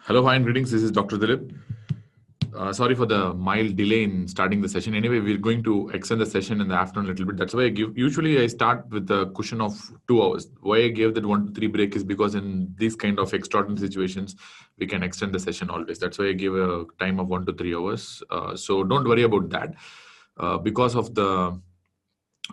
Hello, hi, and greetings. This is Dr. Dilip. Sorry for the mild delay in starting the session. Anyway, we're going to extend the session in the afternoon a little bit. That's why usually I start with the cushion of 2 hours. Why I gave that 1 to 3 break is because in these kind of extraordinary situations, we can extend the session always. That's why I give a time of 1 to 3 hours. So don't worry about that. Because of the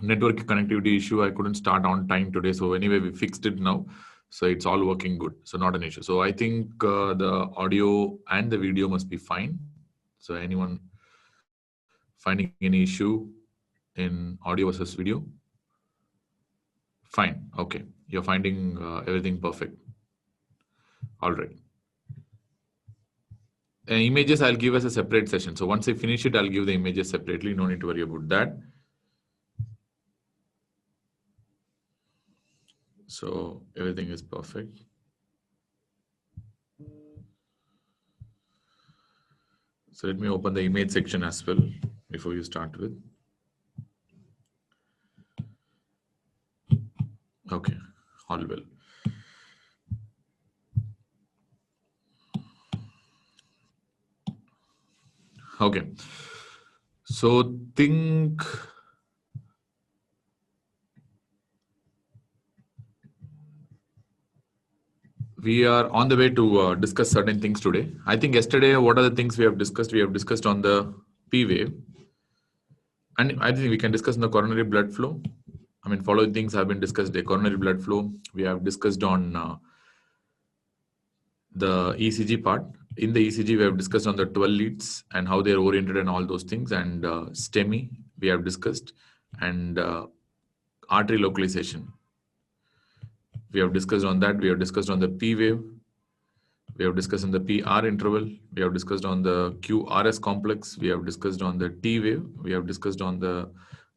network connectivity issue, I couldn't start on time today. So anyway, we fixed it now. So it's all working good. So not an issue. So I think the audio and the video must be fine. So anyone finding any issue in audio versus video? Fine. Okay. You're finding everything perfect. All right. Images I'll give as a separate session. So once I finish it, I'll give the images separately. No need to worry about that. So everything is perfect. So let me open the image section as well before you start with. Okay, all well. Okay, so think we are on the way to discuss certain things today. I think yesterday, what are the things we have discussed? We have discussed on the P wave. And I think we can discuss on the coronary blood flow. I mean, following things have been discussed. The coronary blood flow. We have discussed on the ECG part. In the ECG, we have discussed on the 12 leads and how they are oriented and all those things. And STEMI, we have discussed. And artery localization. We have discussed on that. We have discussed on the P wave. We have discussed on the PR interval. We have discussed on the QRS complex. We have discussed on the T wave. We have discussed on the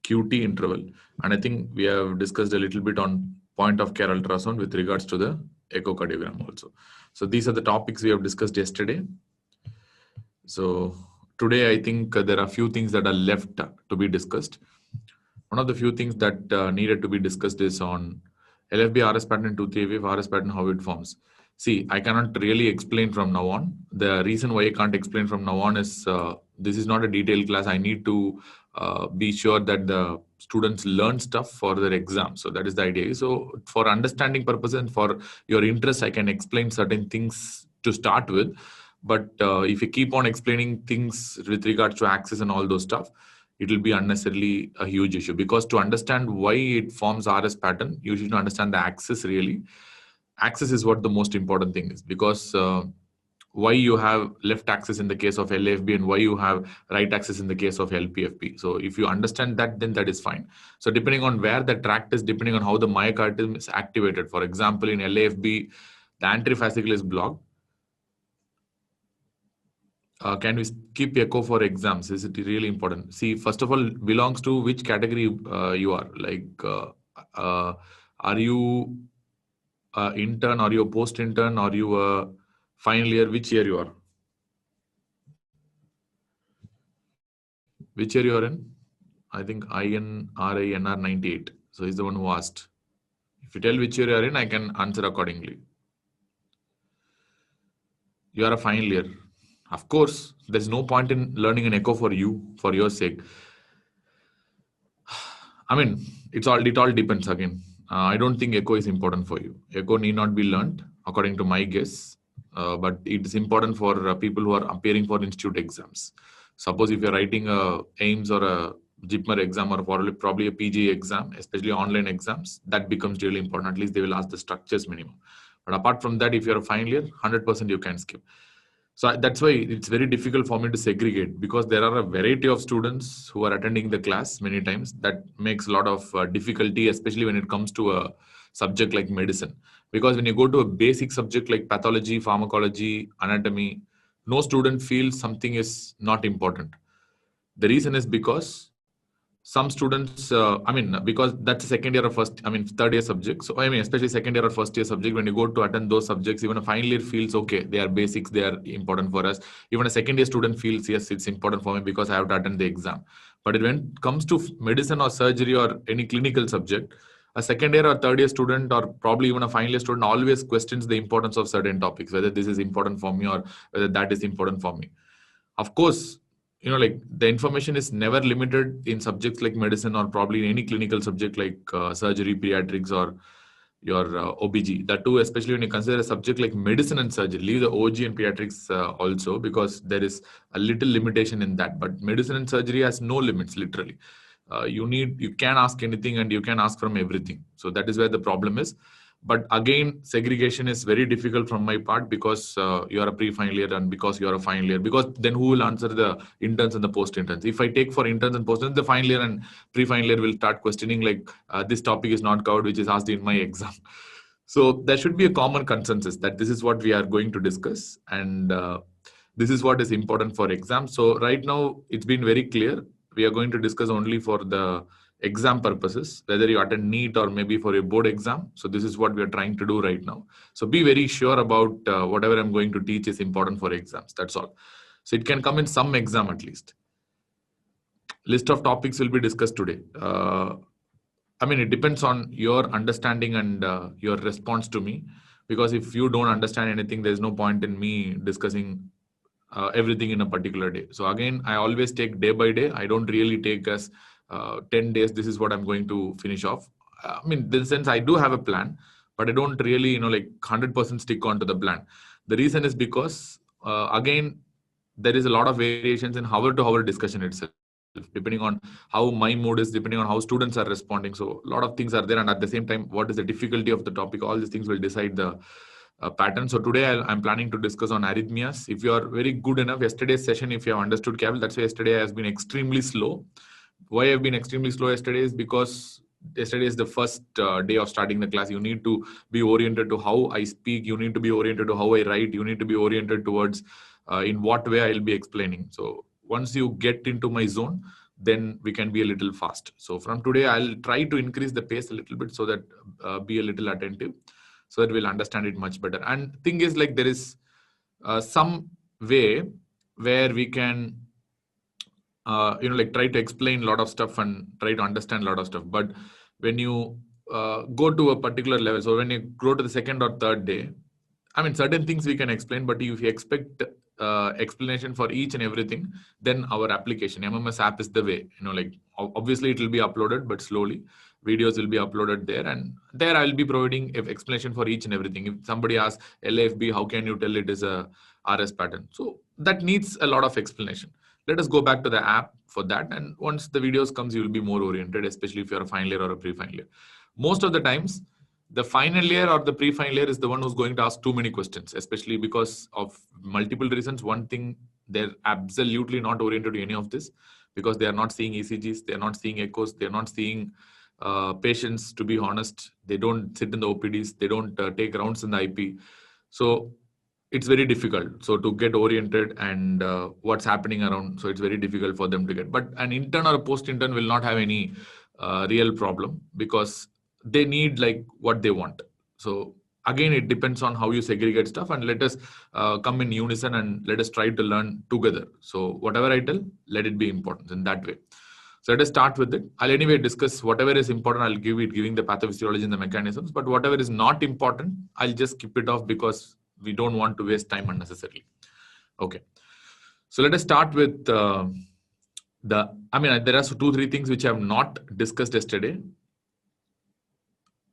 QT interval. And I think we have discussed a little bit on point of care ultrasound with regards to the echocardiogram also. So these are the topics we have discussed yesterday. So today, I think there are a few things that are left to be discussed. One of the few things that needed to be discussed is on LFB RS pattern 2-3 wave, RS pattern, how it forms. See, I cannot really explain from now on. The reason why I can't explain from now on is this is not a detailed class. I need to be sure that the students learn stuff for their exam. So that is the idea. So for understanding purposes and for your interest, I can explain certain things to start with. But if you keep on explaining things with regards to access and all those stuff, it will be unnecessarily a huge issue, because to understand why it forms RS pattern, you should understand the axis really. Axis is what the most important thing is, because why you have left axis in the case of LFB and why you have right axis in the case of LPFP. So if you understand that, then that is fine. So depending on where the tract is, depending on how the myocardium is activated. For example, in LAFB, the anterifascicle is blocked. Can we keep echo for exams? Is it really important? See, first of all, belongs to which category you are. Like, are you intern? Are you a post-intern? Are you a final year? Which year you are? Which year you are in? I think INRINR 98. So he's the one who asked. If you tell which year you are in, I can answer accordingly. You are a final year. Of course, there's no point in learning an echo for you, for your sake. I mean, it all depends again. I don't think echo is important for you. Echo need not be learned, according to my guess. But it is important for people who are appearing for institute exams. Suppose if you're writing a AIMS or a JIPMER exam or probably a PG exam, especially online exams, that becomes really important. At least they will ask the structures minimum. But apart from that, if you're a final year, 100% you can skip. So that's why it's very difficult for me to segregate, because there are a variety of students who are attending the class many times. That makes a lot of difficulty, especially when it comes to a subject like medicine. Because when you go to a basic subject like pathology, pharmacology, anatomy, no student feels something is not important. The reason is because some students, because that's a second year or third year subject. So, especially second year or first year subject, when you go to attend those subjects, even a final year feels, okay, they are basics, they are important for us. Even a second year student feels, yes, it's important for me because I have to attend the exam. But when it comes to medicine or surgery or any clinical subject, A second year or third year student, or probably even a final year student, always questions the importance of certain topics, whether this is important for me or whether that is important for me. Of course, like the information is never limited in subjects like medicine, or probably in any clinical subject like surgery, pediatrics, or your OBG. That too, especially when you consider a subject like medicine and surgery, leave the OG and pediatrics also, because there is a little limitation in that. But medicine and surgery has no limits, literally. You can ask anything and you can ask from everything. So that is where the problem is. But again, segregation is very difficult from my part, because you are a pre-final year and because you are a final year. Because then who will answer the interns and the post-interns? If I take for interns and post-interns, the final year and pre-final year will start questioning like, this topic is not covered, which is asked in my exam. So there should be a common consensus that this is what we are going to discuss, and this is what is important for exam. So right now, it's been very clear. We are going to discuss only for the exam purposes, whether you attend NEET or maybe for a board exam. So this is what we are trying to do right now. So be very sure about whatever I'm going to teach is important for exams. That's all. So it can come in some exam at least. List of topics will be discussed today. It depends on your understanding and your response to me. Because if you don't understand anything, there's no point in me discussing everything in a particular day. So again, I always take day by day. I don't really take as 10 days, this is what I'm going to finish off. In the sense, I do have a plan, but I don't really, 100% stick on to the plan. The reason is because, again, there is a lot of variations in hour to hour discussion itself, depending on how my mood is, depending on how students are responding. So a lot of things are there. And at the same time, what is the difficulty of the topic? All these things will decide the pattern. So today I'm planning to discuss on arrhythmias. If you are very good enough, yesterday's session, if you have understood Cavill, that's why yesterday has been extremely slow. Why I've been extremely slow yesterday is because yesterday is the first day of starting the class. You need to be oriented to how I speak. You need to be oriented to how I write. You need to be oriented towards in what way I'll be explaining. So once you get into my zone, then we can be a little fast. So from today, I'll try to increase the pace a little bit so that be a little attentive, so that we'll understand it much better. And thing is, like, there is some way where we can try to explain a lot of stuff and try to understand a lot of stuff. But when you go to a particular level, so when you go to the second or third day, certain things we can explain, but if you expect explanation for each and everything, then our application, MMS app, is the way. Obviously it will be uploaded, but slowly videos will be uploaded there, and there I'll be providing explanation for each and everything. If somebody asks LAFB, how can you tell it is a RS pattern? So that needs a lot of explanation. Let us go back to the app for that. And once the videos comes, you will be more oriented, especially if you're a final year or a pre-final year. Most of the times, the final year or the pre-final year is the one who's going to ask too many questions, especially because of multiple reasons. One thing, they're absolutely not oriented to any of this, because they are not seeing ECGs, they're not seeing echoes, they're not seeing patients, to be honest. They don't sit in the OPDs, they don't take rounds in the IP. So it's very difficult. So to get oriented and what's happening around, so it's very difficult for them to get. But an intern or a post-intern will not have any real problem, because they need like what they want. So again, it depends on how you segregate stuff, and let us come in unison and let us try to learn together. So whatever I tell, let it be important in that way. So let us start with it. I'll anyway discuss whatever is important. I'll giving the pathophysiology and the mechanisms, but whatever is not important, I'll just skip it off, because we don't want to waste time unnecessarily. Okay. So let us start with there are 2-3 things which I have not discussed yesterday.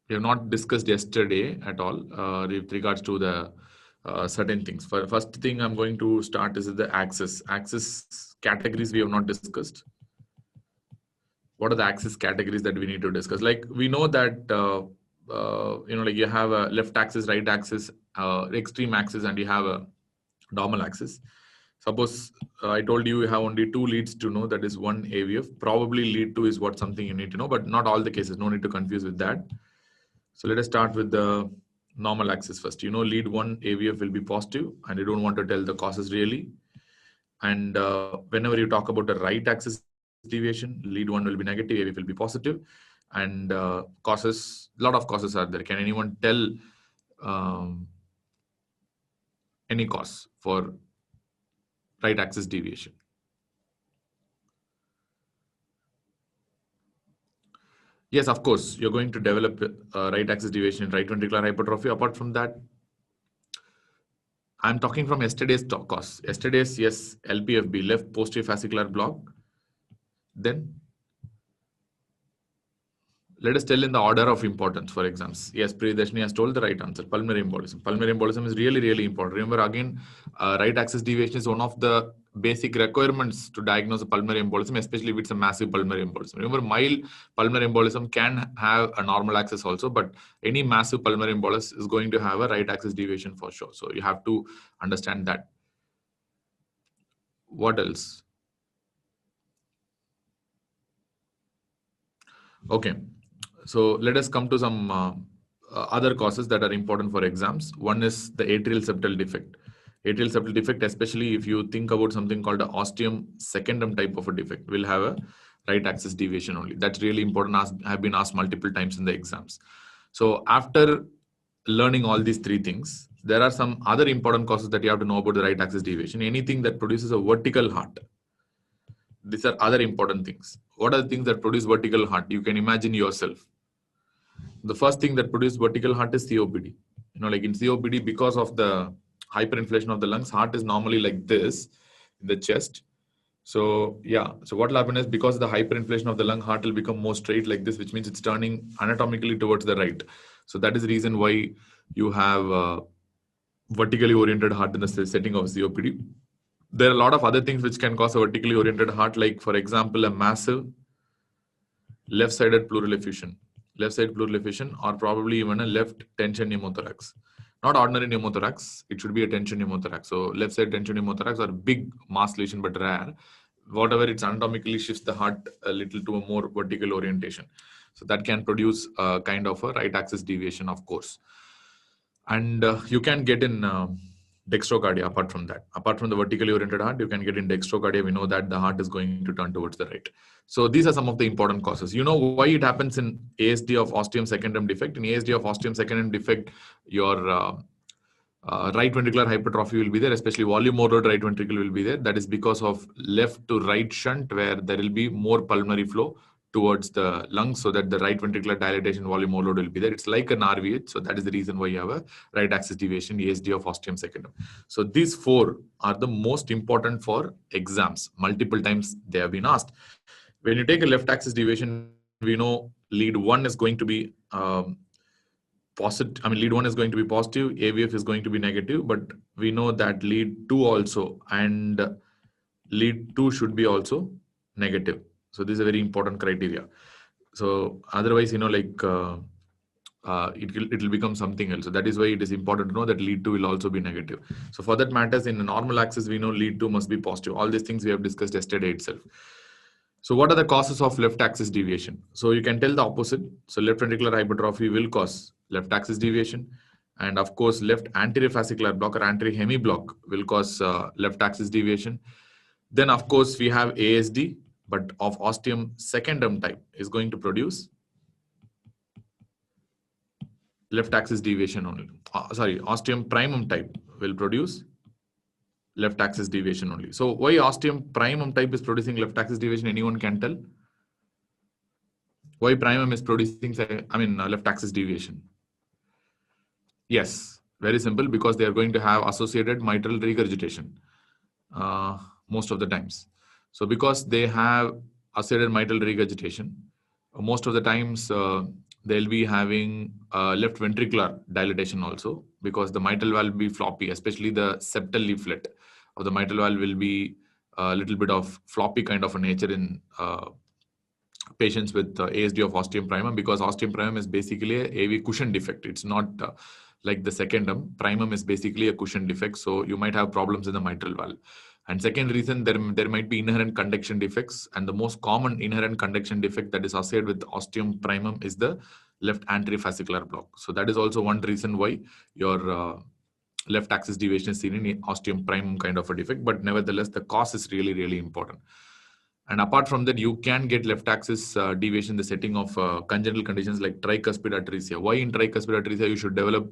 We have not discussed yesterday at all with regards to the certain things. First thing I'm going to start is the axis. Axis categories we have not discussed. What are the axis categories that we need to discuss? Like, we know that you have a left axis, right axis, extreme axis, and you have a normal axis. Suppose I told you have only 2 leads to know, that is 1 AVF. Probably lead 2 is what something you need to know, but not all the cases. No need to confuse with that. So let us start with the normal axis first. Lead 1 AVF will be positive, and you don't want to tell the causes really. And whenever you talk about the right axis deviation, lead 1 will be negative, AVF will be positive. And causes, a lot of causes are there. Can anyone tell any cause for right axis deviation? Yes, of course, you're going to develop right axis deviation in right ventricular hypertrophy. Apart from that, I'm talking from yesterday's course. Yesterday's, yes, LPFB, left posterior fascicular block. Then let us tell in the order of importance for exams. Yes, Priyadarshini has told the right answer. Pulmonary embolism. Pulmonary embolism is really, really important. Remember, again, right axis deviation is one of the basic requirements to diagnose a pulmonary embolism, especially if it's a massive pulmonary embolism. Remember, mild pulmonary embolism can have a normal axis also, but any massive pulmonary embolism is going to have a right axis deviation for sure. So you have to understand that. What else? Okay. So let us come to some other causes that are important for exams. One is the atrial septal defect. Atrial septal defect, especially if you think about something called the ostium secundum type of a defect, will have a right axis deviation only. That's really important. Have been asked multiple times in the exams. So after learning all these three things, there are some other important causes that you have to know about the right axis deviation. Anything that produces a vertical heart. These are other important things. What are the things that produce vertical heart? You can imagine yourself. The first thing that produces vertical heart is COPD. Like in COPD, because of the hyperinflation of the lungs, heart is normally like this in the chest. So yeah, so what will happen is because of the hyperinflation of the lung, heart will become more straight like this, which means it's turning anatomically towards the right. So that is the reason why you have vertically oriented heart in the setting of COPD. There are a lot of other things which can cause a vertically oriented heart, like for example, a massive left-sided pleural effusion. Left-sided pleural effusion, or probably even a left tension pneumothorax. Not ordinary pneumothorax, it should be a tension pneumothorax. So left-side tension pneumothorax are big mass lesion but rare. Whatever, it's anatomically shifts the heart a little to a more vertical orientation. So that can produce a kind of a right axis deviation, of course. And you can get in dextrocardia apart from that. Apart from the vertically oriented heart, you can get in dextrocardia. We know that the heart is going to turn towards the right. So these are some of the important causes. You know why it happens in ASD of ostium secundum defect? In ASD of ostium secundum defect, your right ventricular hypertrophy will be there, especially volume overload right ventricle will be there. That is because of left to right shunt, where there will be more pulmonary flow towards the lungs, so that the right ventricular dilatation volume overload will be there. It's like an RVH. So that is the reason why you have a right axis deviation, ESD of ostium secundum. So these four are the most important for exams. Multiple times they have been asked. When you take a left axis deviation, we know lead 1 is going to be positive. Lead 1 is going to be positive, AVF is going to be negative, but we know that lead 2 also and lead 2 should be also negative. So this is a very important criteria. So otherwise, it will become something else. So that is why it is important to know that lead 2 will also be negative. So for that matters, in a normal axis, we know lead 2 must be positive. All these things we have discussed yesterday itself. So what are the causes of left axis deviation? So you can tell the opposite. So left ventricular hypertrophy will cause left axis deviation. And of course, left anterior fascicular block or anterior hemi block will cause left axis deviation. Then of course, we have ASD, but of ostium secundum type is going to produce left axis deviation only. Ostium primum type will produce left axis deviation only. So why ostium primum type is producing left axis deviation? Anyone can tell? Why primum is producing left axis deviation? Yes, very simple, because they are going to have associated mitral regurgitation most of the times. So because they have associated mitral regurgitation, most of the times they'll be having left ventricular dilatation also, because the mitral valve will be floppy, especially the septal leaflet of the mitral valve will be a little bit of floppy kind of a nature in patients with ASD of ostium primum, because ostium primum is basically a AV cushion defect. It's not like the secundum. Primum is basically a cushion defect, so you might have problems in the mitral valve. And second reason, there might be inherent conduction defects, and the most common inherent conduction defect that is associated with ostium primum is the left anterior fascicular block. So that is also one reason why your left axis deviation is seen in ostium primum kind of a defect. But nevertheless, the cause is really, really important. And apart from that, you can get left axis deviation in the setting of congenital conditions like tricuspid atresia. Why in tricuspid atresia you should develop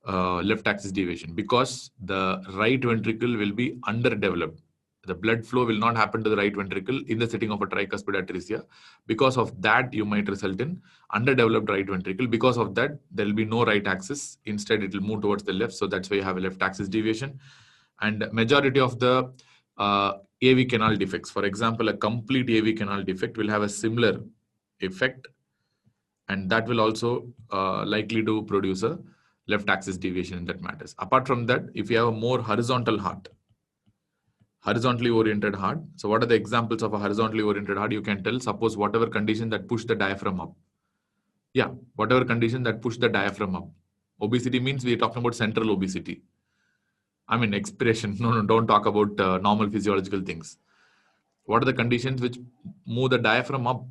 left axis deviation? Because the right ventricle will be underdeveloped. The blood flow will not happen to the right ventricle in the setting of a tricuspid atresia. Because of that, you might result in underdeveloped right ventricle. Because of that, there will be no right axis. Instead, it will move towards the left. So that's why you have a left axis deviation. And majority of the AV canal defects, for example, a complete AV canal defect will have a similar effect. And that will also likely to produce a left axis deviation in that matters. Apart from that, if you have a more horizontal heart, horizontally oriented heart. So what are the examples of a horizontally oriented heart? You can tell, suppose whatever condition that push the diaphragm up. Yeah, whatever condition that push the diaphragm up. Obesity means we are talking about central obesity. I mean, expression. No, don't talk about normal physiological things. What are the conditions which move the diaphragm up?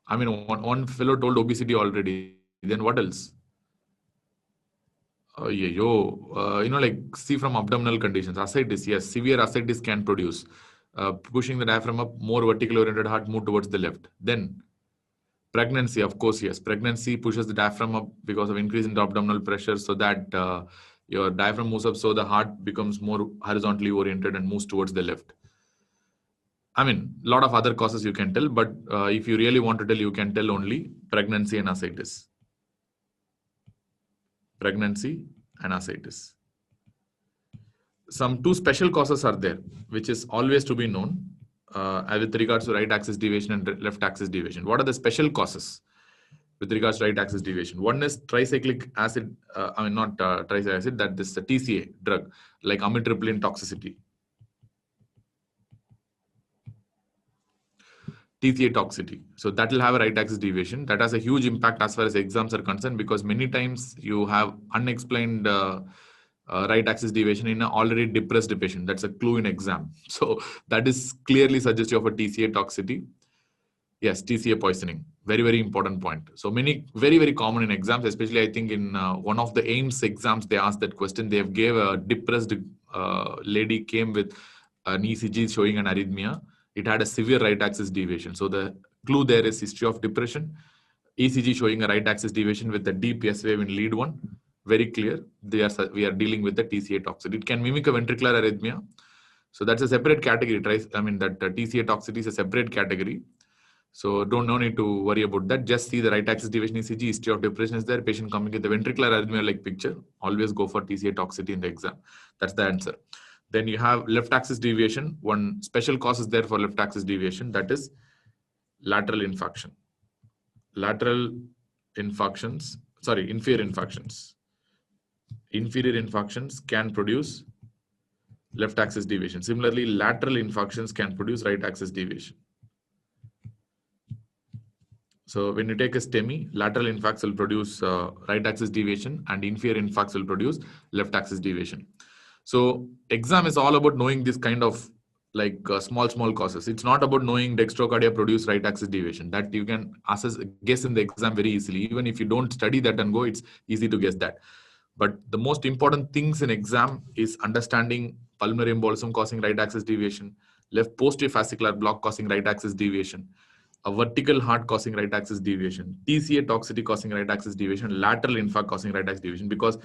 I mean, one fellow told obesity already. Then what else? Like see from abdominal conditions. Ascites, yes, severe ascites can produce. Pushing the diaphragm up, more vertical oriented heart move towards the left. Then pregnancy, of course, yes. Pregnancy pushes the diaphragm up because of increase in the abdominal pressure, so that your diaphragm moves up, so the heart becomes more horizontally oriented and moves towards the left. I mean, a lot of other causes you can tell, but if you really want to tell, you can tell only pregnancy and ascites. Pregnancy and ascites. Some two special causes are there, which is always to be known with regards to right axis deviation and left axis deviation. What are the special causes with regards to right axis deviation? One is tricyclic acid, not tricyclic acid, that is the TCA drug, like amitriptyline toxicity. TCA toxicity. So that will have a right axis deviation. That has a huge impact as far as exams are concerned, because many times you have unexplained right axis deviation in an already depressed patient. That's a clue in exam. So that is clearly suggestive of a TCA toxicity. Yes, TCA poisoning. Very, very important point. So many, very, very common in exams, especially I think in one of the AIMS exams, they asked that question. They have gave a depressed lady came with an ECG showing an arrhythmia. It had a severe right axis deviation. So the clue there is history of depression, ECG showing a right axis deviation with a deep S wave in lead one. Very clear. We are dealing with the TCA toxicity. It can mimic a ventricular arrhythmia. So that's a separate category. That TCA toxicity is a separate category. So no need to worry about that. Just see the right axis deviation ECG, history of depression is there, patient coming with the ventricular arrhythmia like picture. Always go for TCA toxicity in the exam. That's the answer. Then you have left axis deviation. One special cause is there for left axis deviation, that is lateral infarction. Inferior infarctions. Inferior infarctions can produce left axis deviation. Similarly, lateral infarctions can produce right axis deviation. So when you take a STEMI, lateral infarcts will produce right axis deviation, and inferior infarcts will produce left axis deviation. So exam is all about knowing this kind of like small causes. It's not about knowing dextrocardia produce right axis deviation. That you can guess in the exam very easily. Even if you don't study that and go, it's easy to guess that. But the most important things in exam is understanding pulmonary embolism causing right axis deviation, left posterior fascicular block causing right axis deviation, a vertical heart causing right axis deviation, TCA toxicity causing right axis deviation, lateral infarct causing right axis deviation, because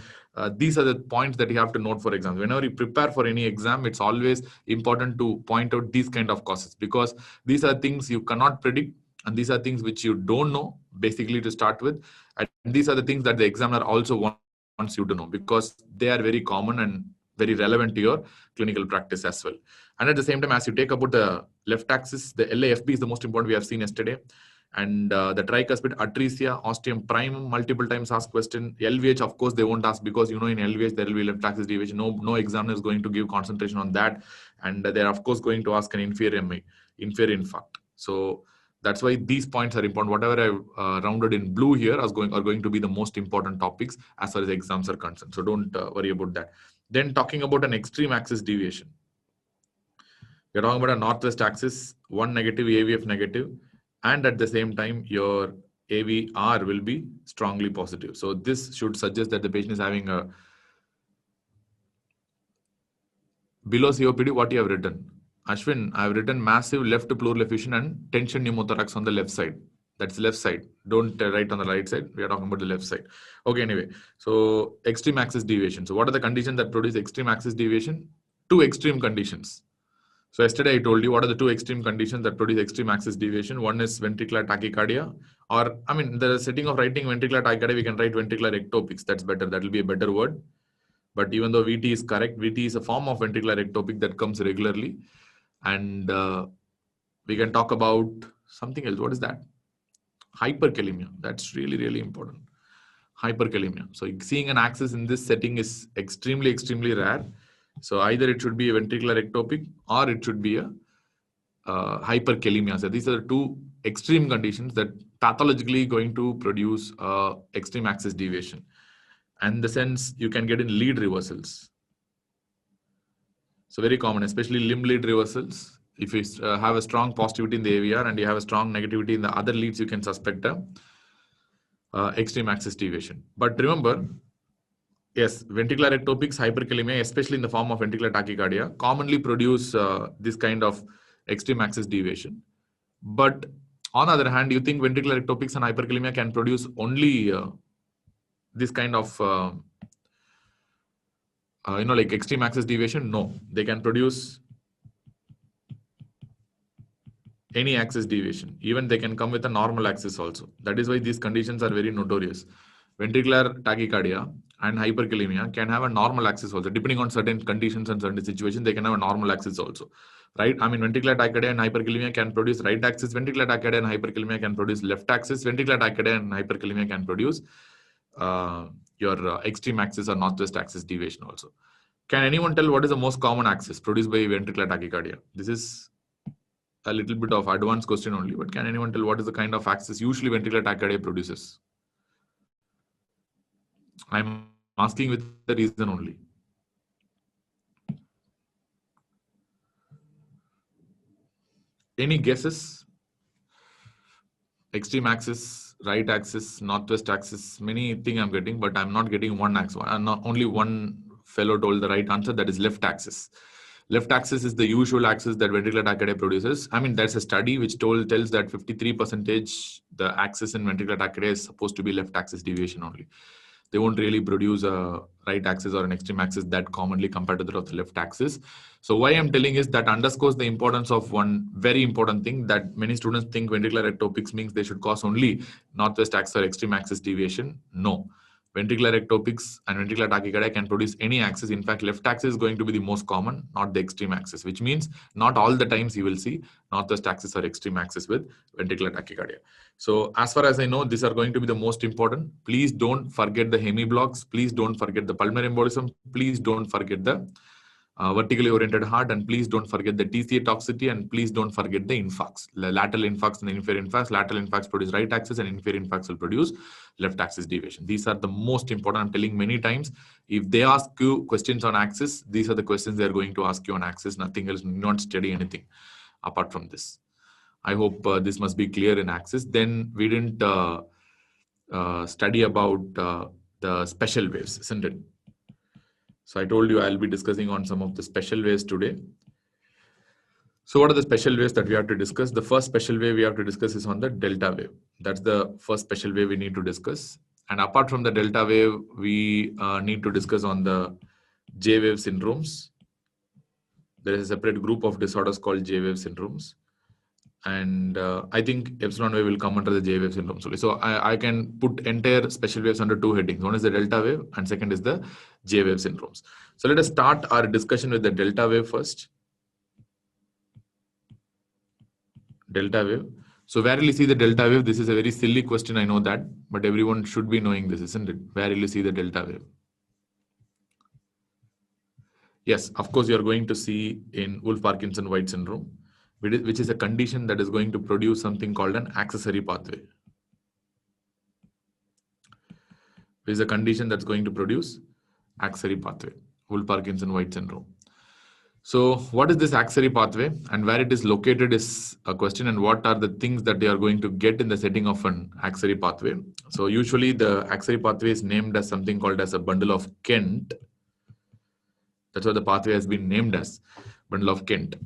these are the points that you have to note for exams. Whenever you prepare for any exam, it's always important to point out these kind of causes, because these are things you cannot predict, and these are things which you don't know basically to start with, and these are the things that the examiner also wants you to know, because they are very common and very relevant to your clinical practice as well. And at the same time, as you take about the left axis, the LAFB is the most important we have seen yesterday. And the tricuspid atresia, ostium prime, multiple times asked question. LVH, of course, they won't ask, because in LVH there will be left axis deviation. No examiner is going to give concentration on that. And they're of course going to ask an inferior infarct. So that's why these points are important. Whatever I rounded in blue here are going to be the most important topics as far as exams are concerned. So don't worry about that. Then talking about an extreme axis deviation. You're talking about a northwest axis, one negative, AVF negative, and at the same time, your AVR will be strongly positive. So this should suggest that the patient is having a below COPD. What you have written? Ashwin, I have written massive left pleural effusion and tension pneumothorax on the left side. That's left side. Don't write on the right side. We are talking about the left side. Okay, anyway. So extreme axis deviation. So what are the conditions that produce extreme axis deviation? two extreme conditions. So yesterday I told you what are the two extreme conditions that produce extreme axis deviation. One is ventricular tachycardia, or I mean, the setting of writing ventricular tachycardia, we can write ventricular ectopics. That's better. That will be a better word. But even though VT is correct, VT is a form of ventricular ectopic that comes regularly. And we can talk about something else. What is that? Hyperkalemia. That's really, really important. Hyperkalemia. So seeing an axis in this setting is extremely, extremely rare. So either it should be a ventricular ectopic or it should be a hyperkalemia. So these are the two extreme conditions that pathologically going to produce extreme axis deviation. And the sense you can get in lead reversals. So very common, especially limb lead reversals. If you have a strong positivity in the AVR and you have a strong negativity in the other leads, you can suspect a extreme axis deviation. But remember, yes, ventricular ectopics, hyperkalemia, especially in the form of ventricular tachycardia, commonly produce this kind of extreme axis deviation. But on the other hand, you think ventricular ectopics and hyperkalemia can produce only this kind of like extreme axis deviation? No, they can produce any axis deviation. Even they can come with a normal axis also. That is why these conditions are very notorious. Ventricular tachycardia and hyperkalemia can have a normal axis also. Depending on certain conditions and certain situations, they can have a normal axis also. Right? I mean, ventricular tachycardia and hyperkalemia can produce right axis. Ventricular tachycardia and hyperkalemia can produce left axis. Ventricular tachycardia and hyperkalemia can produce your extreme axis or northwest axis deviation also. Can anyone tell what is the most common axis produced by ventricular tachycardia? This is a little bit of advanced question only, but can anyone tell what is the kind of axis usually ventricular tachycardia produces? I'm asking with the reason only. Any guesses? Extreme axis, right axis, northwest axis, many things I'm getting, but I'm not getting one axis. Only one fellow told the right answer, that is left axis. Left axis is the usual axis that ventricular tachycardia produces. I mean, there's a study which tells that 53% the axis in ventricular tachycardia is supposed to be left axis deviation only. They won't really produce a right axis or an extreme axis that commonly compared to the left axis. So why I'm telling is that underscores the importance of one very important thing that many students think ventricular ectopics means they should cause only northwest axis or extreme axis deviation. No. Ventricular ectopics and ventricular tachycardia can produce any axis. In fact, left axis is going to be the most common, not the extreme axis, which means not all the times you will see northwest axis or extreme axis with ventricular tachycardia. So as far as I know, these are going to be the most important. Please don't forget the hemiblocks. Please don't forget the pulmonary embolism. Please don't forget the vertically oriented heart, and please don't forget the TCA toxicity, and please don't forget the infarcts, the lateral infarcts and the inferior infarcts. Lateral infarcts produce right axis and inferior infarcts will produce left axis deviation. These are the most important. I'm telling many times, if they ask you questions on axis, these are the questions they're going to ask you on axis, nothing else. Not study anything apart from this. I hope this must be clear in axis. Then we didn't study about the special waves, isn't it? So I told you I'll be discussing on some of the special waves today. So what are the special waves that we have to discuss? The first special wave we have to discuss is on the delta wave. That's the first special wave we need to discuss. And apart from the delta wave, we need to discuss on the J wave syndromes. There is a separate group of disorders called J wave syndromes. And I think epsilon wave will come under the J wave syndrome. So I can put entire special waves under two headings. One is the delta wave and second is the J wave syndromes. So let us start our discussion with the delta wave first. Delta wave. So where will you see the delta wave? This is a very silly question, I know that, but everyone should be knowing this, isn't it? Where will you see the delta wave? Yes, of course, you are going to see in Wolff-Parkinson-White syndrome, which is a condition that is going to produce something called an accessory pathway. Which is a condition that's going to produce accessory pathway, Wolff-Parkinson-White syndrome. So what is this accessory pathway and where it is located is a question, and what are the things that they are going to get in the setting of an accessory pathway. So usually the accessory pathway is named as something called as a bundle of Kent. That's what the pathway has been named as, bundle of Kent.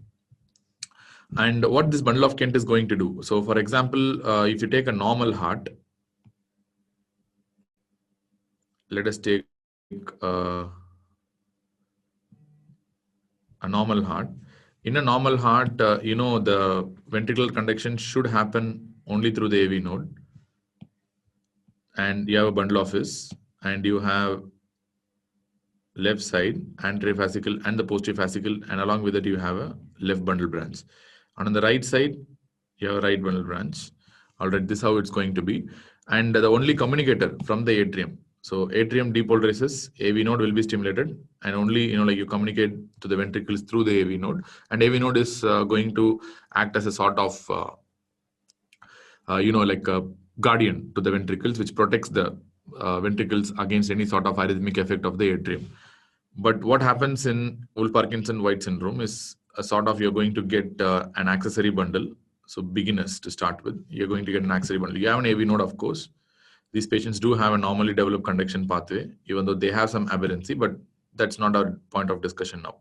And what this bundle of Kent is going to do. So for example, if you take a normal heart, let us take a normal heart. In a normal heart, the ventricular conduction should happen only through the AV node. And you have a bundle of his, and you have left side, anterior fascicle and the posterior fascicle, and along with it you have a left bundle branch. And on the right side, you have a right bundle branch. All right, this is how it's going to be. And the only communicator from the atrium. So atrium depolarizes, AV node will be stimulated, and only you communicate to the ventricles through the AV node. And AV node is going to act as a sort of like a guardian to the ventricles, which protects the ventricles against any sort of arrhythmic effect of the atrium. But what happens in Wolff-Parkinson-White syndrome is a sort of, you're going to get an accessory bundle. So beginners to start with, you're going to get an accessory bundle. You have an AV node, of course. These patients do have a normally developed conduction pathway, even though they have some aberrancy, but that's not our point of discussion now.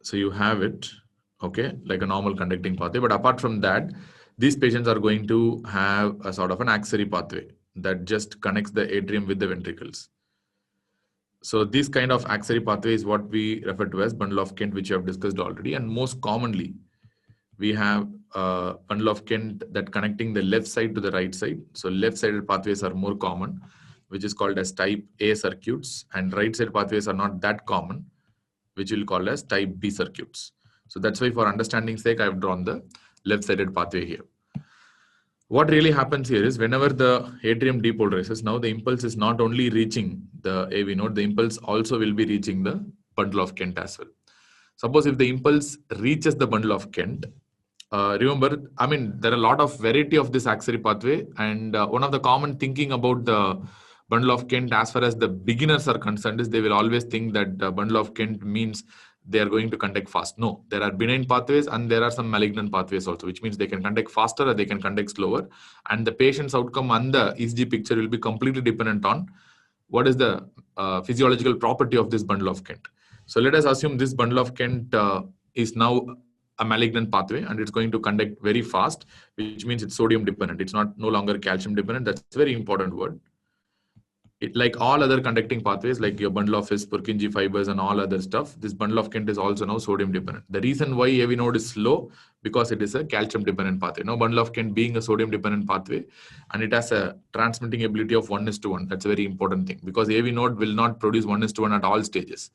So you have it, okay, like a normal conducting pathway. But apart from that, these patients are going to have a sort of an axillary pathway that just connects the atrium with the ventricles. So this kind of axillary pathway is what we refer to as bundle of Kent, which you have discussed already. And most commonly, we have a bundle of Kent that connecting the left side to the right side. So left-sided pathways are more common, which is called as type A circuits, and right-side pathways are not that common, which we'll call as type B circuits. So that's why, for understanding sake, I've drawn the left-sided pathway here. What really happens here is whenever the atrium depolarizes, now the impulse is not only reaching the AV node, the impulse also will be reaching the bundle of Kent as well. Suppose if the impulse reaches the bundle of Kent, remember, I mean, there are a lot of variety of this axillary pathway, and one of the common thinking about the bundle of Kent as far as the beginners are concerned is they will always think that the bundle of Kent means they are going to conduct fast. No, there are benign pathways and there are some malignant pathways also, which means they can conduct faster or they can conduct slower. And the patient's outcome and the ECG picture will be completely dependent on what is the physiological property of this bundle of Kent. So let us assume this bundle of Kent is now a malignant pathway and it's going to conduct very fast, which means it's sodium dependent. It's no longer calcium dependent. That's a very important word. Like all other conducting pathways, like your bundle of his, Purkinje fibers and all other stuff, this bundle of Kent is also now sodium dependent. The reason why AV node is slow, because it is a calcium dependent pathway. Now bundle of Kent being a sodium dependent pathway, and it has a transmitting ability of 1:1. That's a very important thing, because AV node will not produce 1:1 at all stages,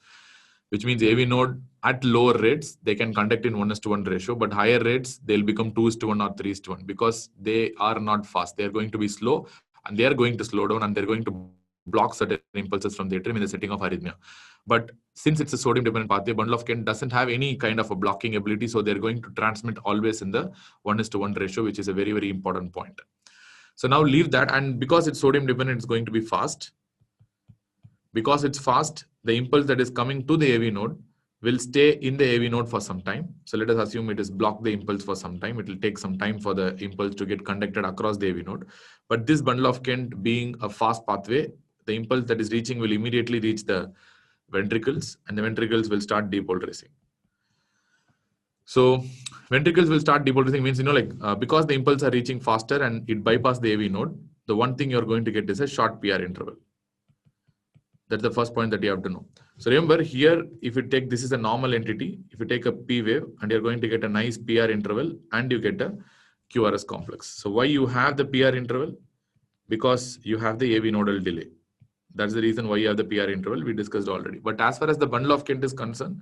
which means AV node at lower rates, they can conduct in 1:1 ratio, but higher rates, they'll become 2:1 or 3:1, because they are not fast. They're going to be slow, and they're going to slow down, and they're going to block certain impulses from the atrium in the setting of arrhythmia. But since it's a sodium dependent pathway, bundle of Kent doesn't have any kind of a blocking ability, so they're going to transmit always in the 1:1 ratio, which is a very, very important point. So now leave that, and because it's sodium dependent, it's going to be fast. Because it's fast, the impulse that is coming to the AV node will stay in the AV node for some time. So let us assume it is blocked the impulse for some time. It will take some time for the impulse to get conducted across the AV node. But this bundle of Kent being a fast pathway, the impulse that is reaching will immediately reach the ventricles, and the ventricles will start depolarizing. So ventricles will start depolarizing means, because the impulse are reaching faster and it bypasses the AV node, the one thing you're going to get is a short PR interval. That's the first point that you have to know. So remember here, if you take, this is a normal entity, if you take a P wave and you're going to get a nice PR interval and you get a QRS complex. So why you have the PR interval? Because you have the AV nodal delay. That's the reason why you have the PR interval, we discussed already. But as far as the bundle of Kent is concerned,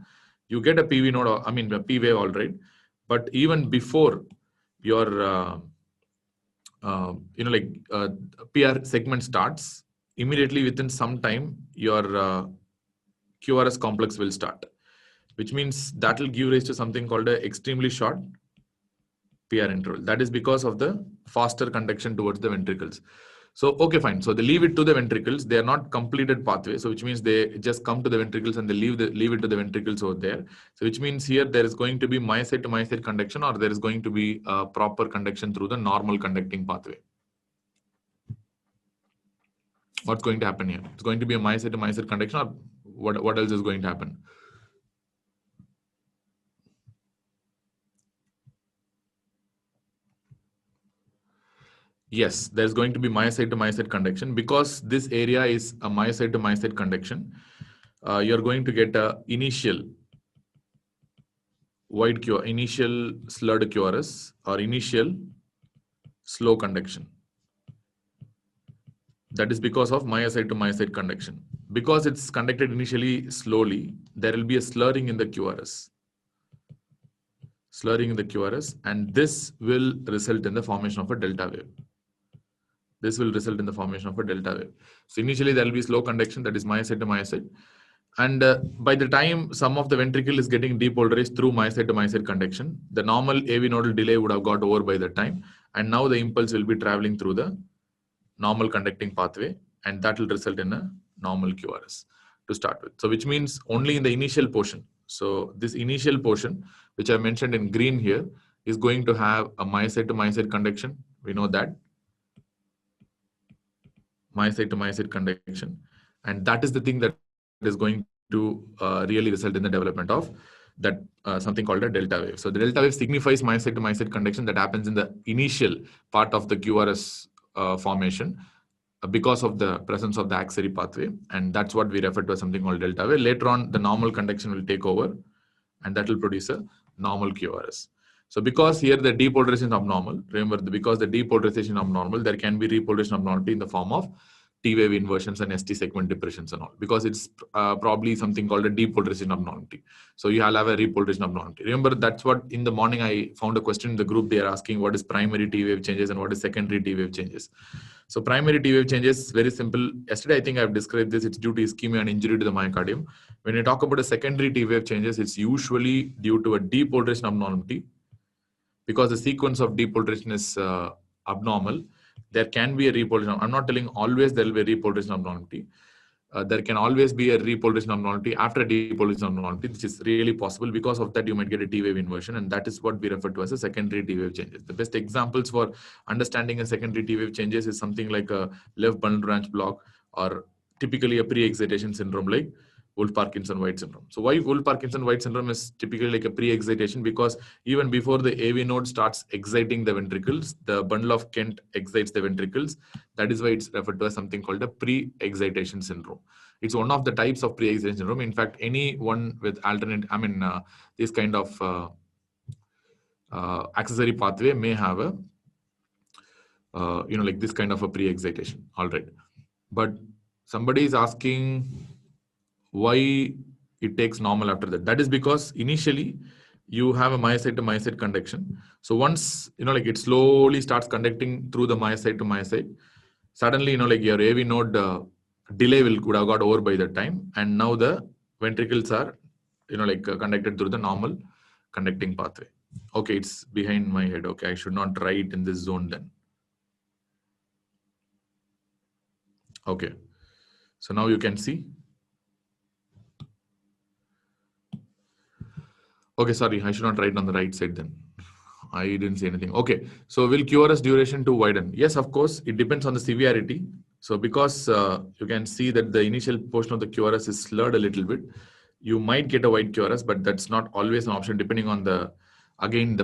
you get a PV node, a P wave, all right. But even before your, PR segment starts, immediately within some time, your QRS complex will start, which means that will give rise to something called an extremely short PR interval. That is because of the faster conduction towards the ventricles. So, okay, fine. So they leave it to the ventricles. They are not completed pathway. So which means they just come to the ventricles and they leave it to the ventricles over there. So which means here there is going to be myocyte to myocyte conduction, or there is going to be a proper conduction through the normal conducting pathway. What's going to happen here? It's going to be a myocyte to myocyte conduction, or what else is going to happen? Yes, there's going to be myocyte to myocyte conduction, because this area is a myocyte to myocyte conduction. you're going to get a initial initial slurred QRS or initial slow conduction. That is because of myocyte to myocyte conduction. Because it's conducted initially slowly, there will be a slurring in the QRS. Slurring in the QRS, and this will result in the formation of a delta wave. This will result in the formation of a delta wave. So initially there will be slow conduction, that is myocyte to myocyte. And by the time some of the ventricle is getting depolarized through myocyte to myocyte conduction, the normal AV nodal delay would have got over by the time. And now the impulse will be traveling through the normal conducting pathway, and that will result in a normal QRS to start with. So which means only in the initial portion. So this initial portion, which I mentioned in green here, is going to have a myocyte to myocyte conduction. We know that. Myocyte to myocyte conduction. And that is the thing that is going to really result in the development of that something called a delta wave. So the delta wave signifies myocyte to myocyte conduction that happens in the initial part of the QRS formation because of the presence of the axillary pathway, and that's what we refer to as something called delta wave. Later on, the normal conduction will take over, and that will produce a normal QRS. So because here the depolarization is abnormal, remember, because the depolarization is abnormal, there can be repolarization abnormality in the form of T wave inversions and ST segment depressions and all, because it's probably something called a depolarization abnormality. So you have a repolarization abnormality. Remember, that's what in the morning I found a question in the group. They are asking what is primary T wave changes and what is secondary T wave changes. So primary T wave changes, very simple. Yesterday, I think I've described this. It's due to ischemia and injury to the myocardium. When you talk about a secondary T wave changes, it's usually due to a depolarization abnormality. Because the sequence of depolarization is abnormal, there can be a repolarization. I'm not telling always there will be a repolarization abnormality. There can always be a repolarization abnormality after a depolarization abnormality, which is really possible. Because of that, you might get a T wave inversion, and that is what we refer to as a secondary T wave changes. The best examples for understanding a secondary T wave changes is something like a left bundle branch block, or typically a pre-excitation syndrome like Wolff-Parkinson-White syndrome. So why Wolff-Parkinson-White syndrome is typically like a pre-excitation? Because even before the AV node starts exciting the ventricles, the bundle of Kent excites the ventricles. That is why it's referred to as something called a pre-excitation syndrome. It's one of the types of pre-excitation syndrome. In fact, anyone with this kind of accessory pathway may have a, like this kind of a pre-excitation. All right. But somebody is asking why it takes normal after that. That is because initially you have a myocyte to myocyte conduction. So once, it slowly starts conducting through the myocyte to myocyte, suddenly, your AV node delay would have got over by that time. And now the ventricles are, conducted through the normal conducting pathway. Okay, it's behind my head. Okay, I should not write in this zone then. Okay, so now you can see. Okay, sorry, I should not write on the right side then. I didn't say anything. Okay, so will QRS duration to widen? Yes, of course, it depends on the severity. So because you can see that the initial portion of the QRS is slurred a little bit, you might get a wide QRS, but that's not always an option depending on the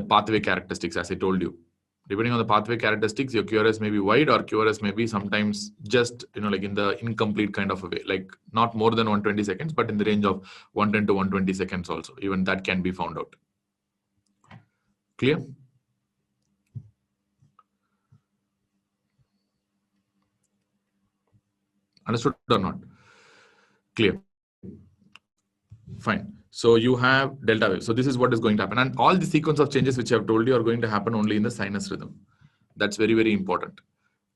pathway characteristics, as I told you. Depending on the pathway characteristics, your QRS may be wide, or QRS may be sometimes just, in the incomplete kind of a way, like not more than 120 seconds, but in the range of 110 to 120 seconds also. Even that can be found out. Clear? Understood or not? Clear. Fine. So you have delta wave. So this is what is going to happen. And all the sequence of changes which I have told you are going to happen only in the sinus rhythm. That's very, very important.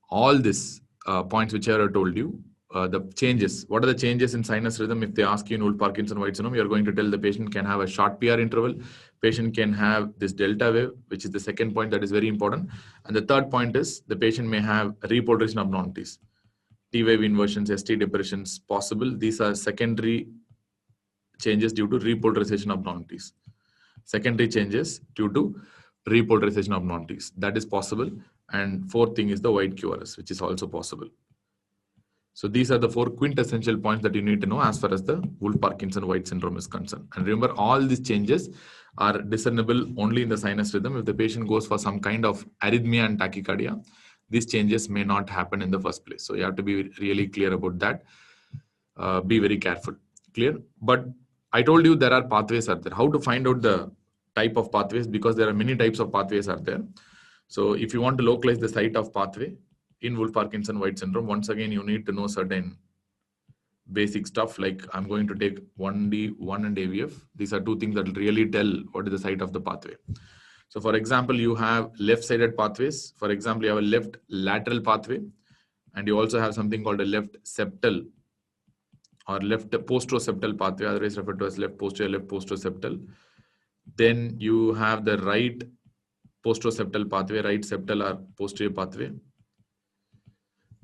All these points which I have told you, the changes. What are the changes in sinus rhythm? If they ask you in Wolff-Parkinson-White syndrome, you are going to tell the patient can have a short PR interval. Patient can have this delta wave, which is the second point that is very important. And the third point is the patient may have repolarization abnormalities. T wave inversions, ST depressions possible. These are secondary changes due to repolarization abnormalities. Secondary changes due to repolarization abnormalities. That is possible. And fourth thing is the wide QRS, which is also possible. So these are the four quintessential points that you need to know as far as the Wolff-Parkinson-White syndrome is concerned. And remember, all these changes are discernible only in the sinus rhythm. If the patient goes for some kind of arrhythmia and tachycardia, these changes may not happen in the first place. So you have to be really clear about that. Be very careful. Clear? But I told you there are pathways are there. How to find out the type of pathways? Because there are many types of pathways are there. So if you want to localize the site of pathway in Wolff-Parkinson-White syndrome, once again, you need to know certain basic stuff. Like I'm going to take 1D1 and AVF. These are two things that will really tell what is the site of the pathway. So for example, you have left-sided pathways. For example, you have a left lateral pathway, and you also have something called a left septal or left posteroseptal pathway, otherwise referred to as left posterior, left posteroseptal. Then you have the right posteroseptal pathway, right septal or posterior pathway.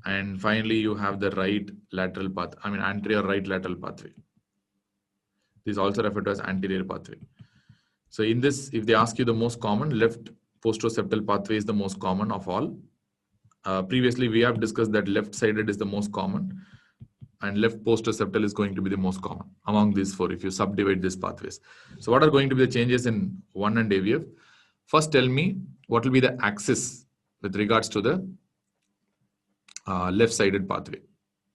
And finally, you have the right lateral path, anterior right lateral pathway. This is also referred to as anterior pathway. So in this, if they ask you the most common, left posteroseptal pathway is the most common of all. Previously, we have discussed that left-sided is the most common, and left posteroseptal is going to be the most common among these four if you subdivide these pathways. So what are going to be the changes in 1 and AVF? First, tell me what will be the axis with regards to the left-sided pathway.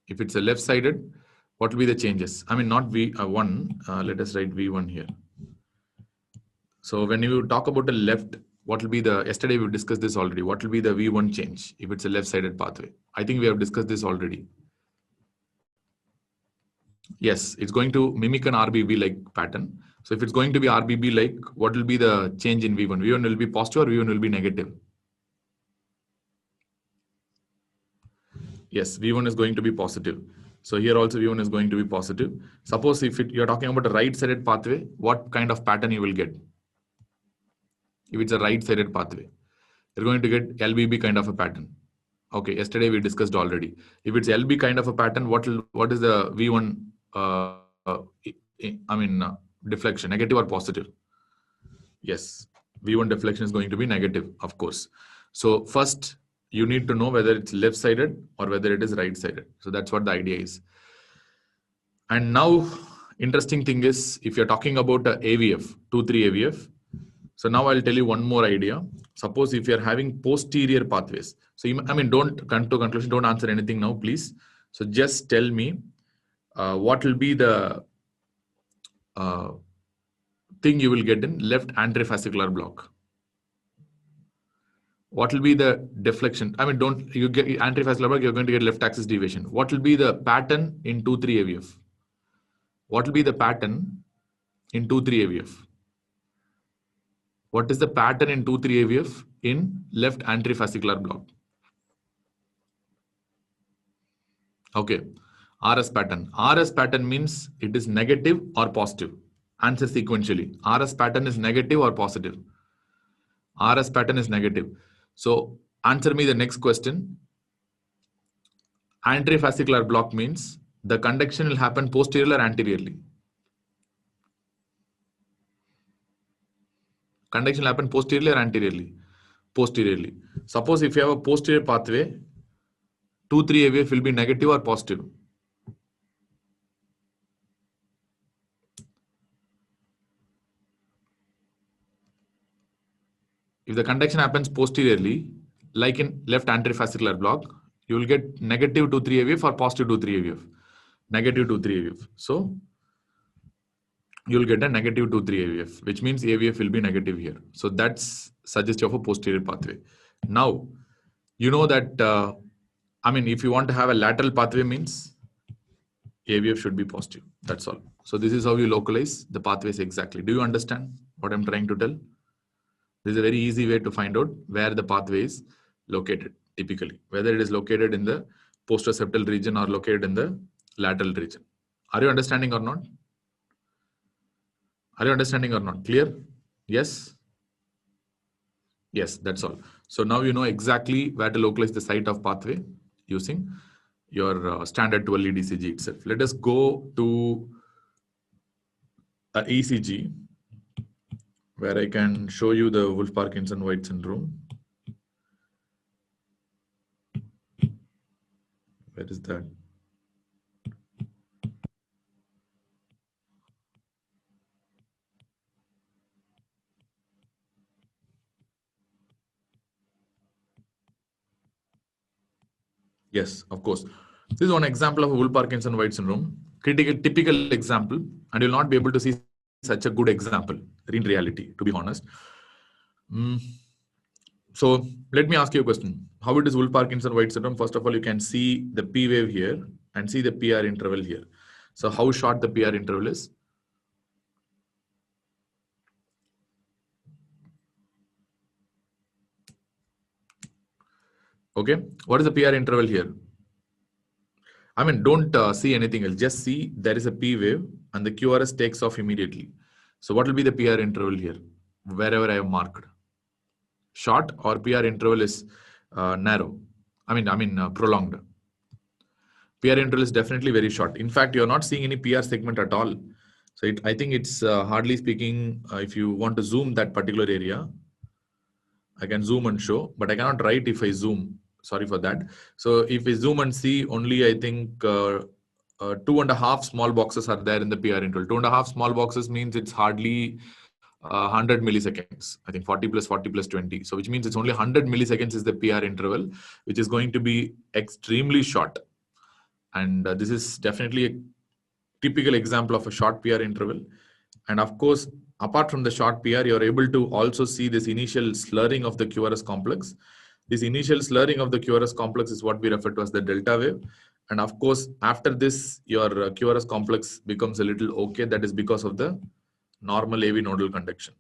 If it's a left-sided, what will be the changes? Not V1. Let us write V1 here. So when you talk about the left, what will be the, yesterday we discussed this already. What will be the V1 change if it's a left-sided pathway? I think we have discussed this already. Yes, it's going to mimic an RBB-like pattern. So if it's going to be RBB-like, what will be the change in V1? V1 will be positive or V1 will be negative? Yes, V1 is going to be positive. So here also V1 is going to be positive. Suppose if you're talking about a right-sided pathway, what kind of pattern you will get? If it's a right-sided pathway, you're going to get LBB kind of a pattern. Okay, yesterday we discussed already. If it's LB kind of a pattern, what is the V1 deflection, negative or positive? Yes, V1 deflection is going to be negative, of course. So first, you need to know whether it's left-sided or whether it is right-sided. So that's what the idea is. And now, interesting thing is, if you're talking about AVF, 2-3 AVF, so now I'll tell you one more idea. Suppose if you're having posterior pathways. So, don't come to conclusion, don't answer anything now, please. So just tell me what will be the thing you will get in left anterofascicular block. What will be the deflection? Don't you get anterofascicular block, you're going to get left axis deviation. What will be the pattern in 2-3 AVF? What will be the pattern in 2-3 AVF? What is the pattern in 2-3 AVF in left anterofascicular block? Okay, RS pattern. RS pattern means it is negative or positive. Answer sequentially. RS pattern is negative or positive? RS pattern is negative. So answer me the next question. Anterofascicular block means the conduction will happen posteriorly or anteriorly? Conduction will happen posteriorly or anteriorly? Posteriorly. Suppose if you have a posterior pathway, 2-3 AVF will be negative or positive? If the conduction happens posteriorly, like in left anterofascicular block, you will get negative 2-3 AVF or positive 2-3 AVF? Negative 2-3 AVF. So you will get a negative 2-3 AVF, which means AVF will be negative here. So that's suggestive of a posterior pathway. Now, you know that, if you want to have a lateral pathway means AVF should be positive. That's all. So this is how you localize the pathways exactly. Do you understand what I'm trying to tell? This is a very easy way to find out where the pathway is located typically, whether it is located in the posteroseptal region or located in the lateral region. Are you understanding or not? Are you understanding or not? Clear? Yes? Yes, that's all. So now you know exactly where to localize the site of pathway using your standard 12 lead ECG itself. Let us go to an ECG where I can show you the Wolff-Parkinson-White syndrome. Where is that? Yes, of course. This is one example of Wolff-Parkinson-White syndrome. typical example, and you'll not be able to see such a good example in reality, to be honest. So let me ask you a question. How it is Wolff-Parkinson-White syndrome? First of all, you can see the P wave here and see the PR interval here. So how short the PR interval is? Okay, what is the PR interval here? I mean, don't see anything else. Just see there is a P wave and the QRS takes off immediately. So what will be the PR interval here? Wherever I have marked. Short or PR interval is narrow. Prolonged. PR interval is definitely very short. In fact, you're not seeing any PR segment at all. So I think it's hardly speaking, if you want to zoom that particular area, I can zoom and show, but I cannot write if I zoom. Sorry for that. So if we zoom and see only, I think 2.5 small boxes are there in the PR interval. 2.5 small boxes means it's hardly 100 milliseconds. I think 40 plus 40 plus 20. So which means it's only 100 milliseconds is the PR interval, which is going to be extremely short. And this is definitely a typical example of a short PR interval. And of course, apart from the short PR, you're able to also see this initial slurring of the QRS complex. This initial slurring of the QRS complex is what we refer to as the delta wave. And of course, after this, your QRS complex becomes a little okay. That is because of the normal AV nodal conduction.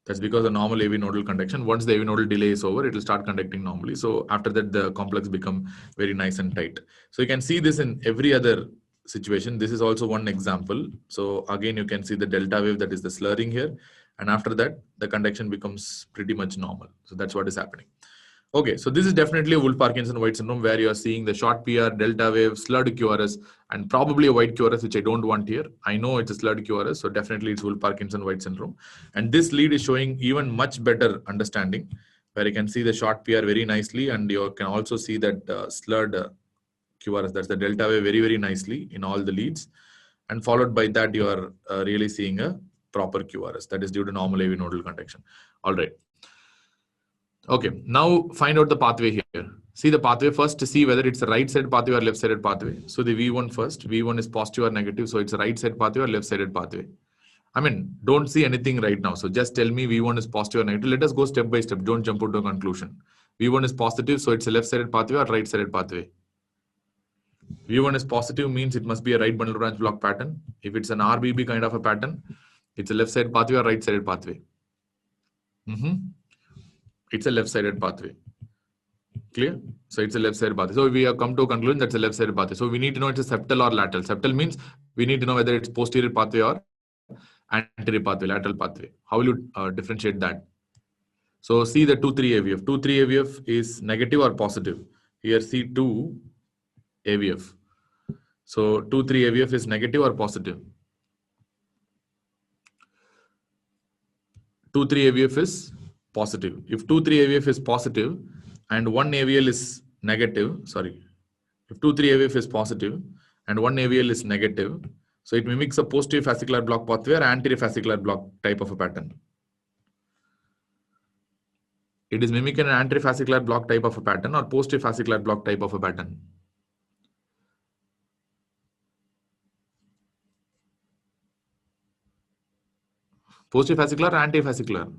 That's because the normal AV nodal conduction, once the AV nodal delay is over, it will start conducting normally. So after that, the complex become very nice and tight. So you can see this in every other situation. This is also one example. So again, you can see the delta wave, that is the slurring here. And after that, the conduction becomes pretty much normal. So that's what is happening. Okay, so this is definitely a Wolff-Parkinson-White syndrome where you are seeing the short PR, delta wave, slurred QRS, and probably a white QRS, which I don't want here. I know it's a slurred QRS, so definitely it's Wolff-Parkinson-White syndrome. And this lead is showing even much better understanding, where you can see the short PR very nicely, and you can also see that slurred QRS, that's the delta wave, very, very nicely in all the leads. And followed by that, you are really seeing a proper QRS, that is due to normal AV nodal conduction. All right. Okay, now find out the pathway here. See the pathway first to see whether it's a right-sided pathway or left-sided pathway. So the V1 first. V1 is positive or negative. So it's a right-sided pathway or left-sided pathway. I mean, don't see anything right now. So just tell me V1 is positive or negative. Let us go step by step. Don't jump to a conclusion. V1 is positive. So it's a left-sided pathway or right-sided pathway. V1 is positive means it must be a right bundle branch block pattern. If it's an RBB kind of a pattern, it's a left-sided pathway or right-sided pathway. It's a left-sided pathway. Clear? So it's a left-sided pathway. So we have come to a conclusion that's a left-sided pathway. So we need to know it's a septal or lateral. Septal means we need to know whether it's posterior pathway or anterior pathway, lateral pathway. How will you differentiate that? So see the 2,3 AVF. 2,3 AVF is negative or positive? Here see 2 AVF. So 2,3 AVF is negative or positive? 2,3 AVF is positive. If 2,3 AVF is positive and 1 AVL is negative, if 2,3 AVF is positive and 1 AVL is negative, so it mimics a posterior fascicular block pathway or anterior fascicular block type of a pattern. It is mimicking an anterior fascicular block type of a pattern or posterior fascicular block type of a pattern. Posterior fascicular or anterior fascicular?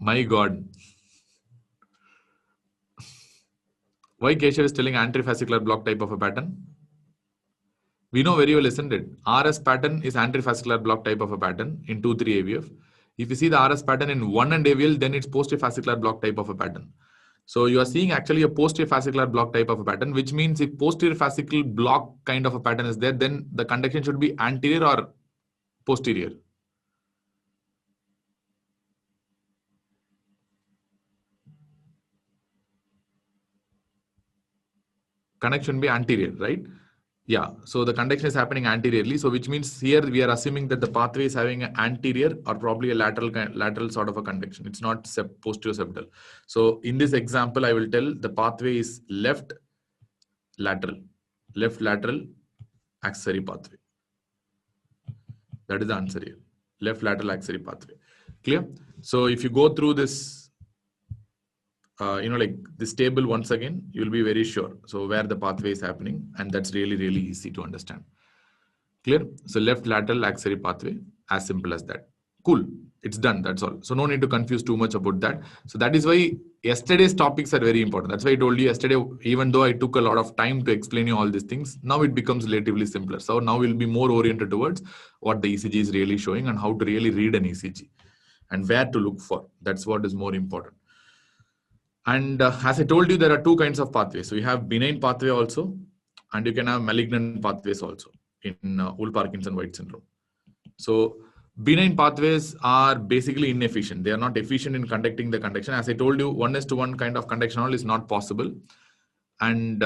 My God. Why Keshav is telling anterior fascicular block type of a pattern? We know very well, isn't it? RS pattern is anterior fascicular block type of a pattern in 2,3 AVF. If you see the RS pattern in 1 and AVL, then it's posterior fascicular block type of a pattern. So you are seeing actually a posterior fascicular block type of a pattern, which means if posterior fascicle block kind of a pattern is there, then the conduction should be anterior or posterior. Conduction be anterior, right? Yeah, so the conduction is happening anteriorly. So which means here we are assuming that the pathway is having an anterior or probably a lateral sort of a conduction. It's not posterior septal. So in this example, I will tell the pathway is left lateral axillary pathway. That is the answer here. Left lateral axillary pathway. Clear? So if you go through this like this table once again, you'll be very sure. So where the pathway is happening, and that's really, really easy to understand. Clear? So left lateral axillary pathway, as simple as that. Cool. It's done. That's all. So no need to confuse too much about that. So that is why yesterday's topics are very important. That's why I told you yesterday, even though I took a lot of time to explain you all these things, now it becomes relatively simpler. So now we'll be more oriented towards what the ECG is really showing and how to really read an ECG and where to look for. That's what is more important. And as I told you, there are two kinds of pathways. So you have benign pathway also, and you can have malignant pathways also in Wolff-Parkinson-White syndrome. So benign pathways are basically inefficient. They are not efficient in conducting the conduction. As I told you, 1:1 kind of conduction is not possible. And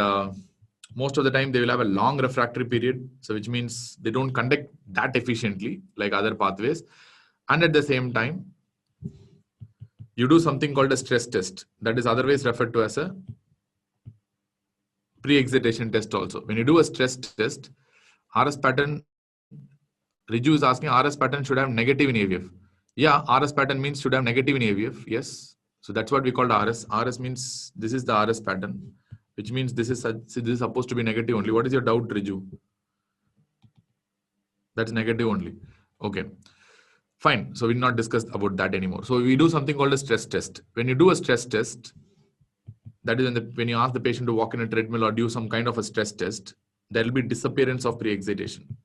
most of the time, they will have a long refractory period. So which means they don't conduct that efficiently like other pathways. And at the same time, you do something called a stress test. That is otherwise referred to as a pre-excitation test also. When you do a stress test, RS pattern, Riju is asking, RS pattern should have negative in AVF. Yeah, RS pattern means should have negative in AVF. Yes. So that's what we call RS. RS means this is the RS pattern, which means this is supposed to be negative only. What is your doubt, Riju? That's negative only. Okay. Fine. So we'll not discuss about that anymore. So we do something called a stress test. When you do a stress test, that is when you ask the patient to walk in a treadmill or do some kind of a stress test, there will be disappearance of pre-excitation.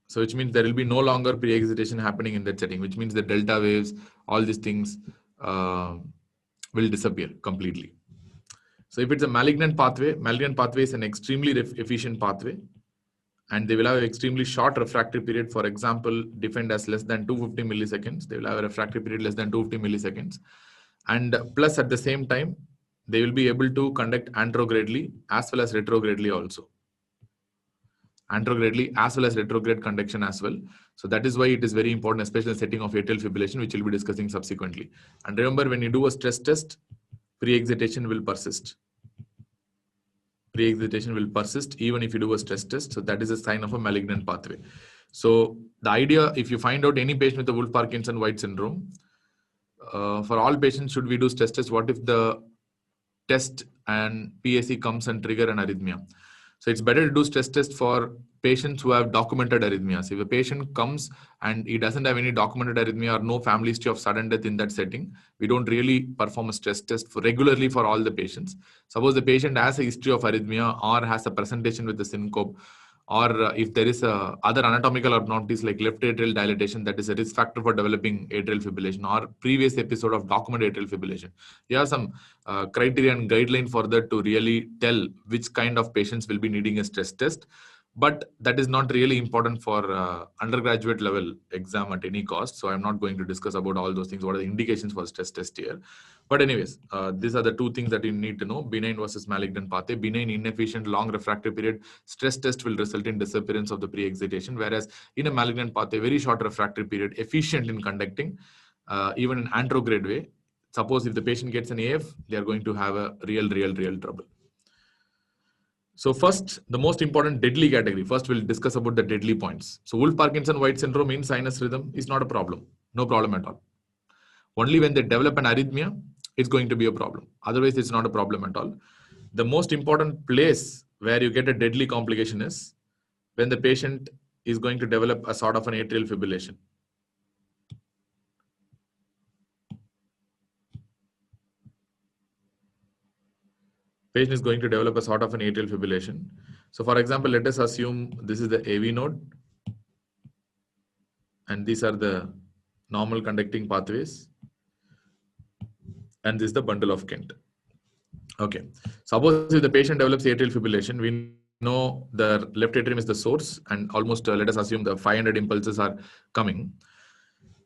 So which means there will be no longer pre-excitation happening in that setting, which means the delta waves, all these things will disappear completely. So if it's a malignant pathway is an extremely efficient pathway, and they will have an extremely short refractory period. For example, defined as less than 250 milliseconds. They will have a refractory period less than 250 milliseconds. And plus at the same time, they will be able to conduct anterogradely as well as retrogradely also. Anterogradely as well as retrograde conduction as well. So that is why it is very important, especially in the setting of atrial fibrillation, which we'll be discussing subsequently. And remember, when you do a stress test, pre-excitation will persist. Pre-excitation will persist even if you do a stress test. So that is a sign of a malignant pathway. So the idea, if you find out any patient with the Wolff-Parkinson-White syndrome, for all patients, should we do stress test? What if the test and PAC comes and trigger an arrhythmia? So it's better to do stress test for patients who have documented arrhythmias. If a patient comes and he doesn't have any documented arrhythmia or no family history of sudden death in that setting, we don't really perform a stress test regularly for all the patients. Suppose the patient has a history of arrhythmia or has a presentation with the syncope, or if there is other anatomical abnormalities like left atrial dilatation, that is a risk factor for developing atrial fibrillation, or previous episode of documented atrial fibrillation. You have some criteria and guideline for that to really tell which kind of patients will be needing a stress test. But that is not really important for undergraduate level exam at any cost. So I'm not going to discuss about all those things. What are the indications for stress test here? But anyways, these are the two things that you need to know: benign versus malignant pathway. Benign, inefficient, long refractory period. Stress test will result in disappearance of the pre-excitation. Whereas in a malignant pathway, very short refractory period, efficient in conducting, even in anterograde way. Suppose if the patient gets an AF, they are going to have a real trouble. So first, the most important deadly category. First, we'll discuss about the deadly points. So Wolff-Parkinson-White syndrome in sinus rhythm is not a problem. No problem at all. Only when they develop an arrhythmia, it's going to be a problem. Otherwise, it's not a problem at all. The most important place where you get a deadly complication is when the patient is going to develop a sort of an atrial fibrillation. Patient is going to develop a sort of an atrial fibrillation. So for example, let us assume this is the AV node, and these are the normal conducting pathways, and this is the bundle of Kent. Okay. Suppose if the patient develops atrial fibrillation, we know the left atrium is the source, and almost let us assume the 500 impulses are coming.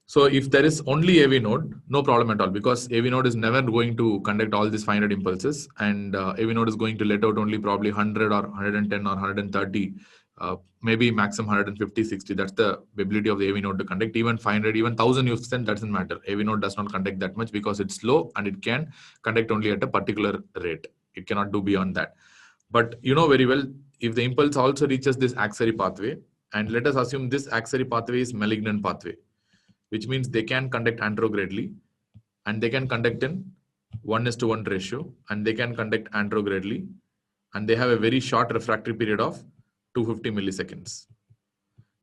So if there is only AV node, no problem at all, because AV node is never going to conduct all these 500 impulses, and AV node is going to let out only probably 100 or 110 or 130, maybe maximum 150, 60. That's the ability of the AV node to conduct. Even 500, even 1000 you've sent, doesn't matter. AV node does not conduct that much because it's slow and it can conduct only at a particular rate. It cannot do beyond that. But you know very well, if the impulse also reaches this axillary pathway, and let us assume this axillary pathway is malignant pathway, which means they can conduct anterogradely. and they can conduct in 1:1 ratio, and they can conduct anterogradely, and they have a very short refractory period of 250 milliseconds.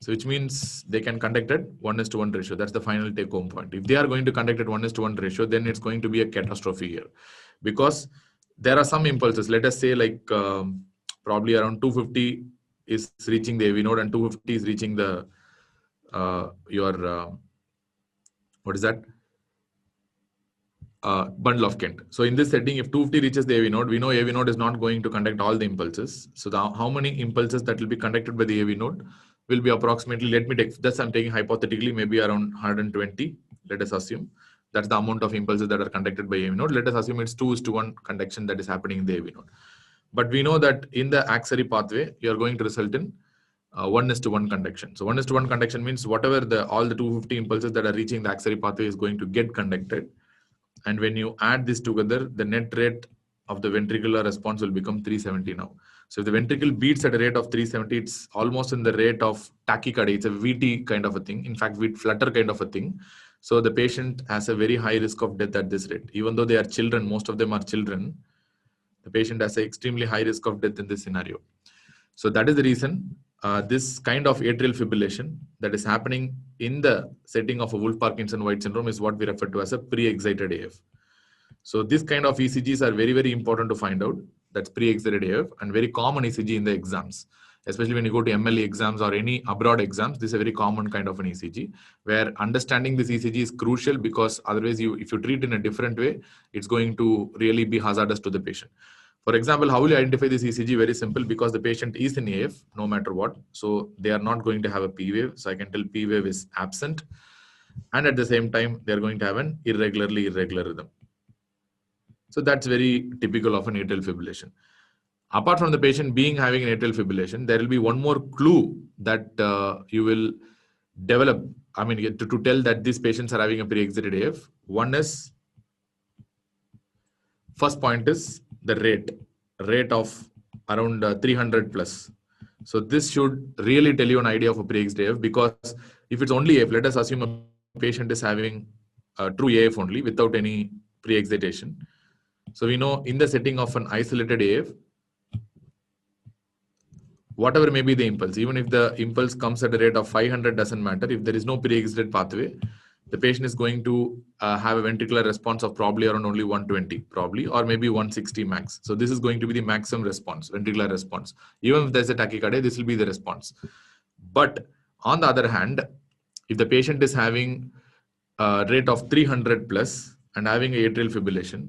So which means they can conduct at 1:1 ratio. That's the final take home point. If they are going to conduct at 1:1 ratio, then it's going to be a catastrophe here, because there are some impulses. Let us say like probably around 250 is reaching the AV node and 250 is reaching the what is that? Bundle of Kent. So in this setting, if 250 reaches the AV node, we know AV node is not going to conduct all the impulses. So how many impulses that will be conducted by the AV node will be approximately, let me take, that's I'm taking hypothetically, maybe around 120, let us assume. That's the amount of impulses that are conducted by AV node. Let us assume it's 2:1 conduction that is happening in the AV node. But we know that in the axillary pathway, you are going to result in 1:1 conduction. So 1:1 conduction means whatever all the 250 impulses that are reaching the axillary pathway is going to get conducted. And when you add this together, the net rate of the ventricular response will become 370 now. So if the ventricle beats at a rate of 370, it's almost in the rate of tachycardia. It's a VT kind of a thing. In fact, flutter kind of a thing. So the patient has a very high risk of death at this rate. Even though they are children, most of them are children, the patient has an extremely high risk of death in this scenario. So that is the reason this kind of atrial fibrillation that is happening in the setting of a Wolff-Parkinson-White syndrome is what we refer to as a pre-excited AF. So this kind of ECGs are very, very important to find out. That's pre-excited AF and very common ECG in the exams. Especially when you go to MLE exams or any abroad exams, this is a very common kind of an ECG where understanding this ECG is crucial, because otherwise if you treat in a different way, it's going to really be hazardous to the patient. For example, how will you identify this ECG? Very simple, because the patient is in AF no matter what. So they are not going to have a P wave. So I can tell P wave is absent. And at the same time, they're going to have an irregular rhythm. So that's very typical of an atrial fibrillation. Apart from the patient having an atrial fibrillation, there will be one more clue that you will develop. I mean, to tell that these patients are having a pre-excited AF. One is, first point is the rate of around 300 plus. So this should really tell you an idea of a pre-excited AF, because if it's only AF, let us assume a patient is having true AF only without any pre-excitation. So we know in the setting of an isolated AF, whatever may be the impulse, even if the impulse comes at a rate of 500, doesn't matter. If there is no pre-excited pathway, the patient is going to have a ventricular response of probably around only 120, probably, or maybe 160 max. So this is going to be the maximum response, ventricular response. Even if there's a tachycardia, this will be the response. But on the other hand, if the patient is having a rate of 300 plus and having atrial fibrillation,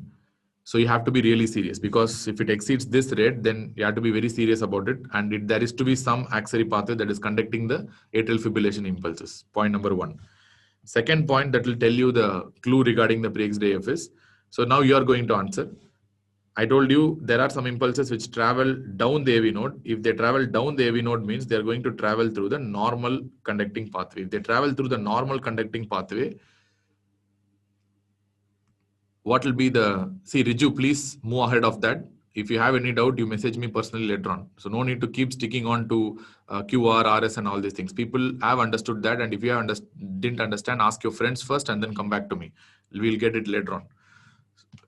so you have to be really serious, because if it exceeds this rate, then you have to be very serious about it. And there is to be some axillary pathway that is conducting the atrial fibrillation impulses. Point number one. Second point that will tell you the clue regarding the pre-excited AF is, so now you are going to answer. I told you there are some impulses which travel down the AV node. If they travel down the AV node, means they are going to travel through the normal conducting pathway. If they travel through the normal conducting pathway, what will be see, Riju, please move ahead of that. If you have any doubt, you message me personally later on. So no need to keep sticking on to QR, RS and all these things. People have understood that. And if you didn't understand, ask your friends first and then come back to me. We'll get it later on.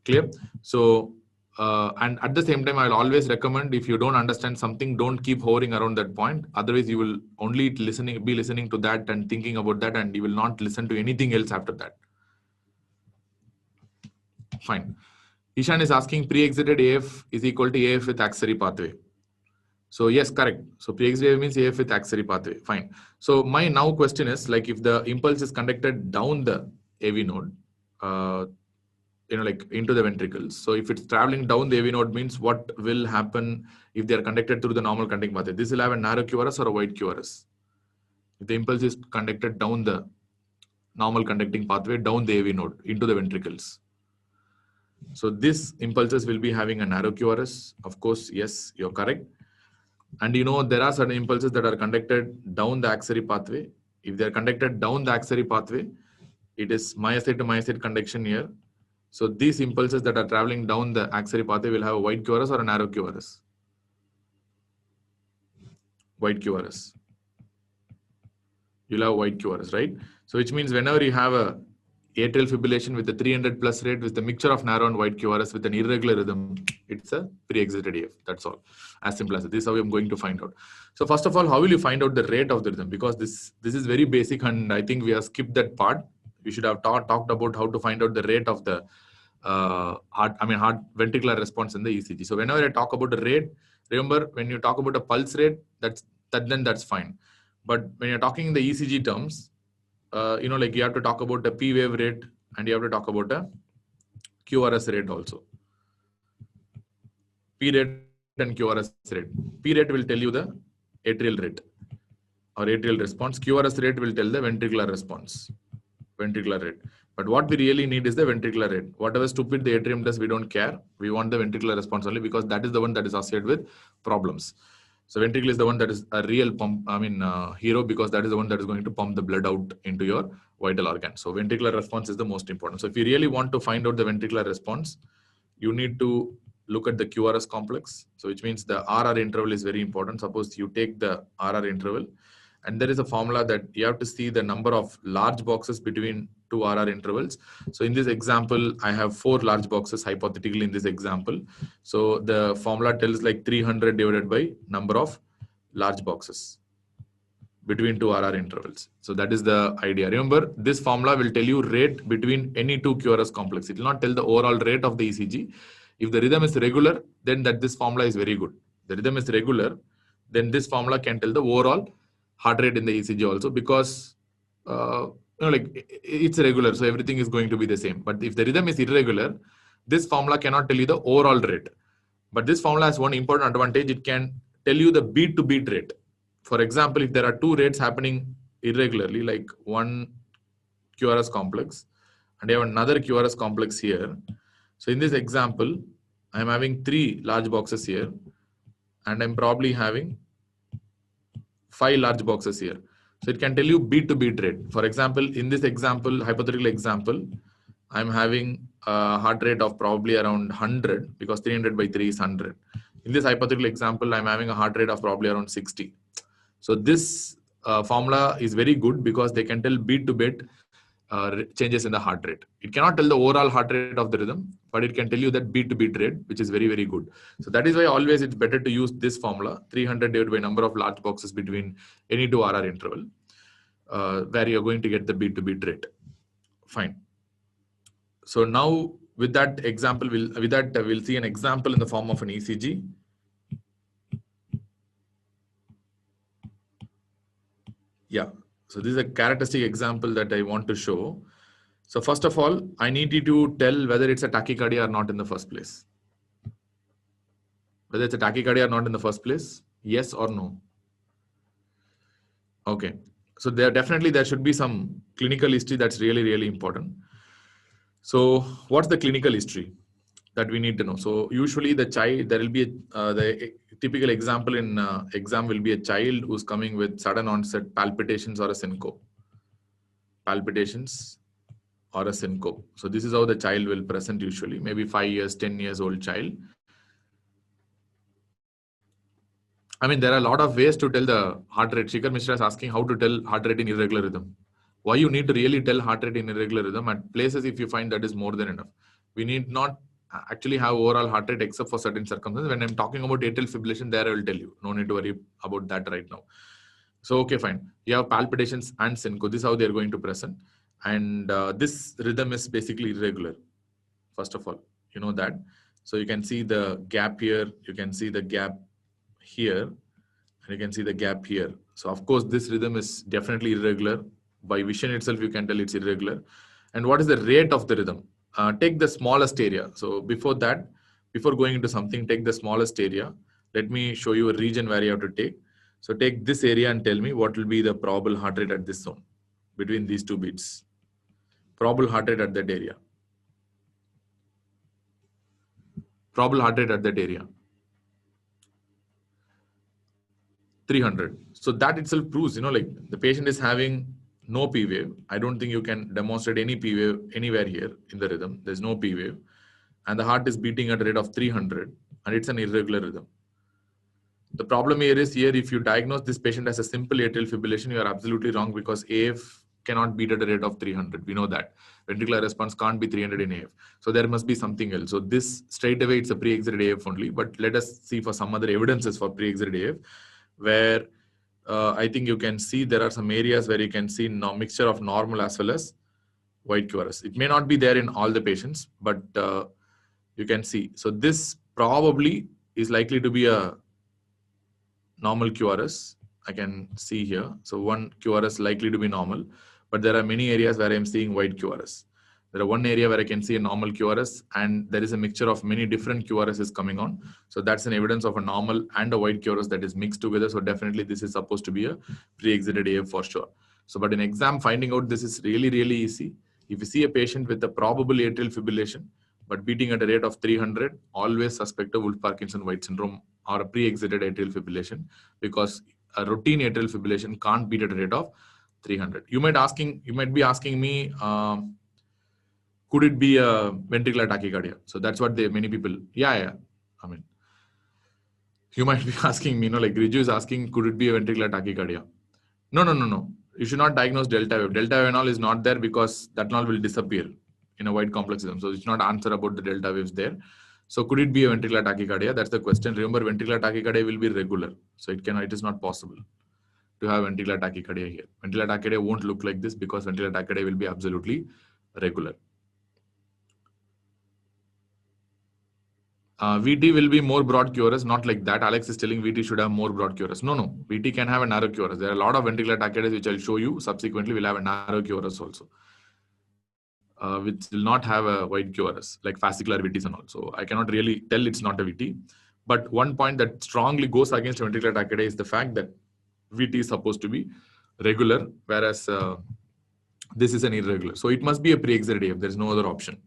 Clear? So, and at the same time, I'll always recommend, if you don't understand something, don't keep hovering around that point. Otherwise, you will only be listening to that and thinking about that, and you will not listen to anything else after that. Fine. Ishan is asking, pre-excited AF is equal to AF with axillary pathway. So yes, correct. So pre-excited AF means AF with axillary pathway. Fine. So my now question is, like, if the impulse is conducted down the AV node, like into the ventricles. So if it's traveling down the AV node, means what will happen if they are conducted through the normal conducting pathway? This will have a narrow QRS or a wide QRS. If the impulse is conducted down the normal conducting pathway, down the AV node into the ventricles. So these impulses will be having a narrow QRS. Of course, yes, you're correct. And there are certain impulses that are conducted down the axillary pathway. If they're conducted down the axillary pathway, it is myocyte to myocyte conduction here. So these impulses that are traveling down the axillary pathway will have a wide QRS or a narrow QRS. Wide QRS. You'll have wide QRS, right? So which means whenever you have a atrial fibrillation with the 300 plus rate with the mixture of narrow and wide QRS with an irregular rhythm, it's a pre-excited AF. That's all. As simple as it. This is how I'm going to find out. So first of all, how will you find out the rate of the rhythm? Because this is very basic, and I think we have skipped that part. We should have talked about how to find out the rate of the heart ventricular response in the ECG. So whenever I talk about the rate, remember when you talk about a pulse rate, then that's fine. But when you're talking in the ECG terms, like you have to talk about the P wave rate and you have to talk about a QRS rate also. P rate and QRS rate. P rate will tell you the atrial rate or atrial response. QRS rate will tell the ventricular response, ventricular rate. But what we really need is the ventricular rate. Whatever stupid the atrium does, we don't care. We want the ventricular response only because that is the one that is associated with problems. So ventricle is the one that is a real hero, because that is the one that is going to pump the blood out into your vital organ. So ventricular response is the most important. So if you really want to find out the ventricular response, you need to look at the QRS complex. So which means the RR interval is very important. Suppose you take the RR interval, and there is a formula that you have to see the number of large boxes between two RR intervals. So in this example, I have 4 large boxes hypothetically in this example. So the formula tells like 300 divided by number of large boxes between two RR intervals. So that is the idea. Remember, this formula will tell you rate between any two QRS complex. It will not tell the overall rate of the ECG. If the rhythm is regular, then this formula is very good. The rhythm is regular, then this formula can tell the overall heart rate in the ECG also, because it's regular, so everything is going to be the same. But if the rhythm is irregular, this formula cannot tell you the overall rate. But this formula has one important advantage. It can tell you the beat to beat rate. For example, if there are 2 rates happening irregularly, like one QRS complex and I have another QRS complex here. So in this example, I'm having 3 large boxes here and I'm probably having 5 large boxes here. So it can tell you beat to beat rate. For example, in this example, hypothetical example, I'm having a heart rate of probably around 100, because 300 by 3 is 100. In this hypothetical example, I'm having a heart rate of probably around 60. So this formula is very good because they can tell beat to beat changes in the heart rate. It cannot tell the overall heart rate of the rhythm, but it can tell you that beat to beat rate, which is very, very good. So that is why always it's better to use this formula, 300 divided by number of large boxes between any two RR interval, where you're going to get the beat to beat rate. Fine. So now with that example, we'll see an example in the form of an ECG. Yeah. So this is a characteristic example that I want to show. So first of all, I need you to tell whether it's a tachycardia or not in the first place. Whether it's a tachycardia or not in the first place, yes or no? Okay. So there should be some clinical history that's really, really important. So what's the clinical history that we need to know? So usually the child, there will be the typical example in exam will be a child who's coming with sudden onset palpitations or a syncope. Palpitations or a syncope. So this is how the child will present usually, maybe 5 years, 10 years old child. I mean, there are a lot of ways to tell the heart rate. Shikhar Mishra is asking how to tell heart rate in irregular rhythm. Why you need to really tell heart rate in irregular rhythm? At places, if you find that is more than enough. We need not actually have overall heart rate except for certain circumstances. When I'm talking about atrial fibrillation, there I will tell you. No need to worry about that right now. So, okay, fine. You have palpitations and syncope. This is how they're going to present. And this rhythm is basically irregular. First of all, you know that. So you can see the gap here. You can see the gap here. And you can see the gap here. So of course, this rhythm is definitely irregular. By vision itself, you can tell it's irregular. And what is the rate of the rhythm? Take the smallest area. So before going into something, take the smallest area. Let me show you a region where you have to take. So take this area and tell me what will be the probable heart rate at this zone between these 2 beats. Probable heart rate at that area. Probable heart rate at that area. 300. So that itself proves, like the patient is having no P wave. I don't think you can demonstrate any P wave anywhere here in the rhythm. There's no P wave. And the heart is beating at a rate of 300 and it's an irregular rhythm. The problem here is if you diagnose this patient as a simple atrial fibrillation, you are absolutely wrong, because AF cannot beat at a rate of 300. We know that. Ventricular response can't be 300 in AF. So there must be something else. So this straight away, it's a pre-exerted AF only. But let us see for some other evidences for pre-exerted AF, where I think you can see there are some areas where you can see mixture of normal as well as white QRS. It may not be there in all the patients, but you can see. So this probably is likely to be a normal QRS. I can see here. So one QRS likely to be normal, but there are many areas where I'm seeing white QRS. There are one area where I can see a normal QRS, and there is a mixture of many different QRSs coming on. So that's an evidence of a normal and a white QRS that is mixed together. So definitely this is supposed to be a pre-exerted AF for sure. So, but in exam, finding out this is really, really easy. If you see a patient with a probable atrial fibrillation, but beating at a rate of 300, always suspect a Wolff-Parkinson-White syndrome or a pre-exerted atrial fibrillation, because a routine atrial fibrillation can't beat at a rate of 300. You might be asking me, could it be a ventricular tachycardia? So that's what many people, yeah. I mean, you might be asking me, like Riju is asking, could it be a ventricular tachycardia? No. You should not diagnose delta wave. Delta wave and all is not there because that all will disappear in a wide complexism. So it's not answer about the delta waves there. So could it be a ventricular tachycardia? That's the question. Remember, ventricular tachycardia will be regular. So it is not possible to have ventricular tachycardia here. Ventricular tachycardia won't look like this because ventricular tachycardia will be absolutely regular. VT will be more broad QRS, not like that. Alex is telling VT should have more broad QRS. No. VT can have a narrow QRS. There are a lot of ventricular tachycardias which I'll show you subsequently will have a narrow QRS also, which will not have a wide QRS, like fascicular VTs and all. So I cannot really tell it's not a VT. But one point that strongly goes against ventricular tachycardia is the fact that VT is supposed to be regular, whereas this is an irregular. So it must be a pre-exerted AF. There is no other option.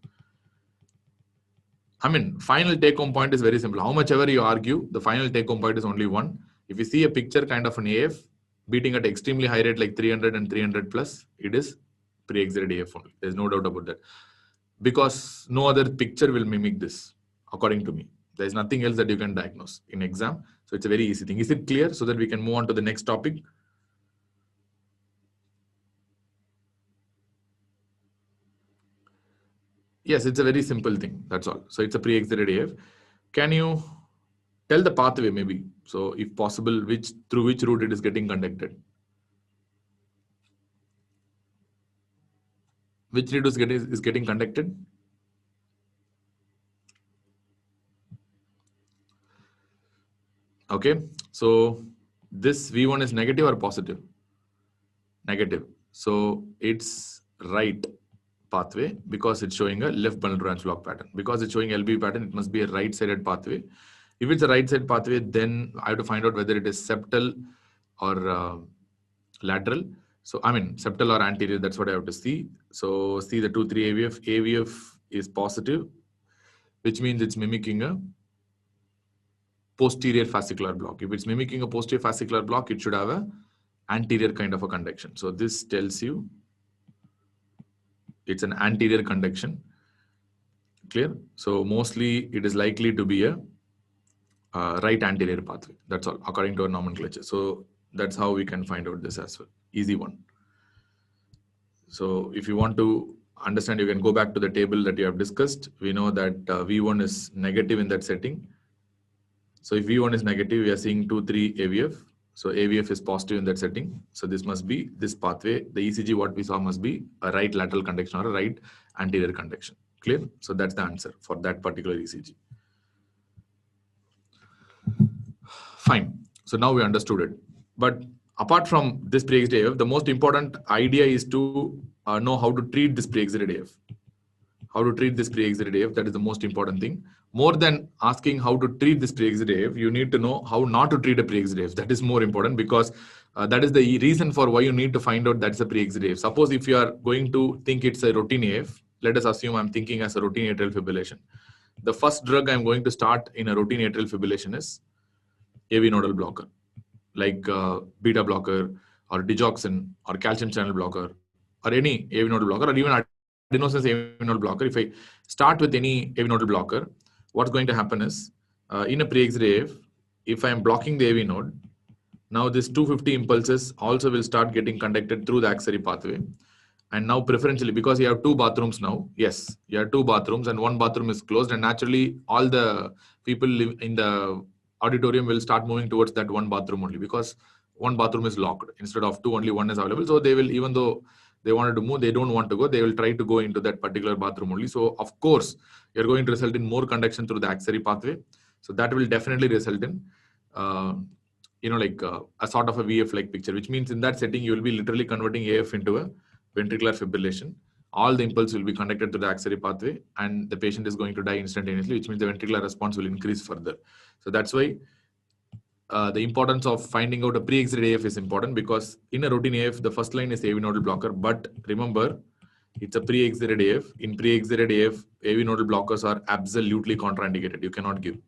I mean, final take-home point is very simple. How much ever you argue, the final take-home point is only one. If you see a picture kind of an AF beating at extremely high rate like 300 and 300 plus, it is pre-exerted AF only. There's no doubt about that. Because no other picture will mimic this, according to me. There's nothing else that you can diagnose in exam. So it's a very easy thing. Is it clear? So that we can move on to the next topic. Yes, it's a very simple thing. That's all. So it's a pre-exerted AF. Can you tell the pathway maybe? So if possible, through which route it is getting conducted? Which route is getting conducted? Okay. So this V1 is negative or positive? Negative. So it's right pathway because it's showing a left bundle branch block pattern. Because it's showing LB pattern, it must be a right-sided pathway. If it's a right-side pathway, then I have to find out whether it is septal or lateral. So I mean septal or anterior. That's what I have to see. So see the 2-3 AVF. AVF is positive, which means it's mimicking a posterior fascicular block. If it's mimicking a posterior fascicular block, it should have a anterior kind of a conduction. So this tells you it's an anterior conduction. Clear? So mostly it is likely to be a right anterior pathway. That's all, according to our nomenclature. So that's how we can find out this as well. Easy one. So if you want to understand, you can go back to the table that you have discussed. We know that V1 is negative in that setting. So if V1 is negative, we are seeing 2-3 AVF. So AVF is positive in that setting. So this must be this pathway. The ECG what we saw must be a right lateral conduction or a right anterior conduction. Clear? So that's the answer for that particular ECG. Fine. So now we understood it. But apart from this pre-exerted AF, the most important idea is to know how to treat this pre-exerted AF. How to treat this pre-exerted AF, that is the most important thing. More than asking how to treat this pre-exerted AF, you need to know how not to treat a pre-exerted AF. That is more important because that is the reason for why you need to find out that's a pre-exerted AF. Suppose if you are going to think it's a routine AF, let us assume I'm thinking as a routine atrial fibrillation. The first drug I'm going to start in a routine atrial fibrillation is AV nodal blocker, like beta blocker or digoxin or calcium channel blocker or any AV nodal blocker or even adenosine AV nodal blocker. If I start with any AV nodal blocker, what's going to happen is in a pre-exerted AF, if I am blocking the AV node, now this 250 impulses also will start getting conducted through the axillary pathway. And now preferentially, because you have 2 bathrooms now, yes, you have 2 bathrooms and 1 bathroom is closed, and naturally all the people live in the auditorium will start moving towards that 1 bathroom only, because 1 bathroom is locked. Instead of 2, only 1 is available. So they will, even though they wanted to move, they don't want to go, they will try to go into that particular bathroom only. So of course, you're going to result in more conduction through the axillary pathway. So that will definitely result in, a sort of a VF-like picture, which means in that setting, you will be literally converting AF into a ventricular fibrillation. All the impulse will be conducted to the axillary pathway, and the patient is going to die instantaneously, which means the ventricular response will increase further. So that's why the importance of finding out a pre-exited AF is important, because in a routine AF, the first line is AV nodal blocker. But remember, it's a pre-exited AF. In pre-exited AF, AV nodal blockers are absolutely contraindicated. You cannot give.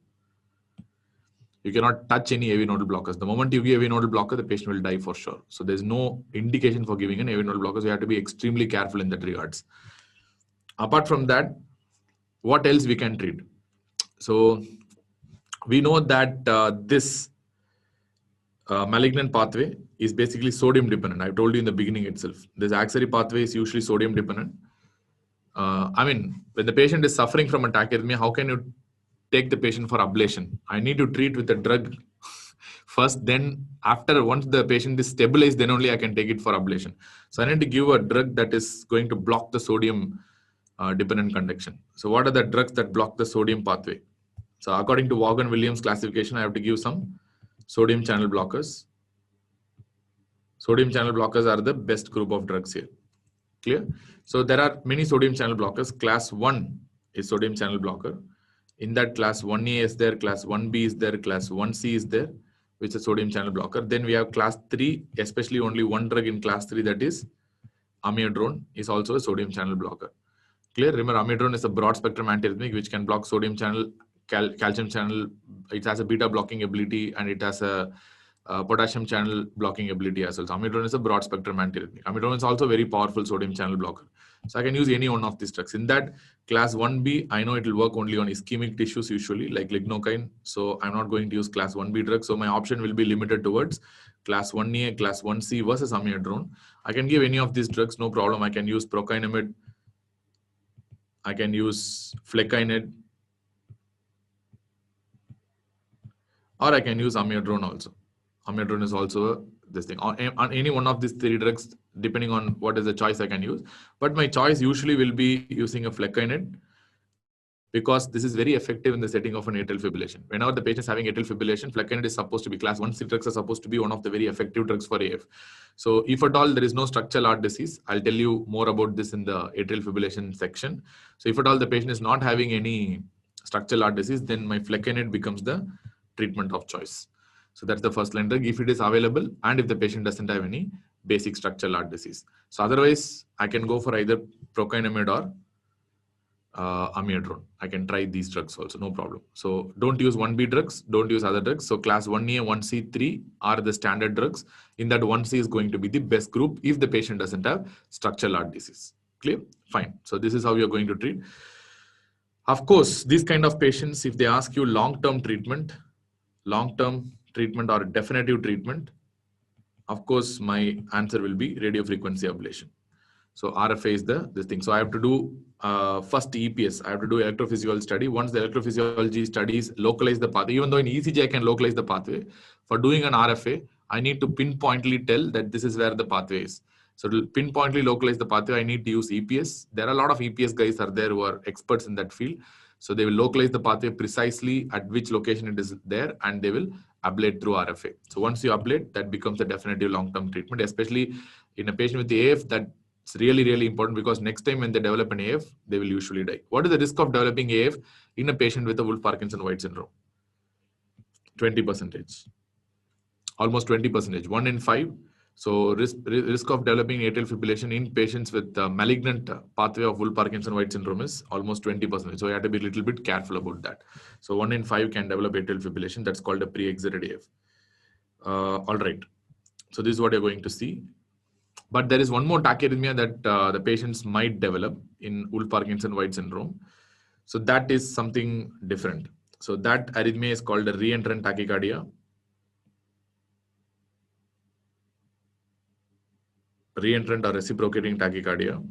You cannot touch any AV nodal blockers. The moment you give AV nodal blocker, the patient will die for sure. So there's no indication for giving an AV nodal blocker. So you have to be extremely careful in that regards. Apart from that, what else we can treat? So we know that this malignant pathway is basically sodium dependent. I told you in the beginning itself. This axillary pathway is usually sodium dependent. When the patient is suffering from a tachyarrhythmia, how can you take the patient for ablation? I need to treat with a drug first, then once the patient is stabilized, then only I can take it for ablation. So I need to give a drug that is going to block the sodium dependent conduction. So what are the drugs that block the sodium pathway? So according to Vaughan-Williams classification, I have to give some sodium channel blockers. Sodium channel blockers are the best group of drugs here. Clear? So there are many sodium channel blockers. Class 1 is sodium channel blocker. In that, class 1A is there, class 1B is there, class 1C is there, which is sodium channel blocker. Then we have class 3, especially only one drug in class 3, that is amiodarone, is also a sodium channel blocker. Clear? Remember, amiodarone is a broad spectrum antiarrhythmic which can block sodium channel, calcium channel. It has a beta blocking ability, and it has a potassium channel blocking ability as well. So amiodarone is a broad spectrum antiarrhythmic. Amiodarone is also a very powerful sodium channel blocker. So I can use any one of these drugs. In that, class 1B, I know it will work only on ischemic tissues usually, like lignocaine. So I'm not going to use class 1B drugs. So my option will be limited towards class 1A, class 1C versus amiodarone. I can give any of these drugs, no problem. I can use procainamide. I can use flecainide. Or I can use amiodarone also. Amiodarone is also this thing. On any one of these 3 drugs, depending on what is the choice I can use. But my choice usually will be using a flecainide, because this is very effective in the setting of an atrial fibrillation. Whenever the patient is having atrial fibrillation, flecainide is supposed to be, class 1C drugs are supposed to be one of the very effective drugs for AF. So if at all there is no structural heart disease, I'll tell you more about this in the atrial fibrillation section. So if at all the patient is not having any structural heart disease, then my flecainide becomes the treatment of choice. So that's the first line drug if it is available, and if the patient doesn't have any basic structural heart disease. So otherwise, I can go for either procainamide or amiodarone. I can try these drugs also, no problem. So don't use 1B drugs, don't use other drugs. So class 1A, 1C, 3 are the standard drugs. In that, 1C is going to be the best group if the patient doesn't have structural heart disease. Clear? Fine. So this is how you're going to treat. Of course, these kind of patients, if they ask you long-term treatment or definitive treatment, of course, my answer will be radiofrequency ablation. So RFA is this thing. So I have to do first EPS. I have to do electrophysiology study. Once the electrophysiology studies localize the pathway, even though in ECG I can localize the pathway, for doing an RFA, I need to pinpointly tell that this is where the pathway is. So to pinpointly localize the pathway, I need to use EPS. There are a lot of EPS guys are there who are experts in that field. So they will localize the pathway precisely at which location it is there, and they will ablate through RFA. So once you ablate, that becomes a definitive long-term treatment, especially in a patient with AF. That's really, really important, because next time when they develop an AF, they will usually die. What is the risk of developing AF in a patient with a Wolff-Parkinson-White syndrome? 20%. Almost 20%. 1 in 5. So risk of developing atrial fibrillation in patients with malignant pathway of Wolff-Parkinson-White syndrome is almost 20%. So you have to be a little bit careful about that. So 1 in 5 can develop atrial fibrillation. That's called a pre-exited AF. All right. So this is what you're going to see. But there is one more tachyarrhythmia that the patients might develop in Wolff-Parkinson-White syndrome. So that is something different. So that arrhythmia is called a reentrant tachycardia. reentrant or reciprocating tachycardia.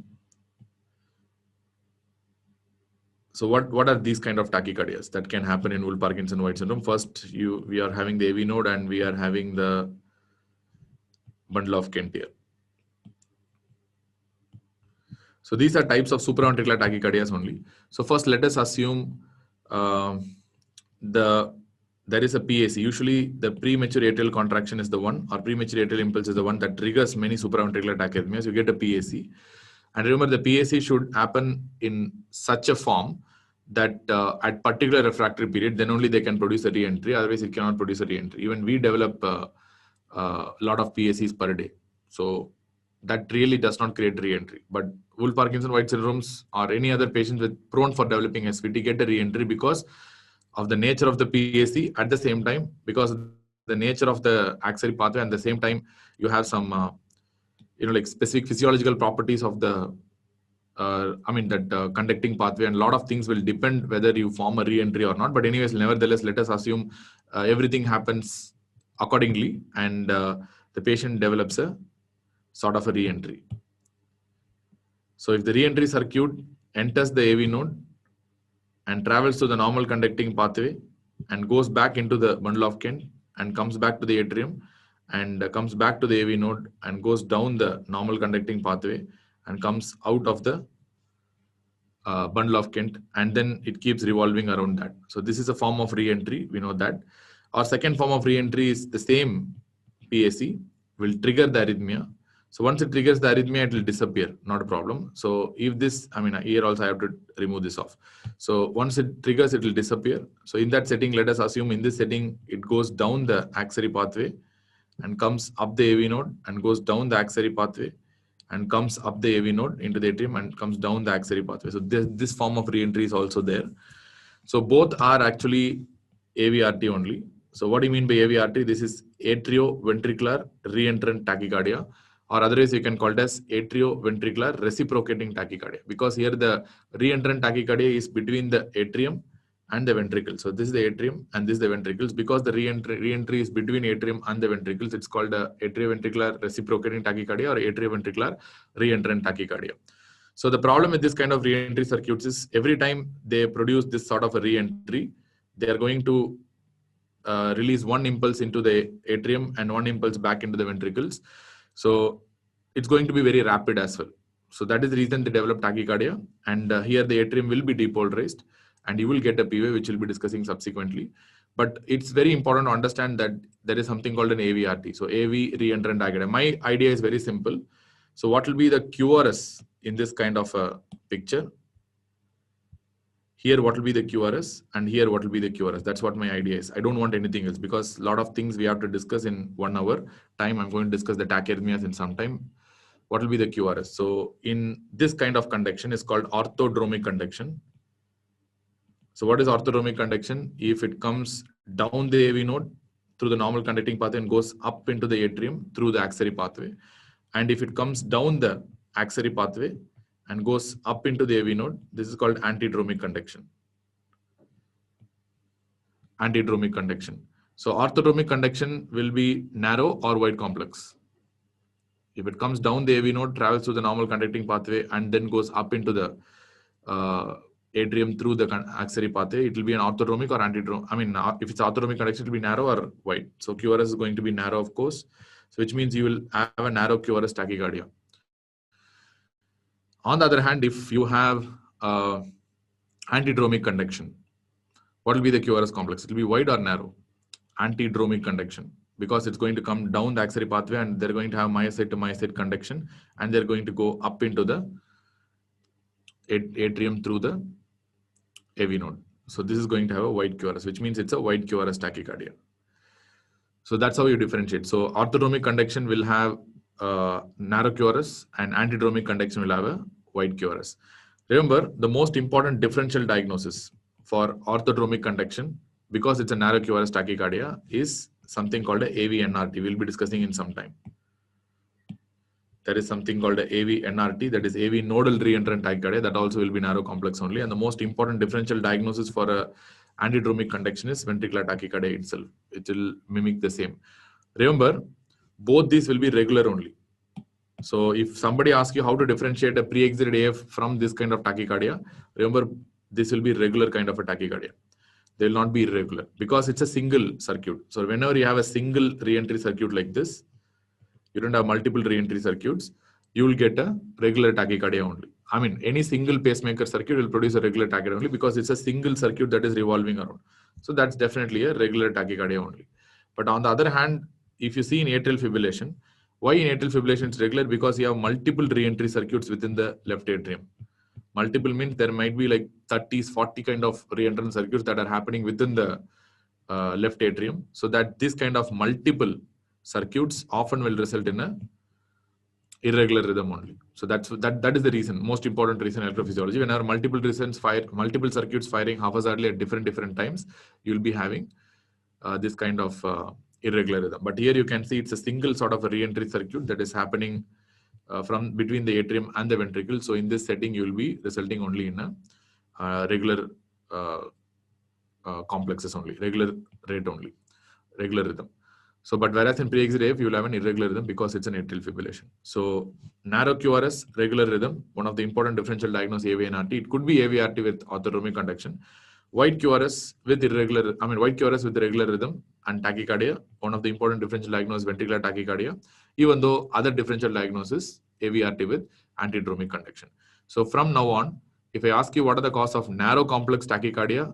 So what are these kind of tachycardias that can happen in Wolff-Parkinson-White syndrome? First, we are having the AV node and we are having the bundle of Kent here. So these are types of supraventricular tachycardias only. So first, let us assume there is a PAC. Usually, the premature atrial contraction is the one, or premature atrial impulse is the one that triggers many supraventricular tachyarrhythmias. You get a PAC. And remember, the PAC should happen in such a form that at particular refractory period, then only they can produce a re-entry. Otherwise, it cannot produce a re-entry. Even we develop a lot of PACs per day. So that really does not create re-entry. But Wolff-Parkinson-White syndromes or any other patients with prone for developing SVT get a re-entry because of the nature of the PAC. At the same time, because of the nature of the axillary pathway, and at the same time, you have some like specific physiological properties of the conducting pathway, and a lot of things will depend whether you form a re-entry or not. But anyways, nevertheless, let us assume everything happens accordingly, and the patient develops a sort of a re-entry. So if the re-entry circuit enters the AV node and travels to the normal conducting pathway and goes back into the bundle of Kent and comes back to the atrium and comes back to the AV node and goes down the normal conducting pathway and comes out of the bundle of Kent, and then it keeps revolving around that. So this is a form of re-entry. We know that. Our second form of re-entry is the same PAC will trigger the arrhythmia. So once it triggers the arrhythmia, it will disappear, not a problem. So if this, here also I have to remove this off. So once it triggers, it will disappear. So in that setting, let us assume in this setting, it goes down the axillary pathway and comes up the AV node and goes down the axillary pathway and comes up the AV node into the atrium and comes down the axillary pathway. So this form of re-entry is also there. So both are actually AVRT only. So what do you mean by AVRT? This is atrioventricular reentrant tachycardia, or otherwise you can call it as atrioventricular reciprocating tachycardia, because here the reentrant tachycardia is between the atrium and the ventricle. So this is the atrium and this is the ventricles. Because the re-entry is between atrium and the ventricles, it's called a atrioventricular reciprocating tachycardia or atrioventricular reentrant tachycardia. So the problem with this kind of re-entry circuits is every time they produce this sort of a re-entry, they are going to release one impulse into the atrium and one impulse back into the ventricles. So it's going to be very rapid as well. So that is the reason they develop tachycardia. And here the atrium will be depolarized and you will get a PV, which we'll be discussing subsequently. But it's very important to understand that there is something called an AVRT. So AV reentrant tachycardia. My idea is very simple. So what will be the QRS in this kind of a picture? Here, what will be the QRS, and here, what will be the QRS? That's what my idea is. I don't want anything else, because a lot of things we have to discuss in 1 hour time. I'm going to discuss the tachyarrhythmias in some time. What will be the QRS? So in this kind of conduction is called orthodromic conduction. So what is orthodromic conduction? If it comes down the AV node through the normal conducting pathway and goes up into the atrium through the axillary pathway, and if it comes down the axillary pathway and goes up into the AV node, this is called antidromic conduction. Antidromic conduction. So orthodromic conduction will be narrow or wide complex. If it comes down the AV node, travels through the normal conducting pathway and then goes up into the atrium through the axillary pathway, it will be an orthodromic or antidromic. If it's orthodromic conduction, it will be narrow or wide. So QRS is going to be narrow, of course. So which means you will have a narrow QRS tachycardia. On the other hand, if you have antidromic conduction, what will be the QRS complex? It will be wide or narrow? Antidromic conduction, because it's going to come down the axillary pathway and they're going to have myocyte to myocyte conduction, and they're going to go up into the atrium through the AV node. So this is going to have a wide QRS, which means it's a wide QRS tachycardia. So that's how you differentiate. So orthodromic conduction will have narrow QRS and antidromic conduction will have a wide QRS. Remember, the most important differential diagnosis for orthodromic conduction, because it's a narrow QRS tachycardia, is something called a AV-NRT. We'll be discussing in some time. There is something called a AV-NRT, that is AV nodal reentrant tachycardia. That also will be narrow complex only. And the most important differential diagnosis for a antidromic conduction is ventricular tachycardia itself. It will mimic the same. Remember, both these will be regular only. So if somebody asks you how to differentiate a pre-excited AF from this kind of tachycardia, remember this will be regular kind of a tachycardia. They will not be irregular because it's a single circuit. So whenever you have a single re-entry circuit like this, you don't have multiple re-entry circuits, you will get a regular tachycardia only. I mean, any single pacemaker circuit will produce a regular tachycardia only because it's a single circuit that is revolving around. So that's definitely a regular tachycardia only. But on the other hand, if you see in atrial fibrillation, why in atrial fibrillation it's regular? Because you have multiple re-entry circuits within the left atrium. Multiple means there might be like 30s, 40 kind of re-entrant circuits that are happening within the left atrium. So that this kind of multiple circuits often will result in a irregular rhythm only. So that is the reason, most important reason in electrophysiology. Whenever multiple circuits firing haphazardly at different times, you'll be having this kind of irregular rhythm. But here you can see it's a single sort of a re-entry circuit that is happening from between the atrium and the ventricle. So in this setting, you will be resulting only in a regular complexes only, regular rate only, regular rhythm. So, but whereas in pre-exit AF, you will have an irregular rhythm because it's an atrial fibrillation. So, narrow QRS, regular rhythm, one of the important differential diagnosis AVNRT. It could be AVRT with orthotomic conduction. White QRS with white QRS with regular rhythm and tachycardia. One of the important differential diagnosis ventricular tachycardia, even though other differential diagnosis AVRT with antidromic conduction. So, from now on, if I ask you what are the cause of narrow complex tachycardia,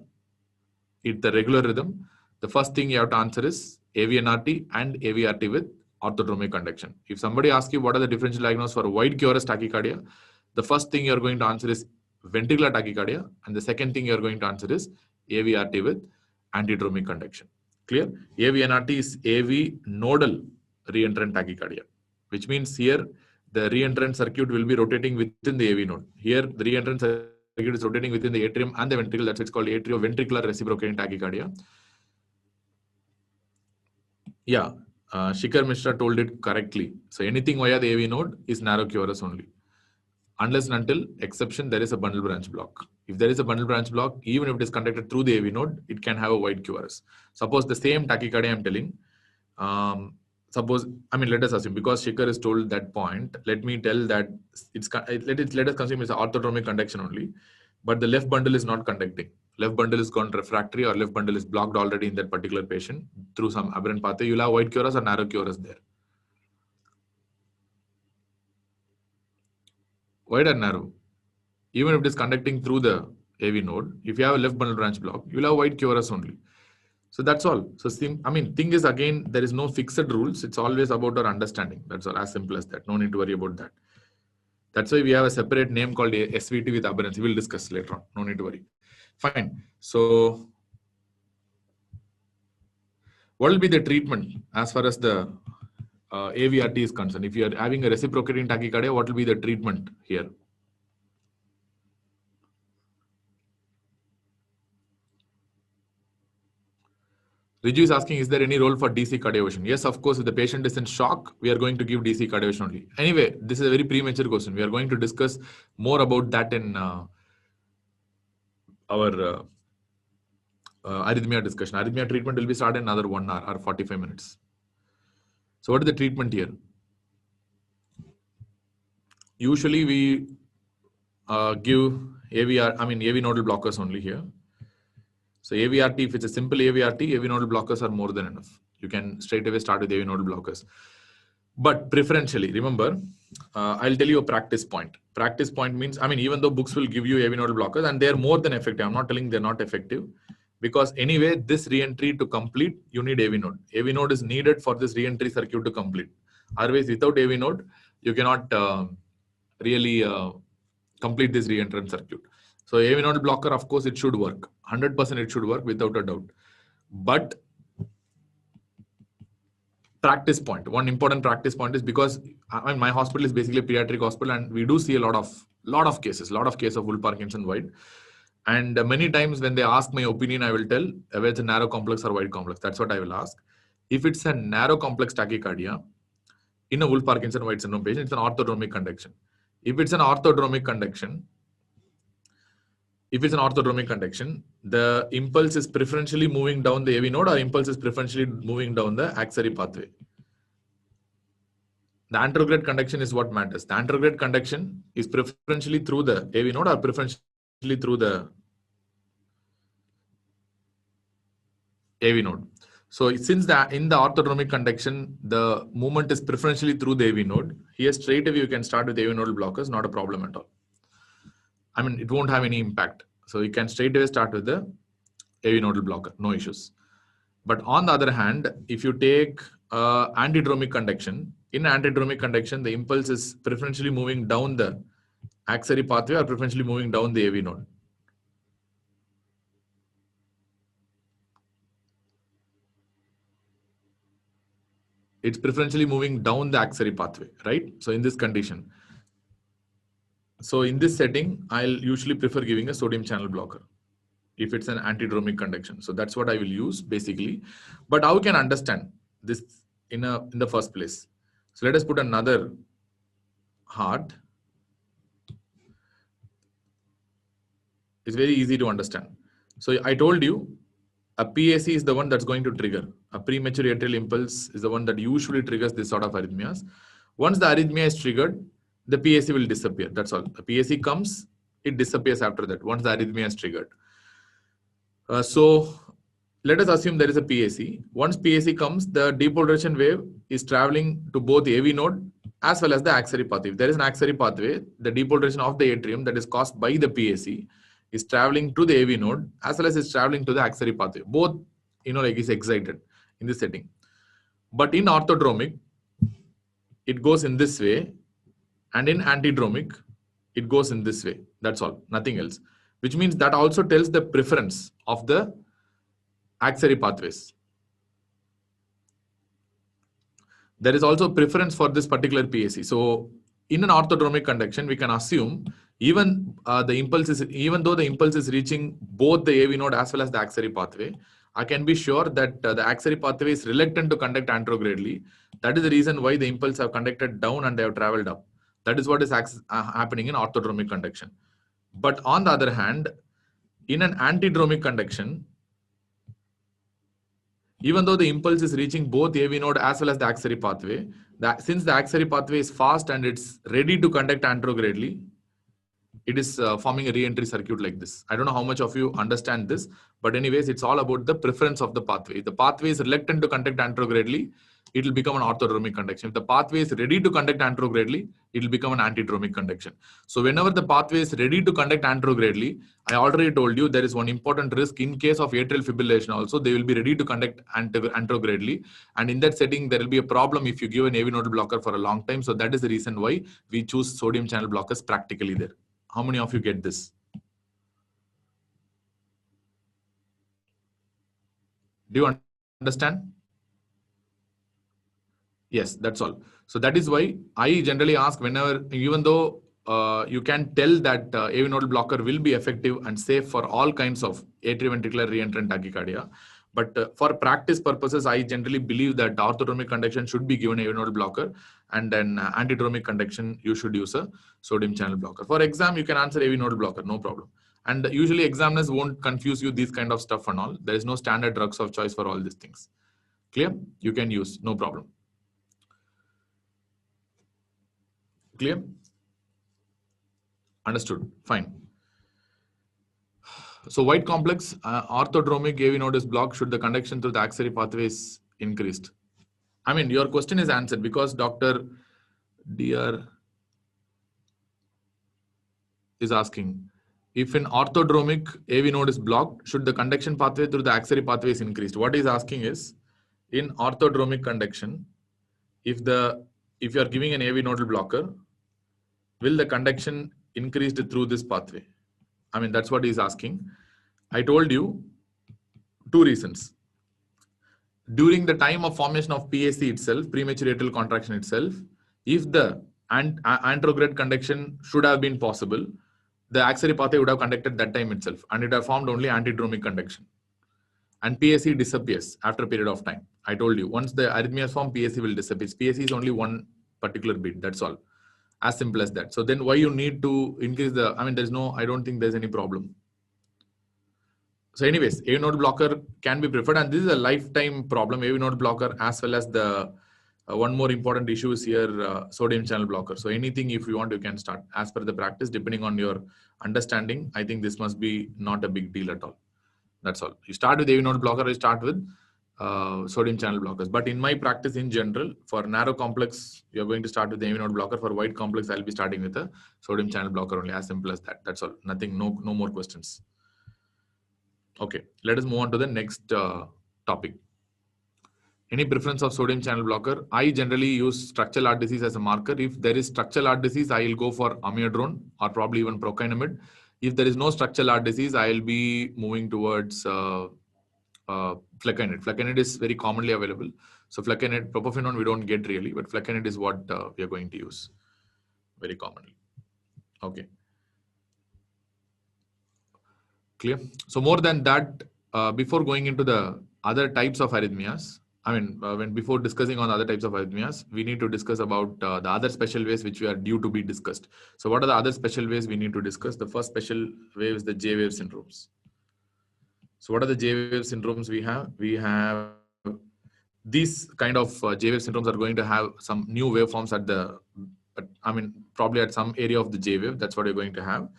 it's the regular rhythm. The first thing you have to answer is AVNRT and AVRT with orthodromic conduction. If somebody asks you what are the differential diagnosis for wide QRS tachycardia, the first thing you're going to answer is ventricular tachycardia, and the second thing you're going to answer is AVRT with antidromic conduction. Clear? AVNRT is AV nodal reentrant tachycardia, which means here the reentrant circuit will be rotating within the AV node. Here the reentrant circuit is rotating within the atrium and the ventricle. That's it's called atrioventricular reciprocating tachycardia. Yeah, Shikhar Mishra told it correctly. So anything via the AV node is narrow QRS only. Unless and until exception, there is a bundle branch block. If there is a bundle branch block, even if it is conducted through the AV node, it can have a wide QRS. Suppose the same tachycardia I'm telling, let us assume, because Shikhar is told that point, let me tell that let us consider it's orthodromic conduction only, but the left bundle is not conducting. Left bundle is gone refractory or left bundle is blocked already in that particular patient through some aberrant pathway. You'll have wide QRS or narrow QRS there. Wide or narrow? Even if it is conducting through the AV node, if you have a left bundle branch block, you'll have wide QRS only. So that's all. So thing is, again, there is no fixed rules. It's always about our understanding. That's all, as simple as that. No need to worry about that. That's why we have a separate name called SVT with aberrancy. We'll discuss later on. No need to worry. Fine. So what will be the treatment as far as the AVRT is concerned? If you are having a reciprocating tachycardia, what will be the treatment here? Riju is asking, is there any role for DC cardioversion? Yes, of course, if the patient is in shock, we are going to give DC cardioversion only. Anyway, this is a very premature question. We are going to discuss more about that in our arrhythmia discussion. Arrhythmia treatment will be started in another 1 hour or 45 minutes. So what is the treatment here? Usually we give AV nodal blockers only here. So AVRT, if it's a simple AVRT, AV nodal blockers are more than enough. You can straight away start with AV nodal blockers. But preferentially, remember, I'll tell you a practice point. Practice point means, even though books will give you AV nodal blockers and they're more than effective, I'm not telling they're not effective, because anyway, this re-entry to complete, you need AV node. AV node is needed for this re-entry circuit to complete. Otherwise, without AV node, you cannot really complete this re-entrant circuit. So AV nodal blocker, of course, it should work. 100% it should work without a doubt. But practice point, one important practice point is because my hospital is basically a pediatric hospital and we do see a lot of cases of Wolff Parkinson wide. And many times when they ask my opinion, I will tell whether it's a narrow complex or wide complex. That's what I will ask. If it's a narrow complex tachycardia in a Wolff Parkinson wide syndrome patient, it's an orthodromic conduction. If it's an orthodromic conduction, the impulse is preferentially moving down the AV node or impulse is preferentially moving down the axillary pathway. The anterograde conduction is what matters. The anterograde conduction is preferentially through the AV node or preferentially through the AV node. So since in the orthodromic conduction, the movement is preferentially through the AV node, here straight away you can start with AV nodal blockers, not a problem at all. I mean, it won't have any impact. So you can straight away start with the AV nodal blocker, no issues. But on the other hand, if you take antidromic conduction, in antidromic conduction, the impulse is preferentially moving down the axillary pathway or preferentially moving down the AV node. It's preferentially moving down the axillary pathway, right? So in this condition, so in this setting, I'll usually prefer giving a sodium channel blocker if it's an antidromic conduction. So that's what I will use basically. But how can understand this in the first place? So let us put another heart. It's very easy to understand. So I told you a PAC is the one that's going to trigger. A premature atrial impulse is the one that usually triggers this sort of arrhythmias. Once the arrhythmia is triggered, the PAC will disappear. That's all. The PAC comes, it disappears after that once the arrhythmia is triggered. So let us assume there is a PAC. Once PAC comes, the depolarization wave is traveling to both the AV node as well as the axillary pathway. If there is an axillary pathway, the depolarization of the atrium that is caused by the PAC is traveling to the AV node as well as is traveling to the axillary pathway. Both, is excited in this setting. But in orthodromic, it goes in this way, and in antidromic, it goes in this way. That's all, nothing else. Which means that also tells the preference of the axillary pathways. There is also preference for this particular PAC. So in an orthodromic conduction, we can assume even though the impulse is reaching both the AV node as well as the axillary pathway, I can be sure that the axillary pathway is reluctant to conduct anterogradely. That is the reason why the impulse have conducted down and they have traveled up. That is what is happening in orthodromic conduction. But on the other hand, in an antidromic conduction, even though the impulse is reaching both AV node as well as the axillary pathway, since the axillary pathway is fast and it's ready to conduct anterogradely, it is forming a re-entry circuit like this. I don't know how much of you understand this, but anyways, it's all about the preference of the pathway. If the pathway is reluctant to conduct anterogradely, it will become an orthodromic conduction. If the pathway is ready to conduct anterogradely, it will become an antidromic conduction. So whenever the pathway is ready to conduct anterogradely, I already told you there is one important risk in case of atrial fibrillation also, they will be ready to conduct anterogradely. And in that setting, there will be a problem if you give an AV nodal blocker for a long time. So that is the reason why we choose sodium channel blockers practically there. How many of you get this? Do you understand? Yes, that's all. So that is why I generally ask whenever, even though you can tell that AV nodal blocker will be effective and safe for all kinds of atrioventricular reentrant tachycardia. But for practice purposes, I generally believe that orthodromic conduction should be given AV nodal blocker, and then antidromic conduction, you should use a sodium channel blocker. For exam, you can answer AV nodal blocker, no problem. And usually examiners won't confuse you these kind of stuff and all. There is no standard drugs of choice for all these things. Clear? You can use, no problem. Clear? Understood. Fine. So white complex, orthodromic AV node is blocked. Should the conduction through the axillary pathway is increased? I mean, your question is answered because Dr. Dr. is asking, if an orthodromic AV node is blocked, should the conduction pathway through the axillary pathway is increased? What he's asking is, in orthodromic conduction, if you are giving an AV nodal blocker, will the conduction increased through this pathway? I mean, that's what he's asking. I told you two reasons. During the time of formation of PAC itself, premature atrial contraction itself, if the anterograde conduction should have been possible, the axillary pathway would have conducted that time itself, and it have formed only antidromic conduction. And PAC disappears after a period of time. I told you, once the arrhythmia form, PAC will disappear. PAC is only one particular beat, that's all. As simple as that. So then why you need to increase the, I mean, I don't think there's any problem. So anyways, AV nodal blocker can be preferred, and this is a lifetime problem. AV nodal blocker as well as the One more important issue is here, sodium channel blocker. So anything, if you want, you can start as per the practice, depending on your understanding. I think this must be not a big deal at all. That's all. You start with AV node blocker, you start with sodium channel blockers. But in my practice in general, for narrow complex, you're going to start with the AV node blocker. For wide complex, I'll be starting with a sodium channel blocker only. As simple as that. That's all. Nothing, no more questions. Okay, let us move on to the next topic. Any preference of sodium channel blocker? I generally use structural heart disease as a marker. If there is structural heart disease, I will go for amiodarone or probably even procainamide. If there is no structural heart disease, I will be moving towards flecainide. Flecainide is very commonly available. So flecainide, propofenone we don't get really, but flecainide is what we are going to use very commonly. Okay. Clear? So more than that, before going into the other types of arrhythmias, before discussing on other types of arrhythmias, we need to discuss about the other special ways which we are due to be discussed. So what are the other special ways we need to discuss? The first special wave is the J-wave syndromes. So what are the J-wave syndromes we have? We have these kind of J-wave syndromes are going to have some new waveforms probably at some area of the J-wave. That's what you're going to have.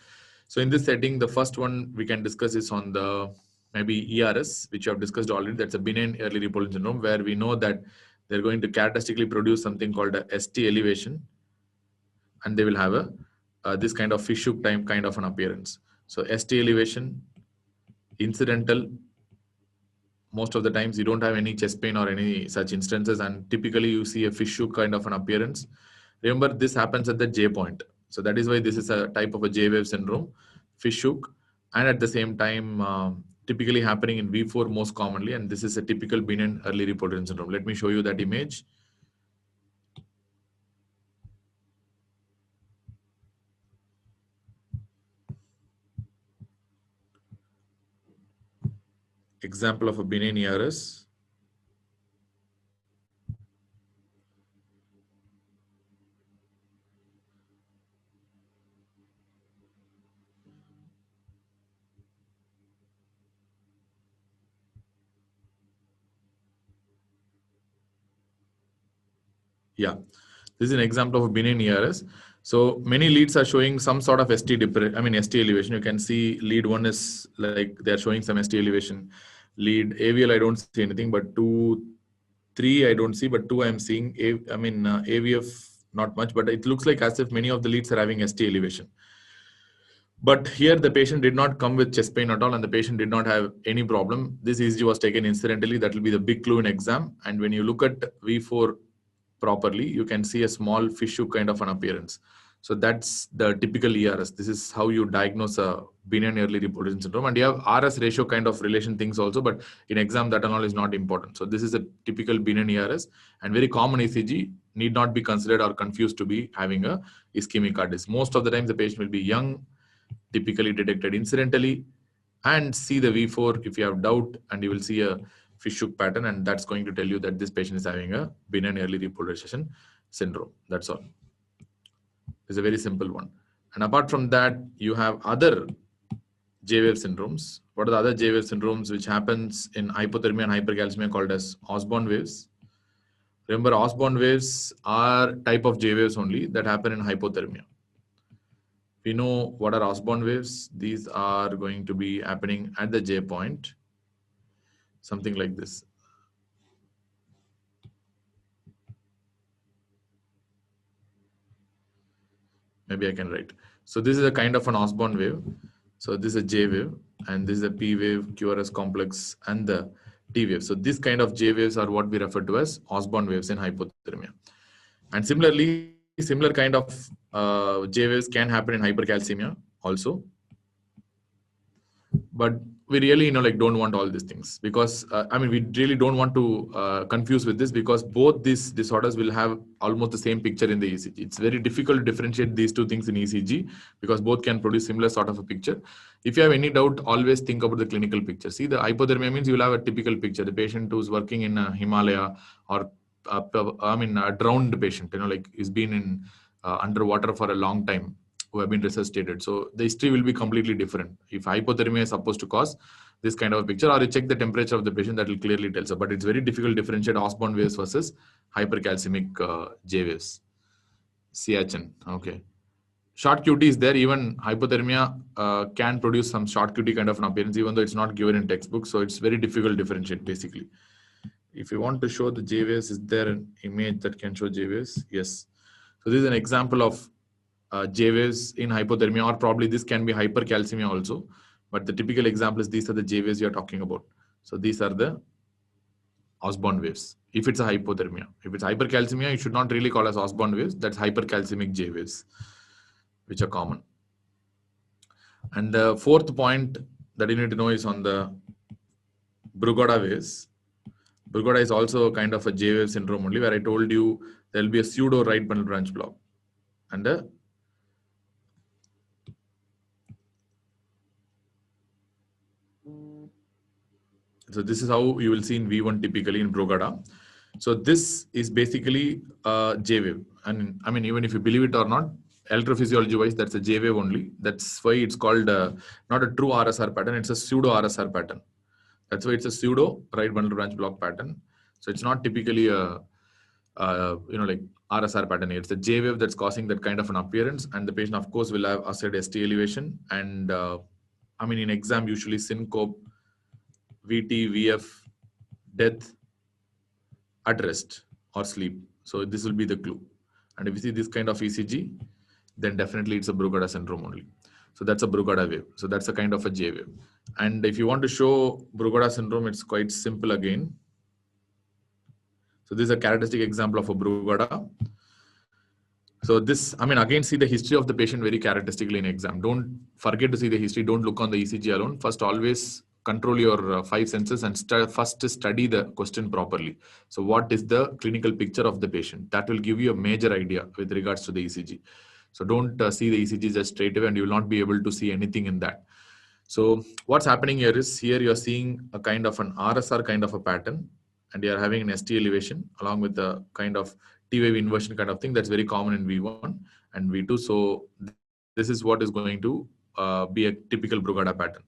So in this setting, the first one we can discuss is on the maybe ERS, which you have discussed already. That's a benign early repolling syndrome, where we know that they're going to characteristically produce something called a ST elevation, and they will have a this kind of fish hook type kind of an appearance. So ST elevation, incidental. Most of the times you don't have any chest pain or any such instances, and typically you see a fish hook kind of an appearance. Remember, this happens at the J point. So that is why this is a type of a J-wave syndrome, fish hook, and at the same time, typically happening in V4 most commonly, and this is a typical benign early repolling syndrome. Let me show you that image. Example of a benign ERS. Yeah, this is an example of a benign ERS. So many leads are showing some sort of ST elevation. You can see lead 1 is like they're showing some ST elevation. Lead AVL, I don't see anything, but 2, 3, I don't see, but 2 I'm seeing. AVF, not much, but it looks like as if many of the leads are having ST elevation. But here the patient did not come with chest pain at all, and the patient did not have any problem. This ECG was taken incidentally. That will be the big clue in exam. And when you look at V4 properly, you can see a small fish hook kind of an appearance. So that's the typical ERS. This is how you diagnose a benign early repolling syndrome. And you have RS ratio kind of relation things also, but in exam that and all is not important. So this is a typical benign ERS, and very common ECG, need not be considered or confused to be having a ischemic heart disease. Most of the times the patient will be young, typically detected incidentally, and see the V4 if you have doubt, and you will see a fish hook pattern, and that's going to tell you that this patient is having a benign early repolarization syndrome. That's all. It's a very simple one. And apart from that, you have other J-wave syndromes. What are the other J-wave syndromes which happens in hypothermia and hypercalcemia called as Osborn waves? Remember, Osborn waves are type of J-waves only that happen in hypothermia. We know what are Osborn waves. These are going to be happening at the J point, something like this. Maybe I can write. So this is a kind of an Osborn wave. So this is a J wave, and this is a P wave, QRS complex, and the T wave. So this kind of J waves are what we refer to as Osborn waves in hypothermia. And similarly, similar kind of J waves can happen in hypercalcemia also. But we really don't want all these things, because we really don't want to confuse with this, because both these disorders will have almost the same picture in the ECG. It's very difficult to differentiate these two things in ECG, because both can produce similar sort of a picture. If you have any doubt, always think about the clinical picture. See, the hypothermia means you will have a typical picture. The patient who's working in a Himalaya, or a drowned patient, he's been in underwater for a long time. who have been resuscitated. So the history will be completely different. If hypothermia is supposed to cause this kind of a picture, or you check the temperature of the patient, that will clearly tell. So, but it's very difficult to differentiate Osborne waves versus hypercalcemic J waves. Siachen, okay. Short QT is there. Even hypothermia can produce some short QT kind of an appearance, even though it's not given in textbook. So it's very difficult to differentiate basically. If you want to show the J waves, is there an image that can show J waves? Yes. So this is an example of J waves in hypothermia, or probably this can be hypercalcemia also. But the typical example is these are the J waves you are talking about. So these are the Osborne waves. If it's a hypothermia, if it's hypercalcemia, you should not really call as Osborne waves. That's hypercalcemic J waves, which are common. And the fourth point that you need to know is on the Brugada waves. Brugada is also kind of a J wave syndrome only, where I told you there will be a pseudo right bundle branch block. And so this is how you will see in V1 typically in Brugada. So this is basically a J wave. And I mean, even if you believe it or not, electrophysiology wise, that's a J wave only. That's why it's called not a true RSR pattern, it's a pseudo RSR pattern. That's why it's a pseudo right bundle branch block pattern. So it's not typically a like RSR pattern. It's a J wave that's causing that kind of an appearance, and the patient, of course, will have acid ST elevation. And I mean, in exam, usually syncope, VT, VF, death at rest or sleep. So this will be the clue. And if you see this kind of ECG, then definitely it's a Brugada syndrome only. So that's a Brugada wave. So that's a kind of a J wave. And if you want to show Brugada syndrome, it's quite simple again. So this is a characteristic example of a Brugada. So this, I mean, again, see the history of the patient very characteristically in exam. Don't forget to see the history. Don't look on the ECG alone. First, always control your 5 senses and first study the question properly. So what is the clinical picture of the patient? That will give you a major idea with regards to the ECG. So don't see the ECG just straight away and you will not be able to see anything in that. So what's happening here is, here you are seeing a kind of an RSR kind of a pattern, and you are having an ST elevation along with the kind of T wave inversion kind of thing that's very common in V1 and V2. So this is what is going to be a typical Brugada pattern.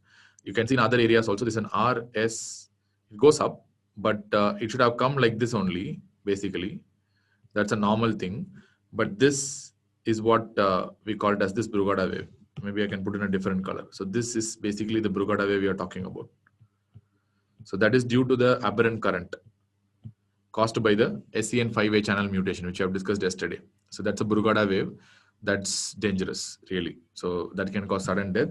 You can see in other areas also, this is an RS, it goes up, but it should have come like this only, basically. That's a normal thing. But this is what we call it as this Brugada wave. Maybe I can put in a different color. So this is basically the Brugada wave we are talking about. So that is due to the aberrant current caused by the SCN5A channel mutation, which I have discussed yesterday. So that's a Brugada wave. That's dangerous, really. So that can cause sudden death.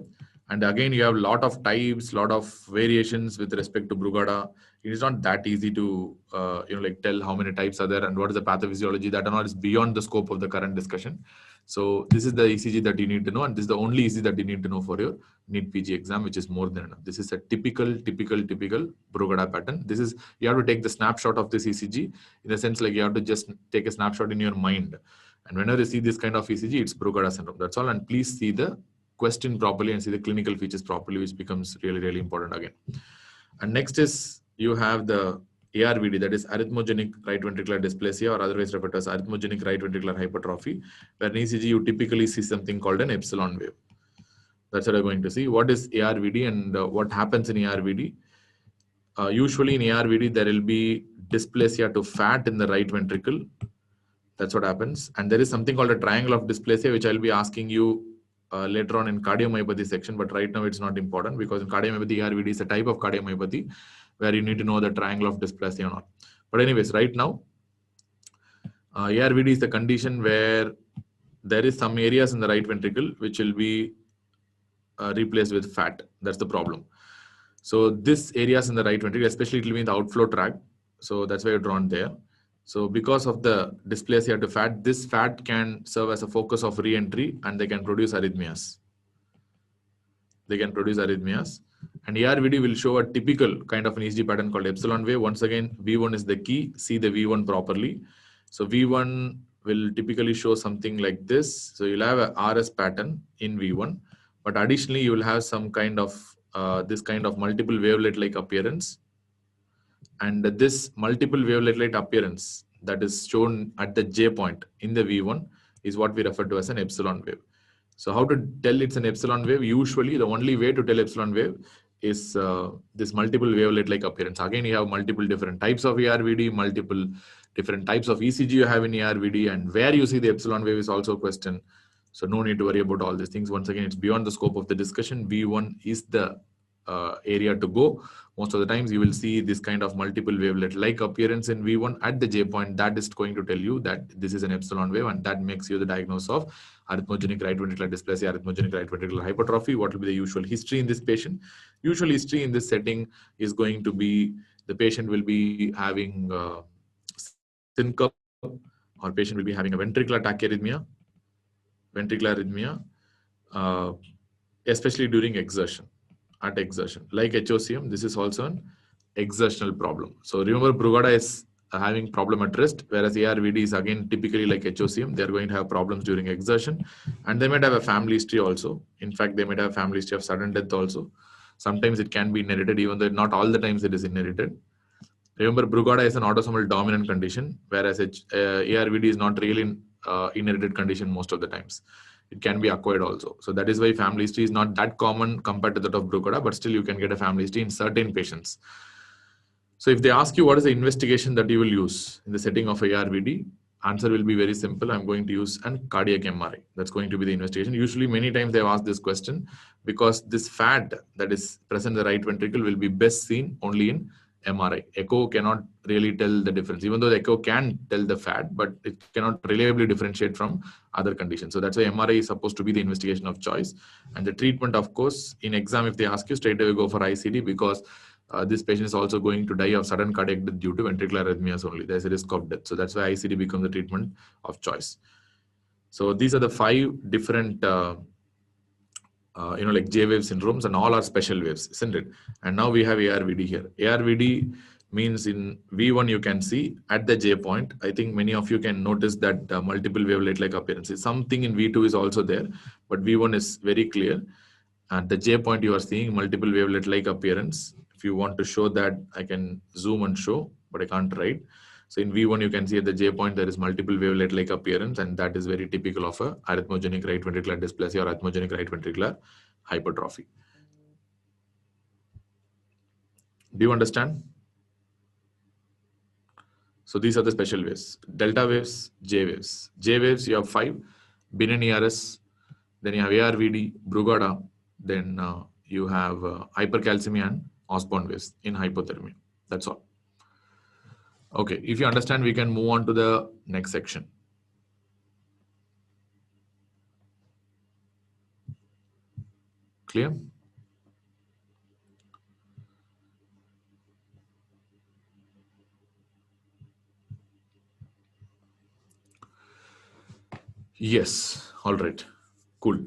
And again, you have a lot of types, lot of variations with respect to Brugada. It is not that easy to like tell how many types are there and what is the pathophysiology. That and all is beyond the scope of the current discussion. So this is the ECG that you need to know, and this is the only ECG that you need to know for your NEET PG exam, which is more than enough. This is a typical Brugada pattern. This is, you have to take the snapshot of this ECG in the sense like you have to just take a snapshot in your mind. And whenever you see this kind of ECG, it's Brugada syndrome. That's all. And please see the question properly and see the clinical features properly, which becomes really, really important again. And next is, you have the ARVD, that is arrhythmogenic right ventricular dysplasia, or otherwise referred to as arrhythmogenic right ventricular hypertrophy, where in ECG you typically see something called an epsilon wave. That's what I'm going to see. What is ARVD and what happens in ARVD? Usually in ARVD, there will be dysplasia to fat in the right ventricle. That's what happens. And there is something called a triangle of dysplasia, which I'll be asking you later on in cardiomyopathy section, but right now it's not important because in cardiomyopathy, ARVD is a type of cardiomyopathy where you need to know the triangle of dysplasia or not. But anyways, right now, ARVD is the condition where there is some areas in the right ventricle which will be replaced with fat. That's the problem. So this areas in the right ventricle, especially it will be in the outflow tract. So that's why you're drawn there. So because of the dysplasia to fat, this fat can serve as a focus of re-entry and they can produce arrhythmias. And ARVD will show a typical kind of an ECG pattern called epsilon wave. Once again, V1 is the key. See the V1 properly. So V1 will typically show something like this. So you'll have a RS pattern in V1, but additionally you will have some kind of this kind of multiple wavelet-like appearance. And this multiple wavelet-like appearance that is shown at the J point in the V1 is what we refer to as an epsilon wave. So how to tell it's an epsilon wave? Usually the only way to tell epsilon wave is this multiple wavelet-like appearance. Again, you have multiple different types of ERVD, multiple different types of ECG you have in ERVD, and where you see the epsilon wave is also a question. So no need to worry about all these things. Once again, it's beyond the scope of the discussion. V1 is the area to go. Most of the times you will see this kind of multiple wavelet-like appearance in V1 at the J point. That is going to tell you that this is an epsilon wave, and that makes you the diagnosis of arrhythmogenic right ventricular dysplasia, arrhythmogenic right ventricular hypertrophy. What will be the usual history in this patient? Usual history in this setting is going to be the patient will be having syncope, or patient will be having a ventricular tachyarrhythmia, especially during exertion. At exertion, like HOCM, this is also an exertional problem. So remember, Brugada is having problem at rest, whereas ARVD is again typically like HOCM. They are going to have problems during exertion, and they might have a family history also. In fact, they might have a family history of sudden death also. Sometimes it can be inherited, even though not all the times it is inherited. Remember, Brugada is an autosomal dominant condition, whereas ARVD is not really an inherited condition most of the times. It can be acquired also. So that is why family history is not that common compared to that of Brugada, but still you can get a family history in certain patients. So if they ask you what is the investigation that you will use in the setting of ARVD, answer will be very simple. I'm going to use a cardiac MRI. That's going to be the investigation. Usually many times they've asked this question because this fat that is present in the right ventricle will be best seen only in MRI. Echo cannot really tell the difference, even though the echo can tell the fat, but it cannot reliably differentiate from other conditions. So that's why MRI is supposed to be the investigation of choice. And the treatment, of course, in exam, if they ask you, straight away go for ICD, because this patient is also going to die of sudden cardiac death due to ventricular arrhythmias only. There's a risk of death. So that's why ICD becomes the treatment of choice. So these are the 5 different like J-wave syndromes, and all are special waves, isn't it? And now we have ARVD here. ARVD means in V1 you can see at the J point. I think many of you can notice that multiple wavelet-like appearances. Something in V2 is also there, but V1 is very clear. At the J point you are seeing multiple wavelet-like appearance. If you want to show that, I can zoom and show, but I can't write. So in V1, you can see at the J point, there is multiple wavelet-like appearance, and that is very typical of a arrhythmogenic right ventricular dysplasia or arrhythmogenic right ventricular hypertrophy. Do you understand? So these are the special waves. Delta waves, J waves. J waves, you have 5. Binnen ERS, then you have ARVD, Brugada, then you have hypercalcemia and Osborn waves in hypothermia. That's all. Okay, if you understand, we can move on to the next section. Clear? Yes, all right, cool.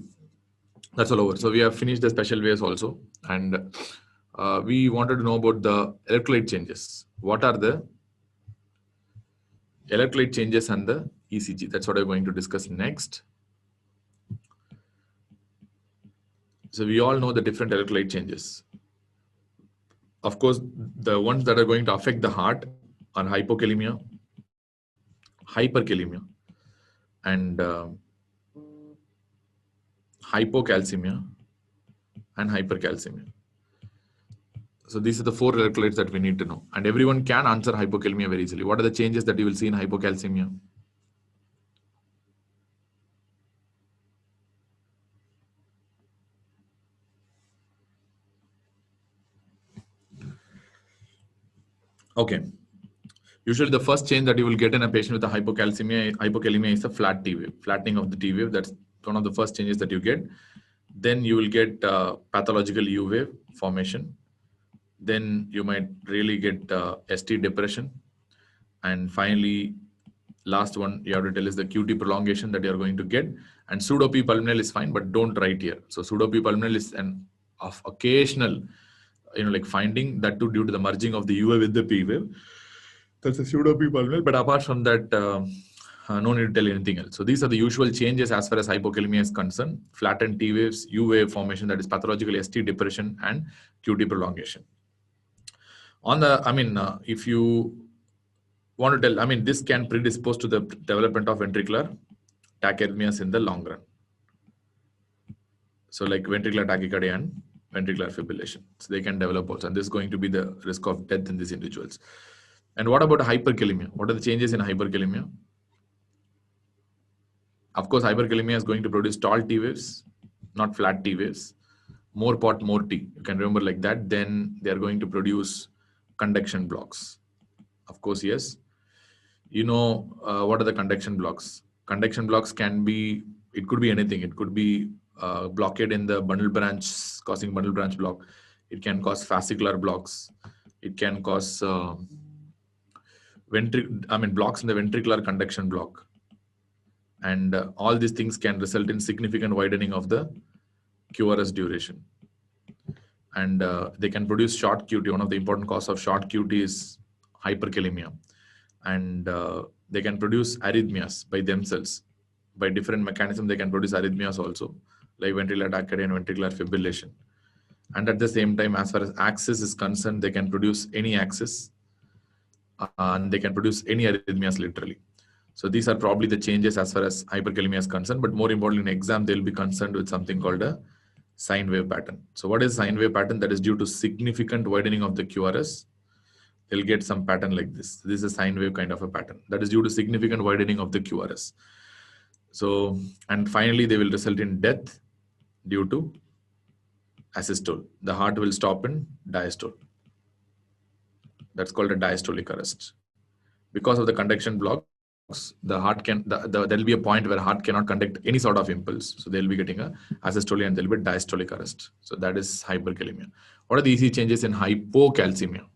That's all over. So we have finished the special waves also, and we wanted to know about the electrolyte changes. What are the electrolyte changes and the ECG? That's what I'm going to discuss next. So we all know the different electrolyte changes. Of course, the ones that are going to affect the heart are hypokalemia, hyperkalemia, and hypocalcemia and hypercalcemia. So these are the 4 electrolytes that we need to know. And everyone can answer hypokalemia very easily. What are the changes that you will see in hypocalcemia? Okay. Usually the first change that you will get in a patient with a hypokalemia is a flat T wave, flattening of the T wave. That's one of the first changes that you get. Then you will get pathological U wave formation. Then you might really get ST depression. And finally, last one you have to tell is the QT prolongation that you are going to get. And pseudo P pulmonal is fine, but don't write here. So pseudo P pulmonal is an occasional, like finding that too due to the merging of the U wave with the P wave. That's a pseudo P pulmonal. But apart from that, no need to tell anything else. So these are the usual changes as far as hypokalemia is concerned: flattened T waves, U wave formation, that is pathological ST depression, and QT prolongation. On the, if you want to tell, this can predispose to the development of ventricular tachyarrhythmias in the long run. So like ventricular tachycardia and ventricular fibrillation. So they can develop also. And this is going to be the risk of death in these individuals. And what about hyperkalemia? What are the changes in hyperkalemia? Of course, hyperkalemia is going to produce tall T waves, not flat T waves. More pot, more T. You can remember like that. Then they are going to produce conduction blocks. Of course, yes. You know, what are the conduction blocks? Conduction blocks can be, it could be anything. It could be blockade in the bundle branch, causing bundle branch block. It can cause fascicular blocks. It can cause blocks in the ventricular conduction block. And all these things can result in significant widening of the QRS duration. And they can produce short QT. One of the important causes of short QT is hyperkalemia. And they can produce arrhythmias by themselves. By different mechanisms, they can produce arrhythmias also, like ventricular tachycardia and ventricular fibrillation. And at the same time, as far as axis is concerned, they can produce any axis. And they can produce any arrhythmias literally. So these are probably the changes as far as hyperkalemia is concerned. But more importantly, in exam, they'll be concerned with something called a sine wave pattern. So what is sine wave pattern? That is due to significant widening of the QRS. They'll get some pattern like this. This is a sine wave kind of a pattern. That is due to significant widening of the QRS. So, and finally, they will result in death due to asystole. The heart will stop in diastole. That's called a diastolic arrest. Because of the conduction blocks, the heart can, there will be a point where heart cannot conduct any sort of impulse. So they'll be getting a asystole and there will be diastolic arrest. So that is hyperkalemia. What are the ECG changes in hypocalcemia?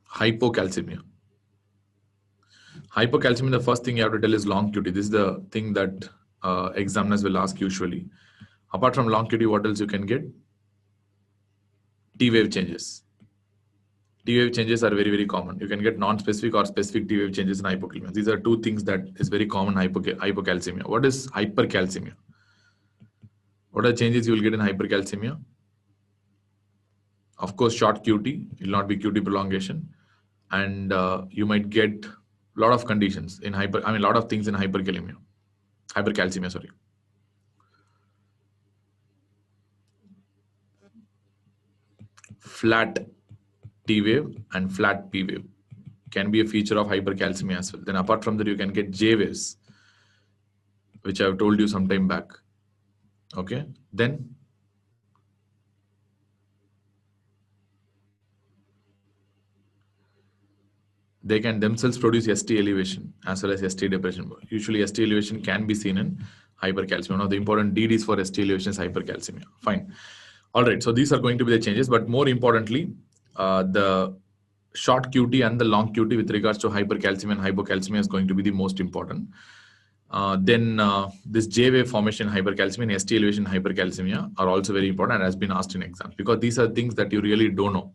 Hypocalcemia. Hypocalcemia, the first thing you have to tell is long QT. This is the thing that examiners will ask usually. Apart from long QT, what else you can get? T wave changes. T wave changes are very, very common. You can get non-specific or specific T wave changes in hypokalemia. These are two things that is very common hypocalcemia. What is hypercalcemia? What are the changes you will get in hypercalcemia? Of course, short QT. It will not be QT prolongation. And you might get a lot of conditions in a lot of things in hypercalcemia, sorry. Flat T wave and flat P wave can be a feature of hypercalcemia as well. Then apart from that, you can get J waves, which I've told you some time back. Okay. Then they can themselves produce ST elevation as well as ST depression. Usually ST elevation can be seen in hypercalcemia. One of the important DDs for ST elevation is hypercalcemia. Fine. All right. So these are going to be the changes, but more importantly, the short QT and the long QT with regards to hypercalcemia and hypocalcemia is going to be the most important. Then this J wave formation in hypercalcemia and ST elevation in hypercalcemia are also very important and has been asked in exams because these are things that you really don't know.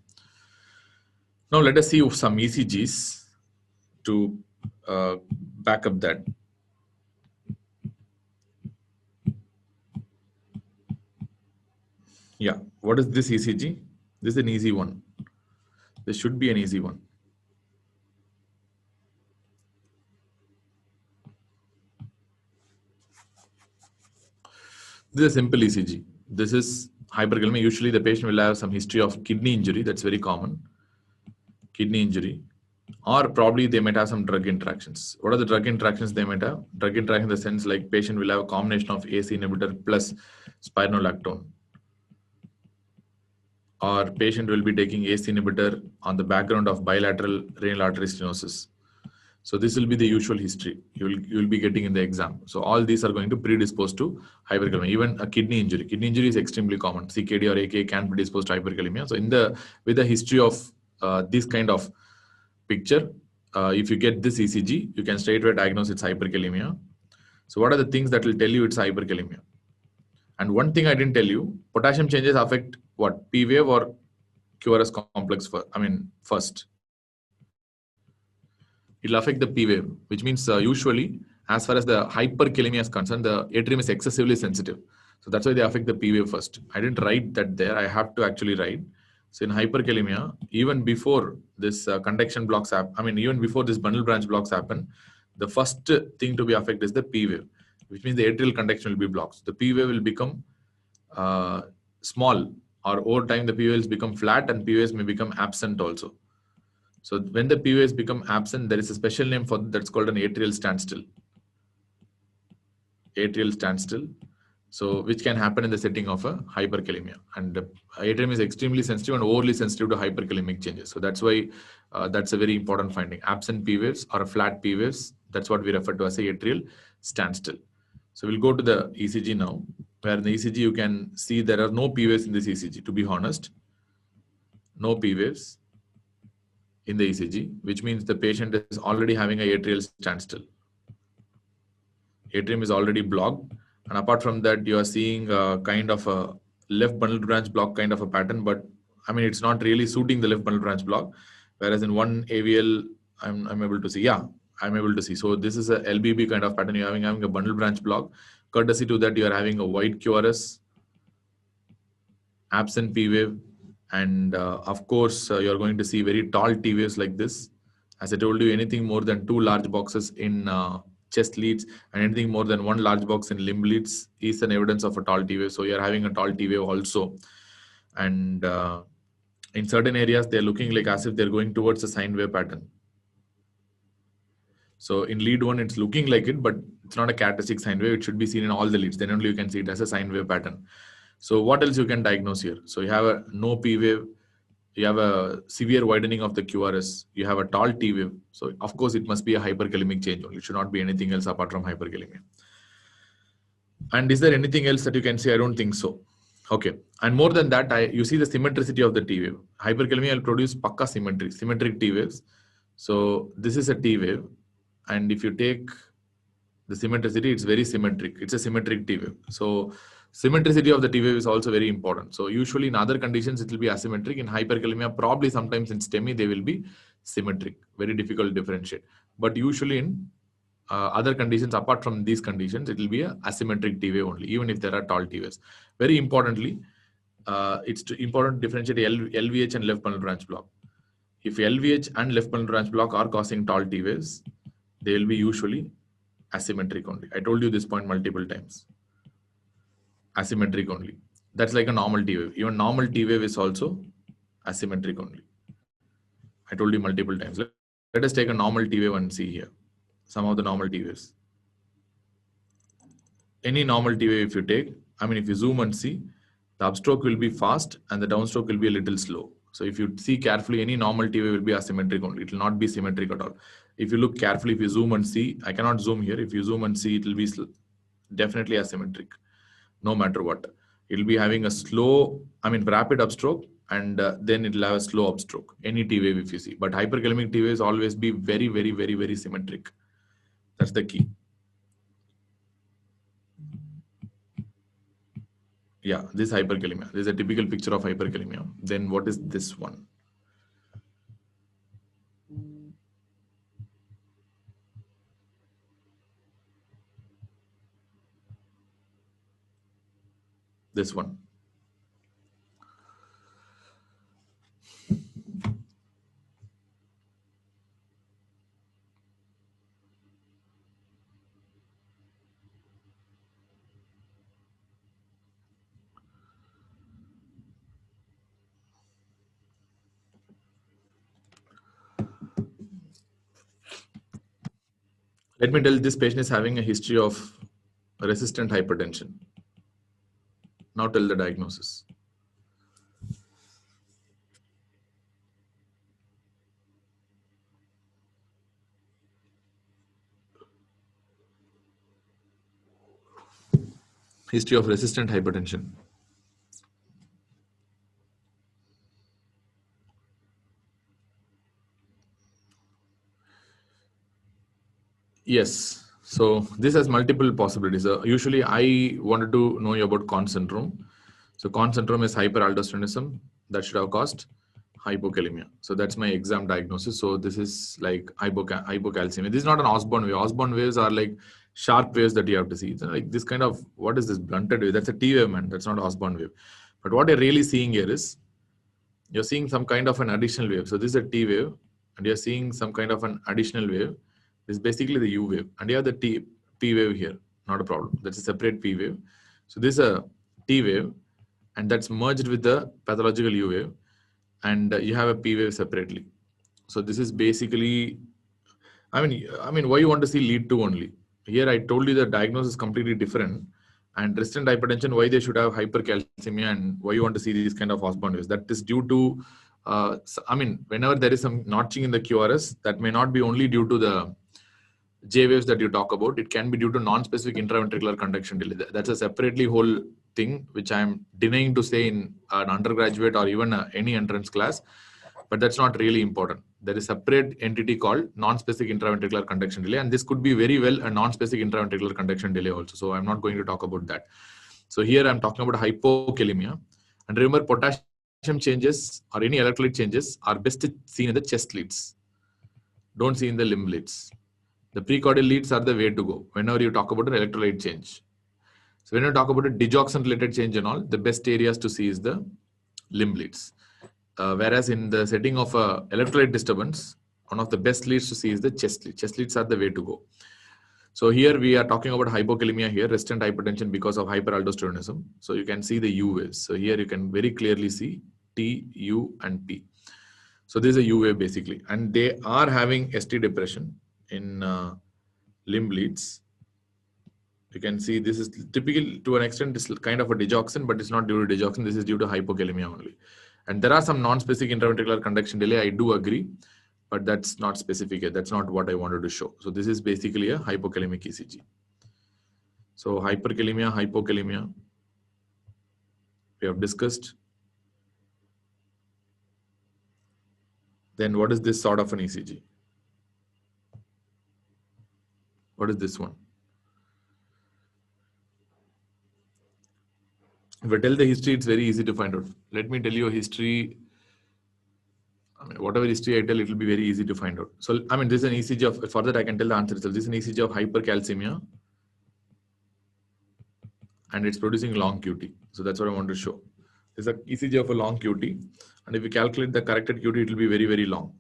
Now let us see some ECGs to back up that. Yeah, what is this ECG? This is an easy one. This should be an easy one. This is a simple ECG. This is hyperkalemia. Usually the patient will have some history of kidney injury. That's very common. Kidney injury. Or probably they might have some drug interactions. What are the drug interactions they might have? Drug interaction in the sense like patient will have a combination of AC inhibitor plus spironolactone. Or patient will be taking AC inhibitor on the background of bilateral renal artery stenosis. So this will be the usual history you will be getting in the exam. So all these are going to predispose to hyperkalemia. Even a kidney injury. Kidney injury is extremely common. CKD or AK can predispose to hyperkalemia. So with the history of this kind of picture, if you get this ECG, you can straight away diagnose it's hyperkalemia. So what are the things that will tell you it's hyperkalemia? And one thing I didn't tell you, potassium changes affect what? P wave or QRS complex first? It will affect the P wave, which means usually as far as the hyperkalemia is concerned, the atrium is excessively sensitive. So that's why they affect the P wave first. I didn't write that there. I have to actually write. So in hyperkalemia, even before this conduction blocks happen, even before this bundle branch blocks happen, the first thing to be affected is the P wave, which means the atrial conduction will be blocked. So the P wave will become small, or over time the P waves become flat and P waves may become absent also. So when the P waves become absent, there is a special name for that's called an atrial standstill. Atrial standstill. So which can happen in the setting of a hyperkalemia, and atrium is extremely sensitive and overly sensitive to hyperkalemic changes. So that's why that's a very important finding. Absent P waves or a flat P waves, that's what we refer to as a atrial standstill. So we'll go to the ECG now, where in the ECG you can see there are no P waves in this ECG. To be honest, no P waves in the ECG, which means the patient is already having a atrial standstill. Atrium is already blocked. And apart from that, you are seeing kind of a left bundle branch block kind of a pattern, but I mean, it's not really suiting the left bundle branch block. Whereas in one AVL, I'm able to see, I'm able to see. So this is a LBB kind of pattern. You're having a bundle branch block. Courtesy to that, you are having a wide QRS, absent P wave, and of course, you're going to see very tall T waves like this. As I told you, anything more than 2 large boxes in chest leads and anything more than 1 large box in limb leads is an evidence of a tall T wave. So you're having a tall T wave also. And in certain areas, they're looking like as if they're going towards a sine wave pattern. So in lead 1, it's looking like it, but it's not a characteristic sine wave. It should be seen in all the leads. Then only you can see it as a sine wave pattern. So what else you can diagnose here? So you have a no P wave. You have a severe widening of the QRS. You have a tall T wave. So of course, it must be a hyperkalemic change only. It should not be anything else apart from hyperkalemia. And is there anything else that you can say? I don't think so. Okay. And more than that, you see the symmetricity of the T wave. Hyperkalemia will produce pakka symmetric T waves. So this is a T wave. And if you take the symmetricity, it's very symmetric. It's a symmetric T wave. So symmetricity of the T wave is also very important. So usually in other conditions, it will be asymmetric. In hyperkalemia, probably sometimes in STEMI, they will be symmetric. Very difficult to differentiate. But usually in other conditions, apart from these conditions, it will be a asymmetric T wave only, even if there are tall T waves. Very importantly, it's important to differentiate LVH and left bundle branch block. If LVH and left bundle branch block are causing tall T waves, they will be usually asymmetric only. I told you this point multiple times. Asymmetric only. That's like a normal T wave. Even normal T wave is also asymmetric only. I told you multiple times. Let us take a normal T wave and see here. Some of the normal T waves. Any normal T wave if you take, I mean if you zoom and see, the upstroke will be fast and the downstroke will be a little slow. So if you see carefully, any normal T wave will be asymmetric only. It will not be symmetric at all. If you look carefully, if you zoom and see, I cannot zoom here. If you zoom and see, it will be definitely asymmetric. No matter what, it will be having a rapid upstroke, and then it will have a slow upstroke. Any T wave if you see, but hyperkalemic T waves always be very, very, very, very symmetric. That's the key. Yeah, this hyperkalemia. This is a typical picture of hyperkalemia. Then what is this one? This one. Let me tell you, this patient is having a history of resistant hypertension. Now tell the diagnosis. History of resistant hypertension. Yes. So this has multiple possibilities. Usually I wanted to know about Conn syndrome. So Conn syndrome is hyperaldosteronism that should have caused hypokalemia. So that's my exam diagnosis. So this is like hypocalcemia. This is not an Osborne wave. Osborne waves are like sharp waves that you have to see. It's like this kind of, what is this blunted wave? That's a T wave, man. That's not Osborne wave. But what you're really seeing here is, you're seeing some kind of an additional wave. So this is a T wave, and you're seeing some kind of an additional wave. This is basically the U wave, and you have the P wave here. Not a problem. That's a separate P wave. So this is a T wave, and that's merged with the pathological U wave, and you have a P wave separately. So this is basically, I mean, why you want to see lead 2 only? Here I told you the diagnosis is completely different, and resistant hypertension, why they should have hypercalcemia, and why you want to see these kind of Osborne waves. That is due to, whenever there is some notching in the QRS, that may not be only due to the J waves that you talk about. It can be due to non-specific intraventricular conduction delay. That's a separately whole thing, which I'm denying to say in an undergraduate or even any entrance class, but that's not really important. There is a separate entity called non-specific intraventricular conduction delay, and this could be very well a non-specific intraventricular conduction delay also. So I'm not going to talk about that. So here I'm talking about hypokalemia. And remember, potassium changes or any electrolyte changes are best seen in the chest leads. Don't see in the limb leads. The precordial leads are the way to go whenever you talk about an electrolyte change. So when you talk about a digoxin related change and all, the best areas to see is the limb leads. Whereas in the setting of electrolyte disturbance, one of the best leads to see is the chest leads. Chest leads are the way to go. So here we are talking about hypokalemia here, resistant hypertension because of hyperaldosteronism. So you can see the U waves. So here you can very clearly see T, U, and P. So this is a U wave basically, and they are having ST depression in limb leads. You can see this is typical to an extent. This is kind of a digoxin, but it's not due to digoxin. This is due to hypokalemia only. And there are some non-specific intraventricular conduction delay. I do agree, but that's not specific yet. That's not what I wanted to show. So this is basically a hypokalemic ECG. So hyperkalemia, hypokalemia, we have discussed. Then what is this sort of an ECG? What is this one? If I tell the history, it's very easy to find out. Let me tell you a history. I mean, whatever history I tell, it will be very easy to find out. So, I mean, this is an ECG of, for that I can tell the answer itself. This is an ECG of hypercalcemia, and it's producing long QT. So that's what I want to show. This is an ECG of a long QT, and if you calculate the corrected QT, it will be very, very long.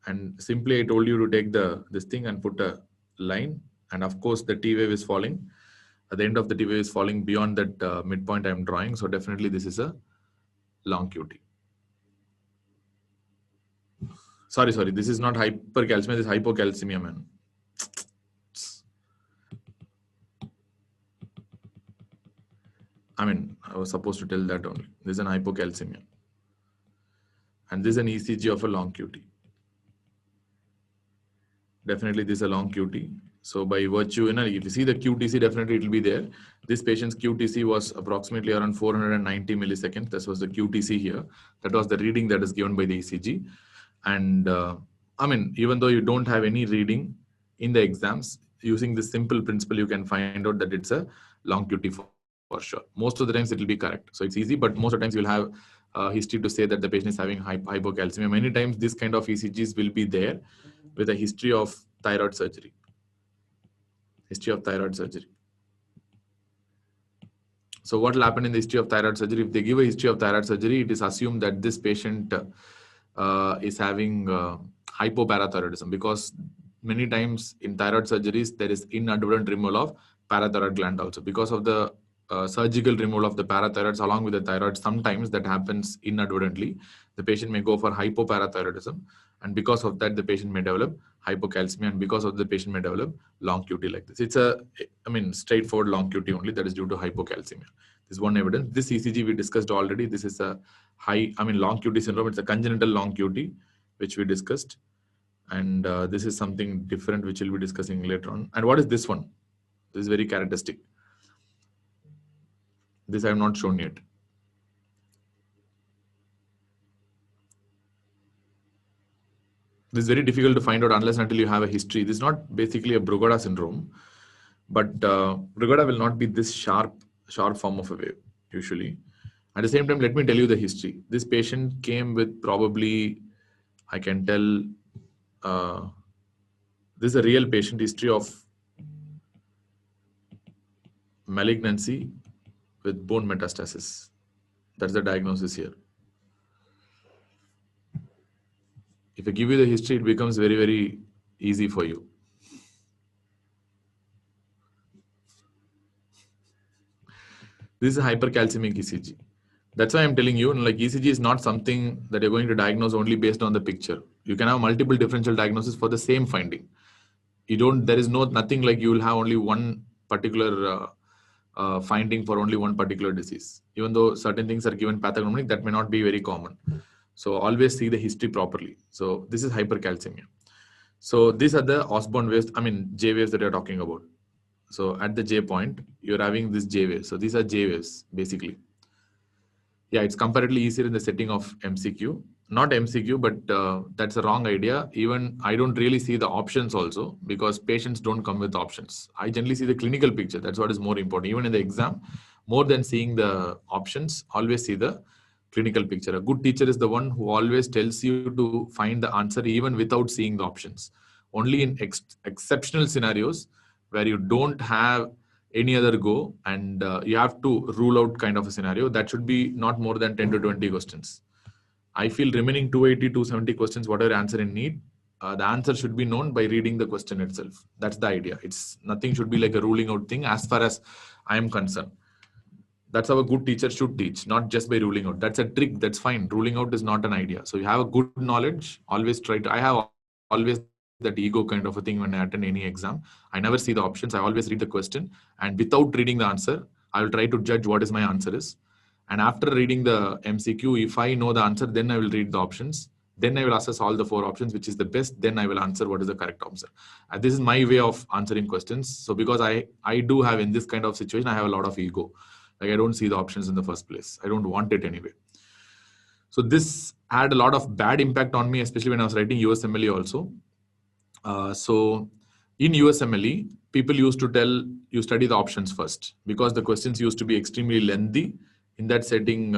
And simply I told you to take this thing and put a line, and of course the T wave is falling. At the end of the T wave is falling beyond that midpoint I'm drawing. So definitely this is a long QT. Sorry, this is not hypercalcemia, this is hypocalcemia, man. I mean, I was supposed to tell that only. This is an hypocalcemia. And this is an ECG of a long QT. Definitely this is a long QT. So by virtue, if you see the QTC, definitely it will be there. This patient's QTC was approximately around 490 milliseconds. This was the QTC here. That was the reading that is given by the ECG. And I mean, even though you don't have any reading in the exams, using this simple principle, you can find out that it's a long QT for sure. Most of the times it will be correct. So it's easy, but most of the times you'll have history to say that the patient is having hypocalcemia. Many times this kind of ECGs will be there with a history of thyroid surgery. So what will happen in the history of thyroid surgery? If they give a history of thyroid surgery, it is assumed that this patient is having hypoparathyroidism, because many times in thyroid surgeries, there is inadvertent removal of parathyroid gland also. Because of the surgical removal of the parathyroids along with the thyroid, sometimes that happens inadvertently. The patient may go for hypoparathyroidism, and because of that, the patient may develop hypocalcemia, and because of the patient may develop long QT like this. It's straightforward long QT only that is due to hypocalcemia. This is one evidence. This ECG we discussed already. This is a long QT syndrome. It's a congenital long QT, which we discussed. And this is something different, which we'll be discussing later on. And what is this one? This is very characteristic. This I have not shown yet. This is very difficult to find out unless until you have a history. This is not basically a Brugada syndrome, but Brugada will not be this sharp form of a wave usually. At the same time, let me tell you the history. This patient came with probably, I can tell, this is a real patient history of malignancy with bone metastasis. That's the diagnosis here. If I give you the history, it becomes very, very easy for you. This is hypercalcemic ECG. That's why I'm telling you, like ECG is not something that you're going to diagnose only based on the picture. You can have multiple differential diagnoses for the same finding. There is nothing like you will have only one particular finding for only one particular disease. Even though certain things are given pathognomonic, that may not be very common. So always see the history properly. So this is hypercalcemia. So these are the Osborn waves, J waves that you're talking about. So at the J point, you're having this J wave. So these are J waves, basically. Yeah, it's comparatively easier in the setting of MCQ. Not MCQ, but that's a wrong idea. Even I don't really see the options also, because patients don't come with options. I generally see the clinical picture. That's what is more important. Even in the exam, more than seeing the options, always see the clinical picture. A good teacher is the one who always tells you to find the answer even without seeing the options. Only in exceptional scenarios where you don't have any other go and you have to rule out kind of a scenario, that should be not more than 10 to 20 questions. I feel remaining 280, 270 questions, whatever answer in need, the answer should be known by reading the question itself. That's the idea. It's nothing should be like a ruling out thing as far as I am concerned. That's how a good teacher should teach, not just by ruling out. That's a trick. That's fine. Ruling out is not an idea. So you have a good knowledge. Always try to. I have always that ego kind of a thing when I attend any exam. I never see the options. I always read the question, and without reading the answer, I will try to judge what is my answer is. And after reading the MCQ, if I know the answer, then I will read the options. Then I will assess all the 4 options, which is the best. Then I will answer what is the correct answer. This is my way of answering questions. So because I do have in this kind of situation, I have a lot of ego. Like I don't see the options in the first place. I don't want it anyway. So this had a lot of bad impact on me, especially when I was writing USMLE also. So in USMLE, people used to tell you study the options first, because the questions used to be extremely lengthy. In that setting,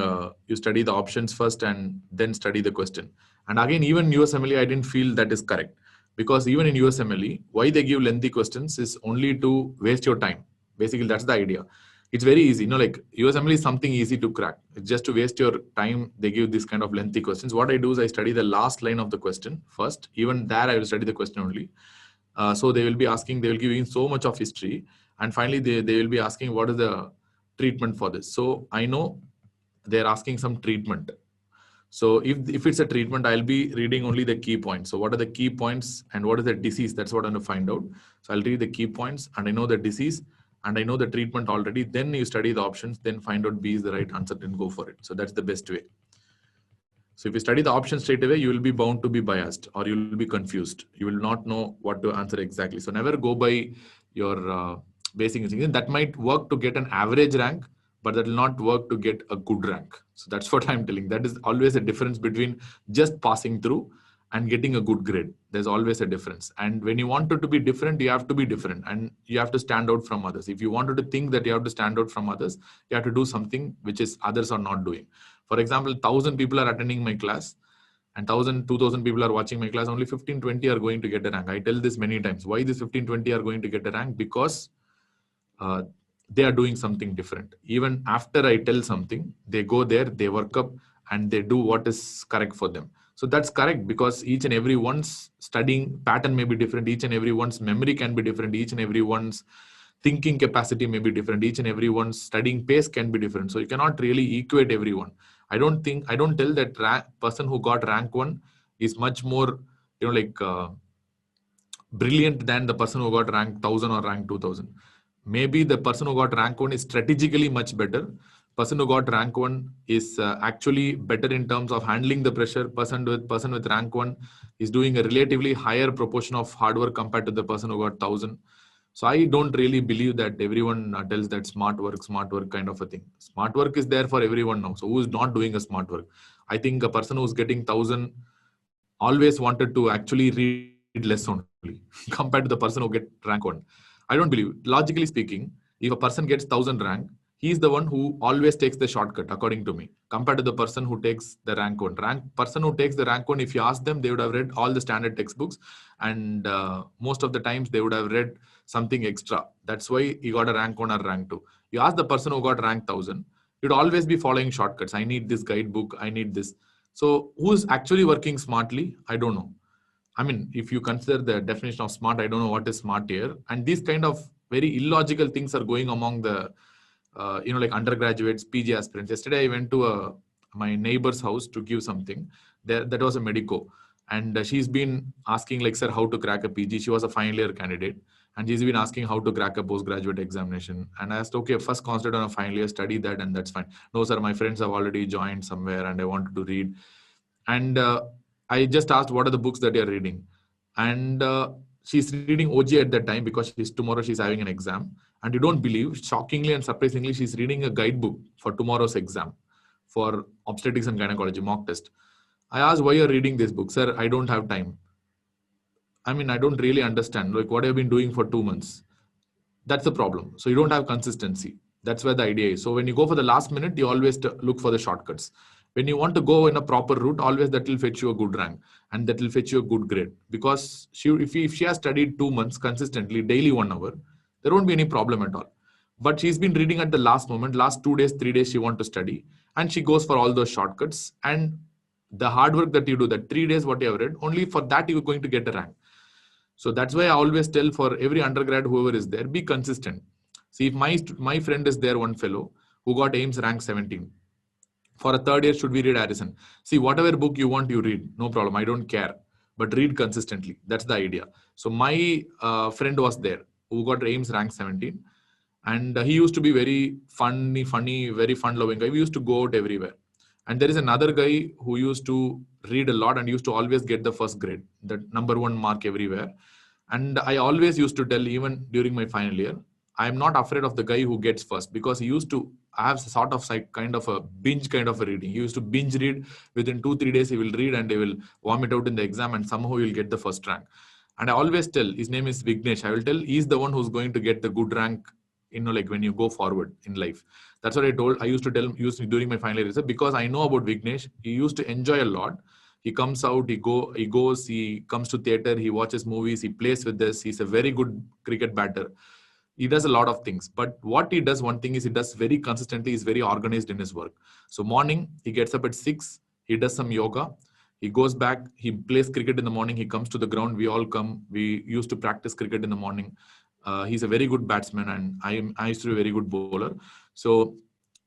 you study the options first and then study the question. And again, even USMLE, I didn't feel that is correct, because even in USMLE, why they give lengthy questions is only to waste your time. Basically, that's the idea. It's very easy. Like USMLE is something easy to crack. It's just to waste your time. They give this kind of lengthy questions. What I do is I study the last line of the question first. Even there, I will study the question only. So they will be asking, they will give you so much of history. And finally, they will be asking, what is the treatment for this? So I know they're asking some treatment. So if it's a treatment, I'll be reading only the key points. So what are the key points and what is the disease? That's what I'm going to find out. So I'll read the key points and I know the disease and I know the treatment already. Then you study the options, then find out B is the right answer, then go for it. So that's the best way. So if you study the options straight away, you will be bound to be biased or you will be confused. You will not know what to answer exactly. So never go by your basic instinct. That might work to get an average rank, but that will not work to get a good rank. So that's what I'm telling. That is always a difference between just passing through and getting a good grade. There's always a difference. And when you wanted to be different, you have to be different and you have to stand out from others. If you wanted to think that you have to stand out from others, you have to do something which is others are not doing. For example, 1,000 people are attending my class and 1,000, 2,000 people are watching my class. Only 15, 20 are going to get a rank. I tell this many times. Why these 15, 20 are going to get a rank? Because they are doing something different. Even after I tell something, they go there, they work up and they do what is correct for them. So that's correct because each and every one's studying pattern may be different. Each and every one's memory can be different. Each and every one's thinking capacity may be different. Each and every one's studying pace can be different. So you cannot really equate everyone. I don't tell that person who got rank 1 is much more, brilliant than the person who got rank 1,000 or rank 2,000. Maybe the person who got rank 1 is strategically much better. Person who got rank 1 is actually better in terms of handling the pressure. Person with rank 1 is doing a relatively higher proportion of hard work compared to the person who got 1,000. So I don't really believe that everyone tells that smart work kind of a thing. Smart work is there for everyone now. So who is not doing a smart work? I think a person who's getting 1,000 always wanted to actually read less only compared to the person who get rank 1. I don't believe. Logically speaking, if a person gets 1,000 rank, he is the one who always takes the shortcut, according to me, compared to the person who takes the rank 1. Person who takes the rank 1, if you ask them, they would have read all the standard textbooks and most of the times they would have read something extra. That's why he got a rank 1 or rank 2. You ask the person who got rank 1,000, you'd always be following shortcuts. I need this guidebook. I need this. So who's actually working smartly? I don't know. I mean, if you consider the definition of smart, I don't know what is smart here. And these kind of very illogical things are going among the like undergraduates, PG aspirants. Yesterday I went to my neighbor's house to give something. That was a medico, and she's been asking like, sir, how to crack a PG. She was a final year candidate, and she's been asking how to crack a postgraduate examination. And I asked, okay, first concentrate on a final year, study that, and that's fine. No, sir, my friends have already joined somewhere, and I wanted to read. And I just asked, what are the books that you're reading? And she's reading OG at that time because tomorrow she's having an exam. And you don't believe, shockingly and surprisingly, she's reading a guidebook for tomorrow's exam for obstetrics and gynecology mock test. I asked, why you're reading this book? Sir, I don't have time. I mean, I don't really understand. Like, what I've been doing for 2 months. That's the problem. So you don't have consistency. That's where the idea is. So when you go for the last minute, you always look for the shortcuts. When you want to go in a proper route, always that will fetch you a good rank and that will fetch you a good grade. Because if she has studied 2 months consistently, daily 1 hour, there won't be any problem at all. But she's been reading at the last moment, last 2 days, 3 days, she wants to study. And she goes for all those shortcuts. And the hard work that you do, that 3 days, what you have read, only for that you're going to get a rank. So that's why I always tell for every undergrad, whoever is there, be consistent. See, if my friend is there, one fellow who got AIMS rank 17. For a third year, should we read Harrison? See, whatever book you want, you read. No problem. I don't care. But read consistently. That's the idea. So my friend was there who got AIMS rank 17. And he used to be very funny, very fun-loving guy. We used to go out everywhere. And there is another guy who used to read a lot and used to always get the first grade, the #1 mark everywhere. And I always used to tell, even during my final year, I am not afraid of the guy who gets first, because he used to have sort of kind of a binge kind of a reading. He used to binge read. Within 2-3 days, he will read and he will vomit out in the exam, and somehow he will get the first rank. And I always tell, his name is Vignesh. I will tell he's the one who's going to get the good rank, like when you go forward in life. That's what I used to tell him during my final year, because I know about Vignesh. He used to enjoy a lot. He comes out, he comes to theater, he watches movies, he plays with this. He's a very good cricket batter. He does a lot of things. But what he does, one thing is he does very consistently, he's very organized in his work. So morning, he gets up at 6, he does some yoga. He goes back, he plays cricket in the morning, he comes to the ground, we all come. We used to practice cricket in the morning. He's a very good batsman, and I used to be a very good bowler. So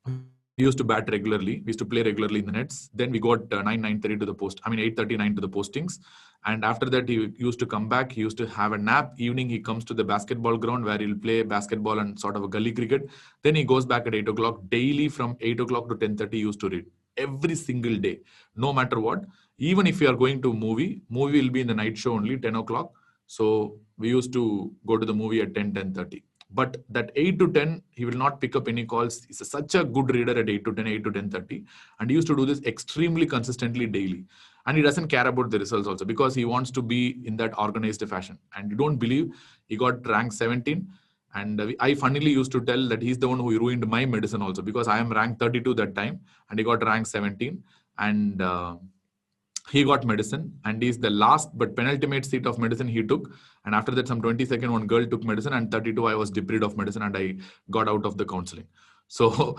we used to bat regularly. We used to play regularly in the nets. Then we got 9:30 to the 8:39 to the postings. And after that, he used to come back. He used to have a nap. Evening, he comes to the basketball ground where he'll play basketball and sort of a gully cricket. Then he goes back at 8 o'clock. Daily from 8 o'clock to 10:30, he used to read. Every single day, no matter what. Even if you are going to movie will be in the night show only, 10 o'clock. So we used to go to the movie at 10:30. But that 8 to 10, he will not pick up any calls. He's such a good reader at 8 to 10, 8 to 10:30. And he used to do this extremely consistently daily. And he doesn't care about the results also, because he wants to be in that organized fashion. And you don't believe, he got rank 17. And I funnily used to tell that he's the one who ruined my medicine also, because I am rank 32 that time. And he got rank 17. And he got medicine, and he's the last but penultimate seat of medicine he took. And after that, some 22nd, one girl took medicine, and 32, I was deprived of medicine, and I got out of the counseling. So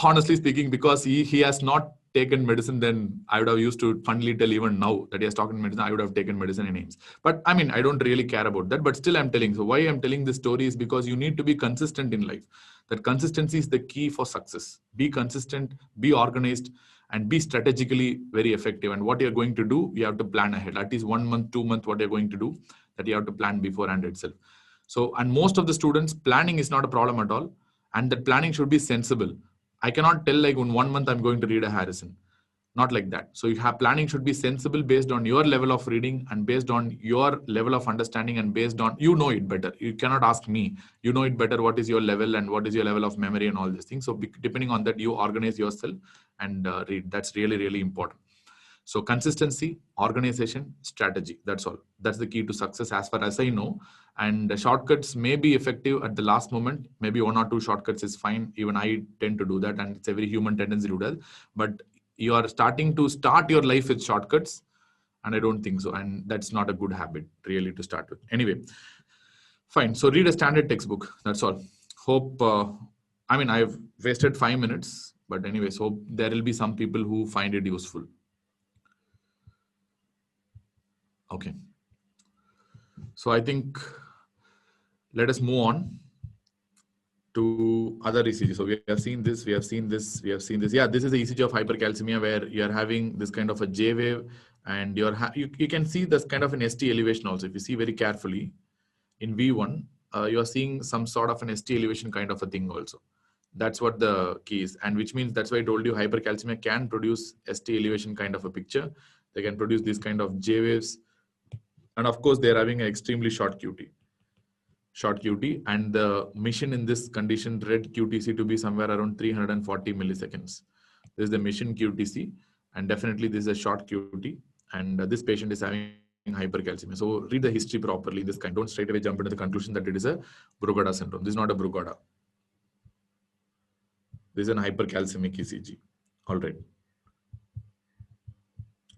honestly speaking, because he has not taken medicine, then I would have used to funnily tell even now that he has taken medicine, I would have taken medicine in AIMS. But I mean, I don't really care about that, but still I'm telling. So why I'm telling this story is because you need to be consistent in life. That consistency is the key for success. Be consistent, be organized, and be strategically very effective. And what you're going to do, you have to plan ahead. At least 1 month, 2 months, what you're going to do, that you have to plan beforehand itself. So, and most of the students, planning is not a problem at all. And that planning should be sensible. I cannot tell like in 1 month, I'm going to read a Harrison. Not like that. So you have planning should be sensible based on your level of reading and based on your level of understanding and based on, you know it better. You cannot ask me. You know it better what is your level and what is your level of memory and all these things. So depending on that, you organize yourself and read. That's really, really important. So consistency, organization, strategy. That's all. That's the key to success as far as I know. And the shortcuts may be effective at the last moment. Maybe 1 or 2 shortcuts is fine. Even I tend to do that, and it's a very human tendency to do that. But you are starting to start your life with shortcuts, and I don't think so. And that's not a good habit really to start with. Anyway, fine. So read a standard textbook. That's all. Hope, I've wasted 5 minutes, but anyways, hope there will be some people who find it useful. Okay. So I think let us move on to other ECG. So we have seen this, we have seen this, we have seen this. Yeah, this is the ECG of hypercalcemia where you are having this kind of a J wave, and you can see this kind of an ST elevation also. If you see very carefully in V1, you are seeing some sort of an ST elevation kind of a thing also. That's what the key is, and which means that's why I told you hypercalcemia can produce ST elevation kind of a picture. They can produce these kind of J waves, and of course they're having an extremely short QT. And the mission in this condition read QTC to be somewhere around 340 milliseconds. This is the mission QTC, and definitely this is a short QT, and this patient is having hypercalcemia. So read the history properly in this kind. Don't straight away jump into the conclusion that it is a Brugada syndrome. This is not a Brugada. This is an hypercalcemic ECG. All right.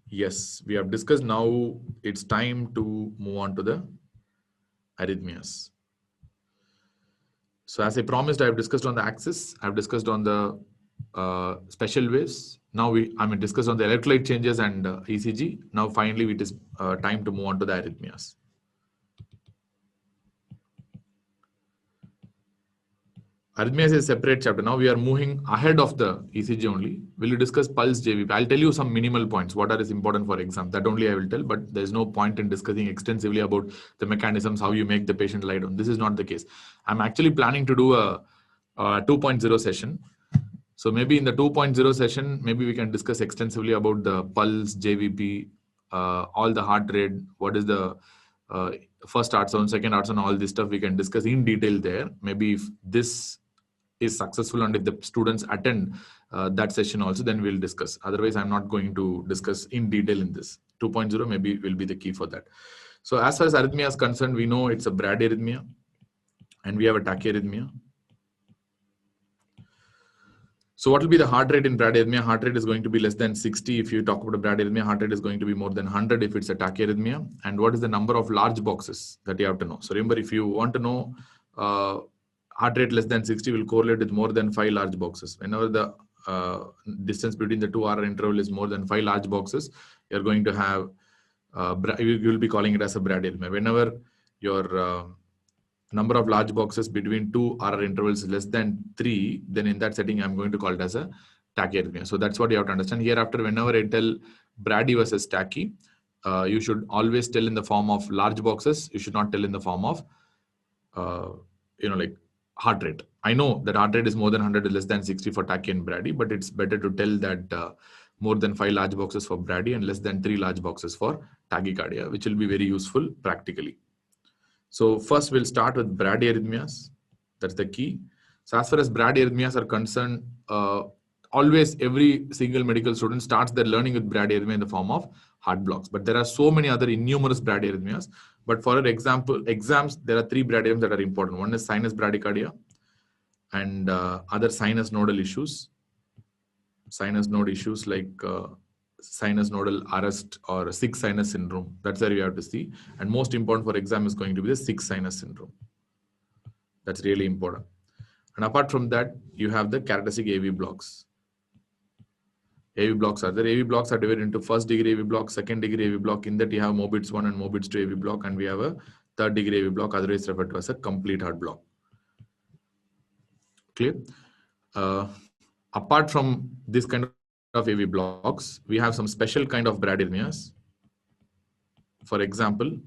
Yes, we have discussed. Now it's time to move on to the arrhythmias. So as I promised, I have discussed on the axis. I have discussed on the special waves. Now discussed on the electrolyte changes and ECG. Now finally it is time to move on to the arrhythmias. Arrhythmias is a separate chapter. Now we are moving ahead of the ECG only. Will you discuss pulse JVP? I'll tell you some minimal points. What are important for exam? That only I will tell, but there's no point in discussing extensively about the mechanisms, how you make the patient lie down. This is not the case. I'm actually planning to do a 2.0 session. So maybe in the 2.0 session, maybe we can discuss extensively about the pulse, JVP, all the heart rate, what is the first heart sound, second heart sound, all this stuff we can discuss in detail there. Maybe if this is successful and if the students attend that session also, then we'll discuss. Otherwise, I'm not going to discuss in detail in this. 2.0 maybe will be the key for that. So as far as arrhythmia is concerned, we know it's a bradyarrhythmia and we have a tachyarrhythmia. So what will be the heart rate in bradyarrhythmia? Heart rate is going to be less than 60. If you talk about a bradyarrhythmia, heart rate is going to be more than 100 if it's a tachyarrhythmia. And what is the number of large boxes that you have to know? So remember, if you want to know heart rate less than 60 will correlate with more than 5 large boxes. Whenever the distance between the 2 hour interval is more than 5 large boxes, you're going to have, you will be calling it as a bradyarrhythmia. Whenever your number of large boxes between 2 hour intervals is less than 3, then in that setting, I'm going to call it as a tachyarrhythmia. So that's what you have to understand. Hereafter, whenever I tell brady versus tachy, you should always tell in the form of large boxes. You should not tell in the form of, like heart rate. I know that heart rate is more than 100 is less than 60 for tachy and brady, but it's better to tell that more than 5 large boxes for brady and less than 3 large boxes for tachycardia, which will be very useful practically. So first we'll start with bradyarrhythmias. That's the key. So as far as bradyarrhythmias are concerned, always every single medical student starts their learning with bradyarrhythmia in the form of heart blocks. But there are so many other innumerous bradyarrhythmias. But for example, exams, there are 3 bradyarrhythmias that are important. One is sinus bradycardia and other sinus nodal issues. Sinus node issues like sinus nodal arrest or sick sinus syndrome. That's where you have to see. And most important for exam is going to be the sick sinus syndrome. That's really important. And apart from that, you have the characteristic AV blocks. AV blocks are there. AV blocks are divided into first degree AV block, second degree AV block. In that you have Mobitz 1 and Mobitz 2 AV block, and we have a third degree AV block, otherwise referred to as a complete heart block. Clear? Apart from this kind of AV blocks, we have some special kind of bradyarrhythmias. For example,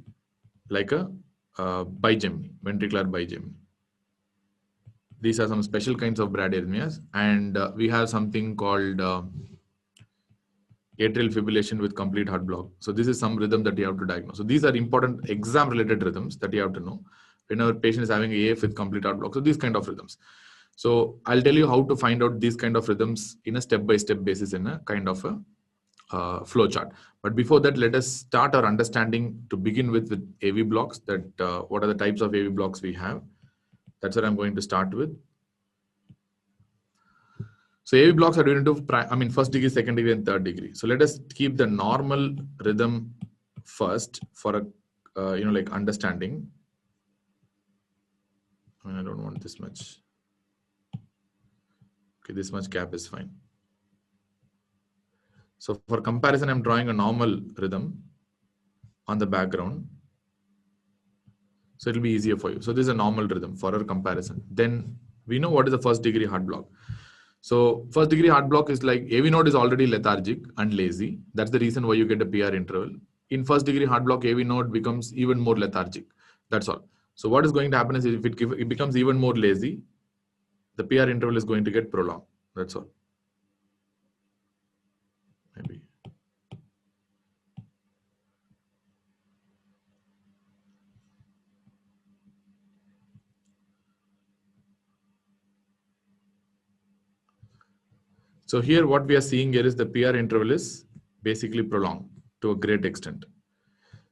like a bigeminy, ventricular bigeminy. These are some special kinds of bradyarrhythmias, and we have something called atrial fibrillation with complete heart block. So this is some rhythm that you have to diagnose. So these are important exam-related rhythms that you have to know whenever patient is having AF with complete heart block. So these kind of rhythms. So I'll tell you how to find out these kind of rhythms in a step-by-step basis in a kind of a flow chart. But before that, let us start our understanding to begin with AV blocks. That what are the types of AV blocks we have? That's what I'm going to start with. So AV blocks are divided into first degree, second degree, and third degree. So let us keep the normal rhythm first for a like understanding. I don't want this much. Okay, this much gap is fine. So for comparison, I'm drawing a normal rhythm on the background. So it'll be easier for you. So this is a normal rhythm for our comparison. Then We know what is the first degree heart block. So first degree heart block is like AV node is already lethargic and lazy. That's the reason why you get a PR interval. In first degree heart block, AV node becomes even more lethargic. That's all. So what is going to happen is if it becomes even more lazy, the PR interval is going to get prolonged. That's all. Maybe. So here what we are seeing here is the PR interval is basically prolonged to a great extent.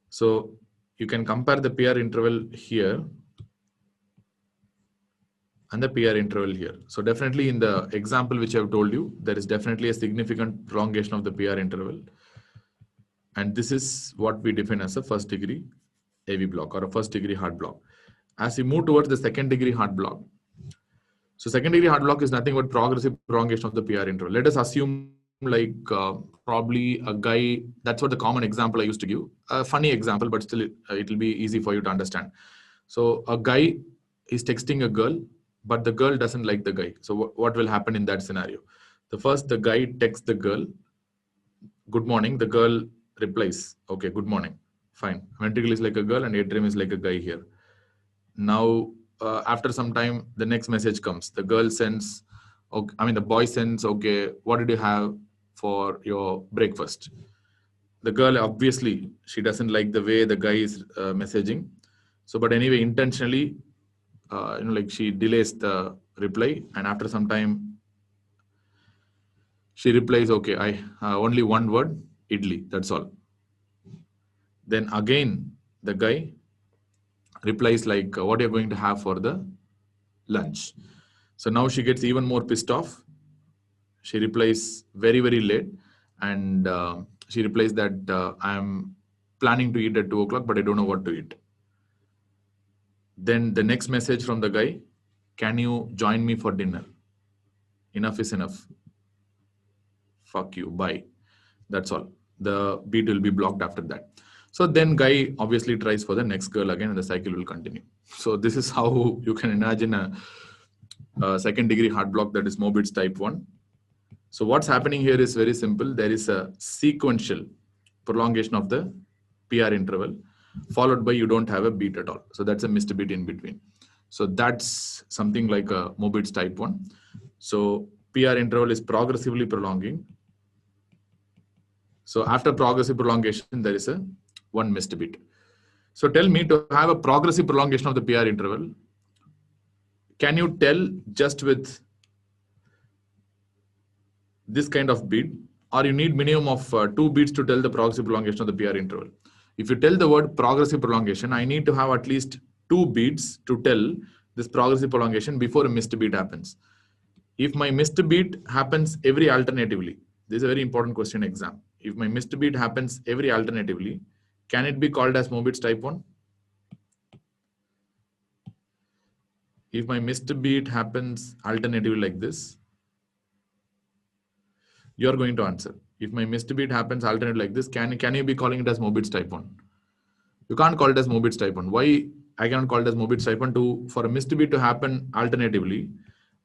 So you can compare the PR interval here and the PR interval here. So definitely in the example which I have told you, there is definitely a significant prolongation of the PR interval. And this is what we define as a first degree AV block or a first degree heart block. As we move towards the second degree heart block, so second degree heart block is nothing but progressive prolongation of the PR interval. Let us assume like probably a guy, that's what the common example I used to give. A funny example, but still it will be easy for you to understand. So a guy is texting a girl, but the girl doesn't like the guy. So what will happen in that scenario? The guy texts the girl, good morning. The girl replies, okay, good morning. Fine. Ventricle is like a girl and atrium is like a guy here. Now, after some time, the next message comes. The girl sends, okay, I mean, the boy sends, okay, what did you have for your breakfast? The girl, obviously, she doesn't like the way the guy is messaging. So, but anyway, intentionally, like she delays the reply. And after some time, she replies, okay, I only one word, idli, that's all. Then again, the guy replies like, what are you going to have for the lunch? So now she gets even more pissed off. She replies very, very late. And she replies that I'm planning to eat at 2 o'clock, but I don't know what to eat. Then the next message from the guy, can you join me for dinner? Enough is enough. Fuck you, bye. That's all. The beat will be blocked after that. So then guy obviously tries for the next girl again and the cycle will continue. So this is how you can imagine a second degree heart block that is MBBS type 1. So what's happening here is very simple. There is a sequential prolongation of the PR interval followed by you don't have a beat at all. So that's a missed beat in between. So that's something like a MBBS type 1. So PR interval is progressively prolonging. So after progressive prolongation, there is a one missed beat. So tell me, to have a progressive prolongation of the PR interval, can you tell just with this kind of beat, or you need minimum of 2 beats to tell the progressive prolongation of the PR interval? If you tell the word progressive prolongation, I need to have at least 2 beats to tell this progressive prolongation before a missed beat happens. If my missed beat happens every alternatively, this is a very important question exam. If my missed beat happens every alternatively, can it be called as MBBS type 1? If my missed beat happens alternatively like this, you are going to answer. If my missed beat happens alternatively like this, can you be calling it as MBBS type 1? You can't call it as MBBS type 1. Why I cannot call it as MBBS type 1? For a missed beat to happen alternatively,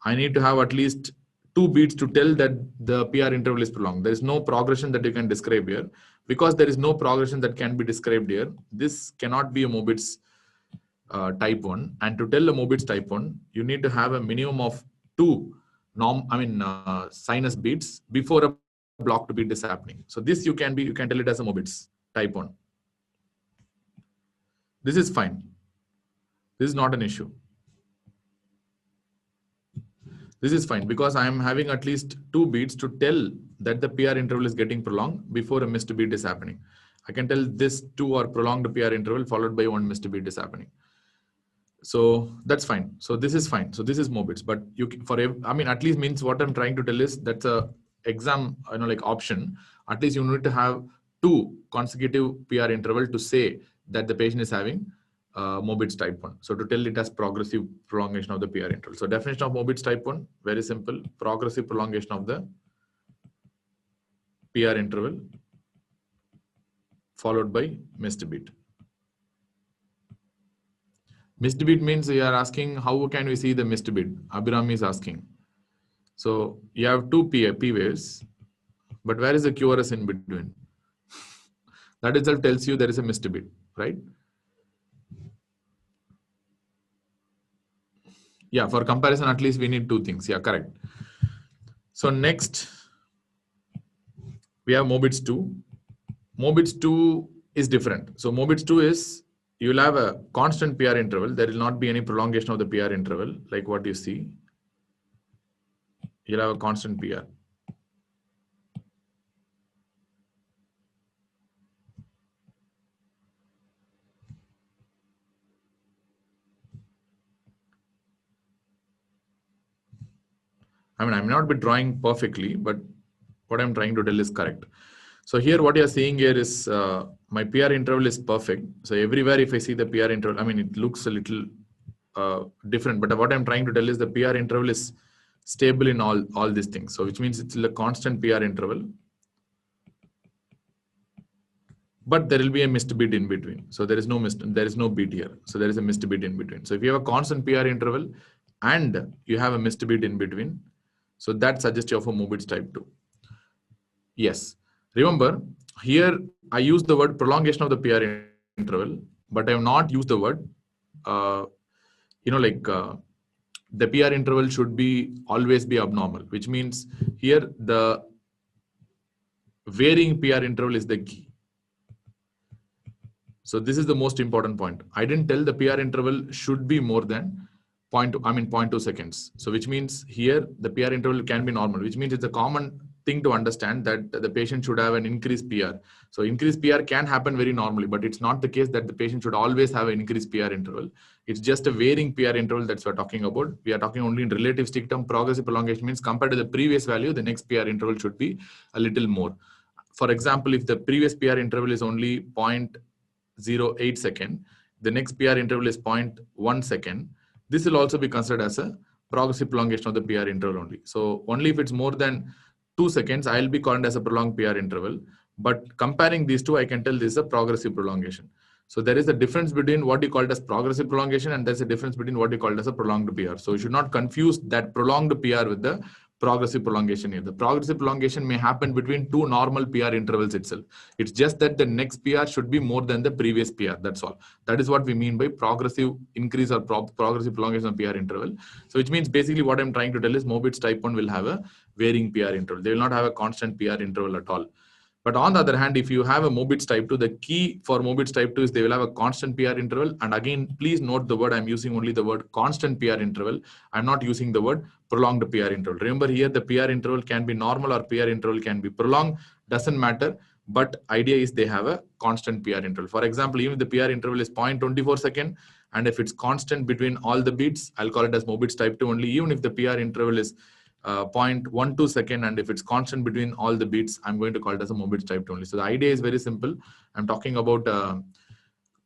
I need to have at least 2 beats to tell that the PR interval is prolonged. There is no progression that you can describe here. Because there is no progression that can be described here, this cannot be a MBBS type 1. And to tell a MBBS type 1, you need to have a minimum of 2 sinus beats before a blocked beat is happening. So this you can tell it as a MBBS type 1. This is fine. This is not an issue. This is fine because I am having at least 2 beats to tell that the PR interval is getting prolonged before a missed beat is happening. I can tell this 2 or prolonged PR interval followed by 1 missed beat is happening. So that's fine. So this is fine. So this is MBBS, but at least means what I'm trying to tell is that's a exam, like option. At least you need to have 2 consecutive PR interval to say that the patient is having MBBS type 1. So to tell it as progressive prolongation of the PR interval. So definition of MBBS type 1, very simple, progressive prolongation of the PR interval followed by missed beat. Missed bit means you are asking how can we see the missed bit? Abhiram is asking. So you have two P waves, but where is the QRS in between? That itself tells you there is a missed bit, right? Yeah, for comparison, at least we need two things. Yeah, correct. So next, we have MOBITS 2. MOBITS 2 is different. So MOBITS 2 is, you will have a constant PR interval. There will not be any prolongation of the PR interval, like what you see. You'll have a constant PR. I mean, I'm not be drawing perfectly, but what I'm trying to tell is correct. So here, what you're seeing here is my PR interval is perfect. So everywhere, if I see the PR interval, I mean, it looks a little different, but what I'm trying to tell is the PR interval is stable in all these things. So which means it's a constant PR interval, but there will be a missed bit in between. So there is no bit here. So there is a missed bit in between. So if you have a constant PR interval and you have a missed bit in between, so that suggests you of a MOBITS type 2. Yes. Remember, here I use the word prolongation of the PR interval, but I have not used the word, the PR interval should always be abnormal, which means here the varying PR interval is the key. So this is the most important point. I didn't tell the PR interval should be more than 0.2 seconds. So which means here the PR interval can be normal, which means it's a common thing to understand that the patient should have an increased PR. So increased PR can happen very normally, but it's not the case that the patient should always have an increased PR interval. It's just a varying PR interval that we're talking about. We are talking only in relative stick term. Progressive prolongation means compared to the previous value, the next PR interval should be a little more. For example, if the previous PR interval is only 0.08 second, the next PR interval is 0.1 second. This will also be considered as a progressive prolongation of the PR interval only. So only if it's more than 2 seconds, I'll be called as a prolonged PR interval. But comparing these two, I can tell this is a progressive prolongation. So there is a difference between what you called as progressive prolongation and there's a difference between what you called as a prolonged PR. So you should not confuse that prolonged PR with the progressive prolongation here. The progressive prolongation may happen between two normal PR intervals itself. It's just that the next PR should be more than the previous PR. That's all. That is what we mean by progressive increase or progressive prolongation of PR interval. So which means basically what I'm trying to tell is MOBITS type 1 will have a varying PR interval. They will not have a constant PR interval at all. But on the other hand, if you have a MOBITS type 2, the key for MOBITS type 2 is they will have a constant PR interval. And again, please note the word, I'm using only the word constant PR interval. I'm not using the word prolonged PR interval. Remember here, the PR interval can be normal or PR interval can be prolonged, doesn't matter. But idea is they have a constant PR interval. For example, even if the PR interval is 0.24 second, and if it's constant between all the beats, I'll call it as MOBITS type 2 only. Even if the PR interval is 0.12 second, and if it's constant between all the beats, I'm going to call it as a MOBITS type 2 only. So the idea is very simple. I'm talking about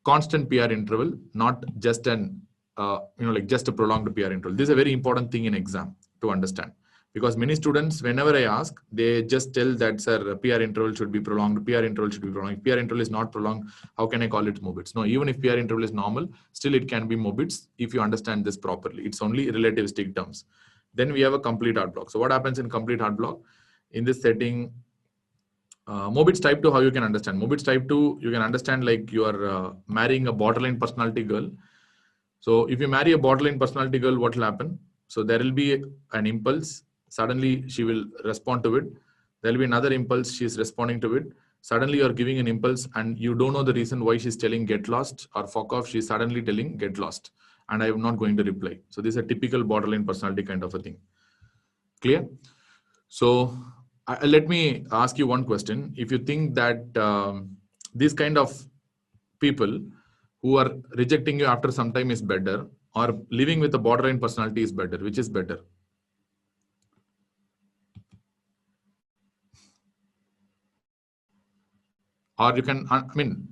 constant PR interval, not just just a prolonged PR interval. This is a very important thing in exam to understand, because many students, whenever I ask, they just tell that, sir, PR interval should be prolonged, PR interval should be prolonged. If PR interval is not prolonged, how can I call it MOBITS? No, even if PR interval is normal, still it can be MOBITS if you understand this properly. It's only relativistic terms. Then we have a complete heart block. So what happens in complete heart block? In this setting, MOBITS type 2, how you can understand? MOBITS type 2, you can understand like you are marrying a borderline personality girl. So if you marry a borderline personality girl, what will happen? So there will be an impulse. Suddenly she will respond to it. There will be another impulse. She is responding to it. Suddenly you are giving an impulse and you don't know the reason why she's telling get lost or fuck off. She's suddenly telling get lost. And I am not going to reply. So this is a typical borderline personality kind of a thing. Clear? So let me ask you one question. If you think that this kind of people who are rejecting you after some time is better, or living with a borderline personality is better, which is better? Or you can, I mean,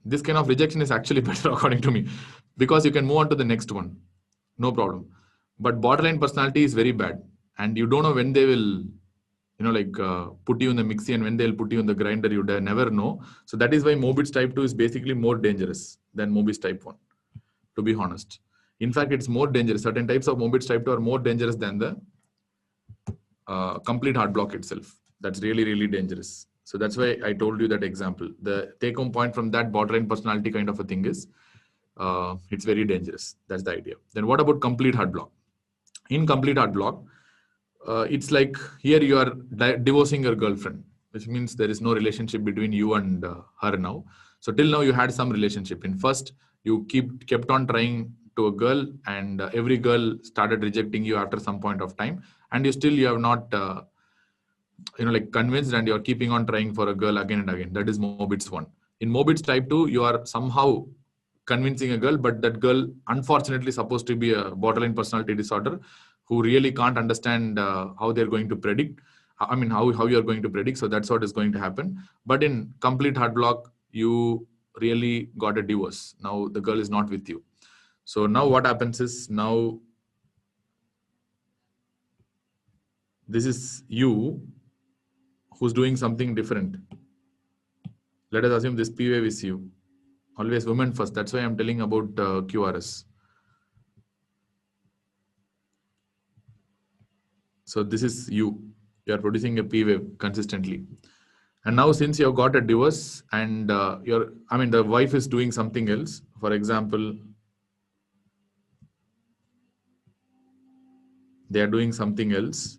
this kind of rejection is actually better according to me, because you can move on to the next one. No problem. But borderline personality is very bad. And you don't know when they will, put you in the mixie and when they'll put you in the grinder, you never know. So that is why MOBITS type 2 is basically more dangerous than MOBITS type 1. to be honest. In fact, it's more dangerous. Certain types of MBBS type 2 are more dangerous than the complete heart block itself. That's really, really dangerous. So that's why I told you that example. The take-home point from that borderline personality kind of a thing is it's very dangerous. That's the idea. Then what about complete heart block? In complete heart block, it's like here you are divorcing your girlfriend, which means there is no relationship between you and her now. So till now you had some relationship. In first, you kept on trying to a girl, and every girl started rejecting you after some point of time, and you have not like convinced, and you're keeping on trying for a girl again and again. That is MBBS 1. In MBBS type 2, you are somehow convincing a girl, but that girl unfortunately supposed to be a borderline personality disorder who really can't understand how they're going to predict. I mean, how you're going to predict. So that's what is going to happen. But in complete heart block, you really got a divorce. Now the girl is not with you. So now what happens is, now this is you who's doing something different. Let us assume this P wave is you. Always women first. That's why I'm telling about QRS. So this is you. You are producing a P wave consistently. And now since you have got a divorce and the wife is doing something else. For example, they are doing something else.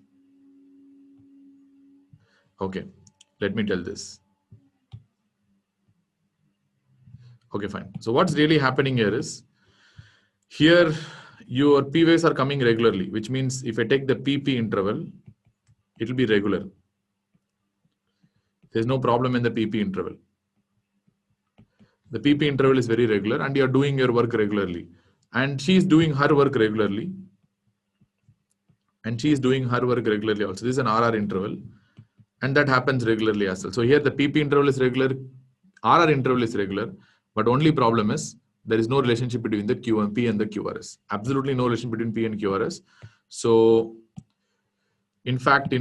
Okay, let me tell this. Okay, fine. So what's really happening here is, here your P waves are coming regularly, which means if I take the PP interval, it will be regular. There's no problem in the PP interval. The PP interval is very regular and you're doing your work regularly. And she is doing her work regularly. And she is doing her work regularly also. This is an RR interval. And that happens regularly as well. So here the PP interval is regular, RR interval is regular. But only problem is, there is no relationship between the P and the QRS. Absolutely no relation between P and QRS. So in fact,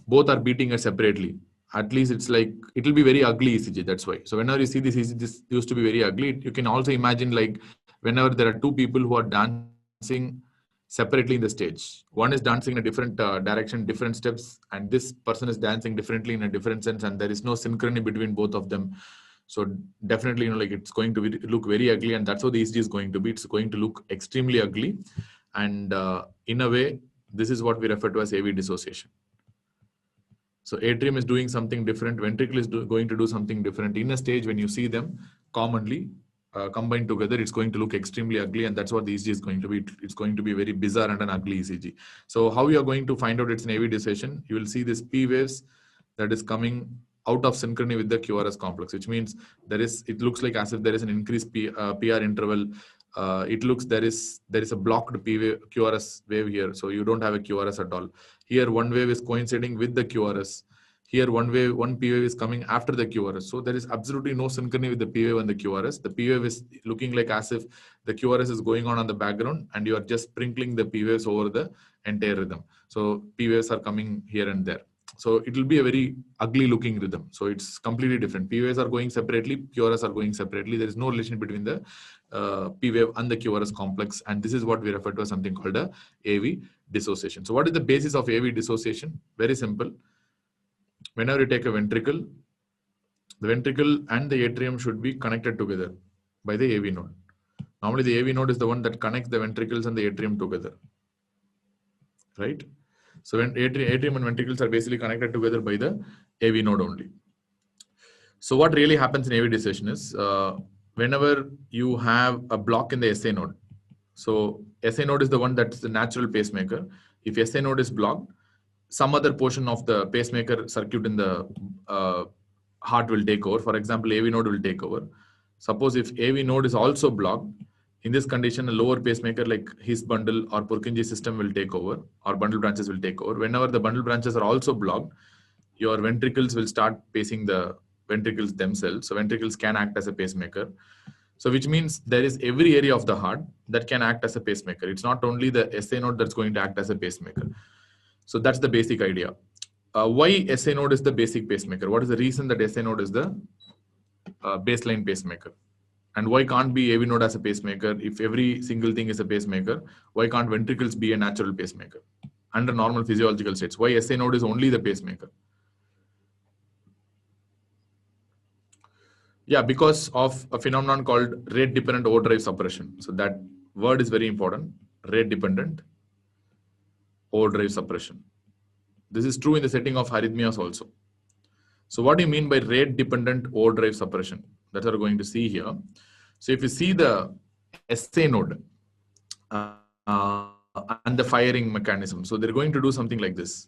both are beating us separately. At least it's like, it will be very ugly ECG. That's why. So whenever you see this ECG, this used to be very ugly. You can also imagine, like, whenever there are two people who are dancing separately in the stage. One is dancing in a different direction, different steps, and this person is dancing differently in a different sense, and there is no synchrony between both of them. So definitely, it's going to look very ugly, and that's how the ECG is going to be. It's going to look extremely ugly, and in a way, this is what we refer to as AV dissociation. So atrium is doing something different, ventricle is going to do something different. In a stage, when you see them commonly combined together, it's going to look extremely ugly, and that's what the ECG is going to be. It's going to be very bizarre and an ugly ECG. So how you are going to find out it's an AV dissociation? You will see this P waves that is coming out of synchrony with the QRS complex, which means it looks like as if there is an increased PR interval. It looks there is a blocked QRS wave here, so you don't have a QRS at all. Here one wave is coinciding with the QRS. Here one P wave is coming after the QRS. So there is absolutely no synchrony with the P wave and the QRS. The P wave is looking like as if the QRS is going on the background, and you are just sprinkling the P waves over the entire rhythm. So P waves are coming here and there. So it will be a very ugly looking rhythm. So it's completely different. P waves are going separately, QRS are going separately. There is no relation between the P wave and the QRS complex. And this is what we refer to as something called a AV dissociation. So what is the basis of AV dissociation? Very simple. Whenever you take a ventricle, the ventricle and the atrium should be connected together by the AV node. Normally the AV node is the one that connects the ventricles and the atrium together, right? So when atrium and ventricles are basically connected together by the AV node only. So what really happens in AV dissociation is, whenever you have a block in the SA node, so SA node is the one that's the natural pacemaker. If SA node is blocked, some other portion of the pacemaker circuit in the heart will take over. For example, AV node will take over. Suppose if AV node is also blocked, in this condition, a lower pacemaker like his bundle or Purkinje system will take over, or bundle branches will take over. Whenever the bundle branches are also blocked, your ventricles will start pacing the ventricles themselves. So ventricles can act as a pacemaker. So which means there is every area of the heart that can act as a pacemaker. It's not only the SA node that's going to act as a pacemaker. So that's the basic idea. Why SA node is the basic pacemaker? What is the reason that SA node is the baseline pacemaker? And why can't be AV node as a pacemaker? If every single thing is a pacemaker, why can't ventricles be a natural pacemaker under normal physiological states? Why SA node is only the pacemaker? Yeah, because of a phenomenon called rate dependent overdrive suppression. So that word is very important. Rate dependent overdrive suppression. This is true in the setting of arrhythmias also. So what do you mean by rate dependent overdrive suppression? That's what we're going to see here. So if you see the SA node and the firing mechanism, so they're going to do something like this.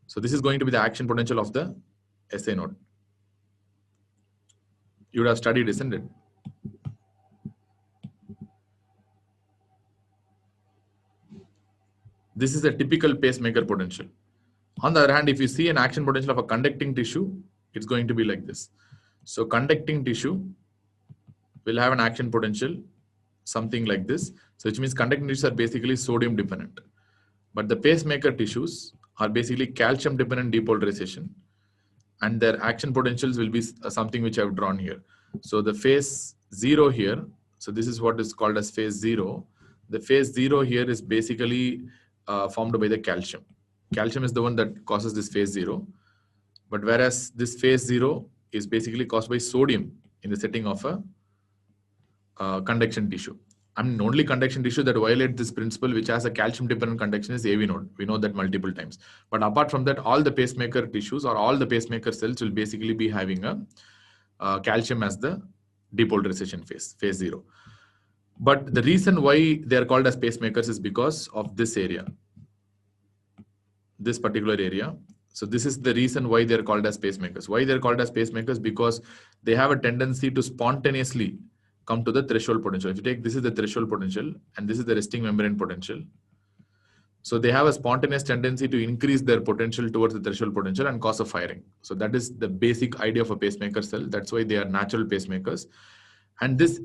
So this is going to be the action potential of the SA node. You would have studied, isn't it? This is a typical pacemaker potential. On the other hand, if you see an action potential of a conducting tissue, it's going to be like this. So conducting tissue will have an action potential, something like this. So which means conducting tissues are basically sodium dependent. But the pacemaker tissues are basically calcium dependent depolarization. And their action potentials will be something which I've drawn here. So the phase 0 here, so this is what is called as phase 0. The phase 0 here is basically formed by the calcium. Calcium is the one that causes this phase 0. But whereas this phase 0 is basically caused by sodium in the setting of a conduction tissue. I mean, only conduction tissue that violates this principle, which has a calcium dependent conduction, is AV node. We know that multiple times. But apart from that, all the pacemaker tissues or all the pacemaker cells will basically be having a calcium as the depolarization phase, phase 0. But the reason why they are called as pacemakers is because of this area, this particular area. So this is the reason why they are called as pacemakers. Why they are called as pacemakers? Because they have a tendency to spontaneously come to the threshold potential. If you take, this is the threshold potential and this is the resting membrane potential. So they have a spontaneous tendency to increase their potential towards the threshold potential and cause a firing. So that is the basic idea of a pacemaker cell. That's why they are natural pacemakers. And this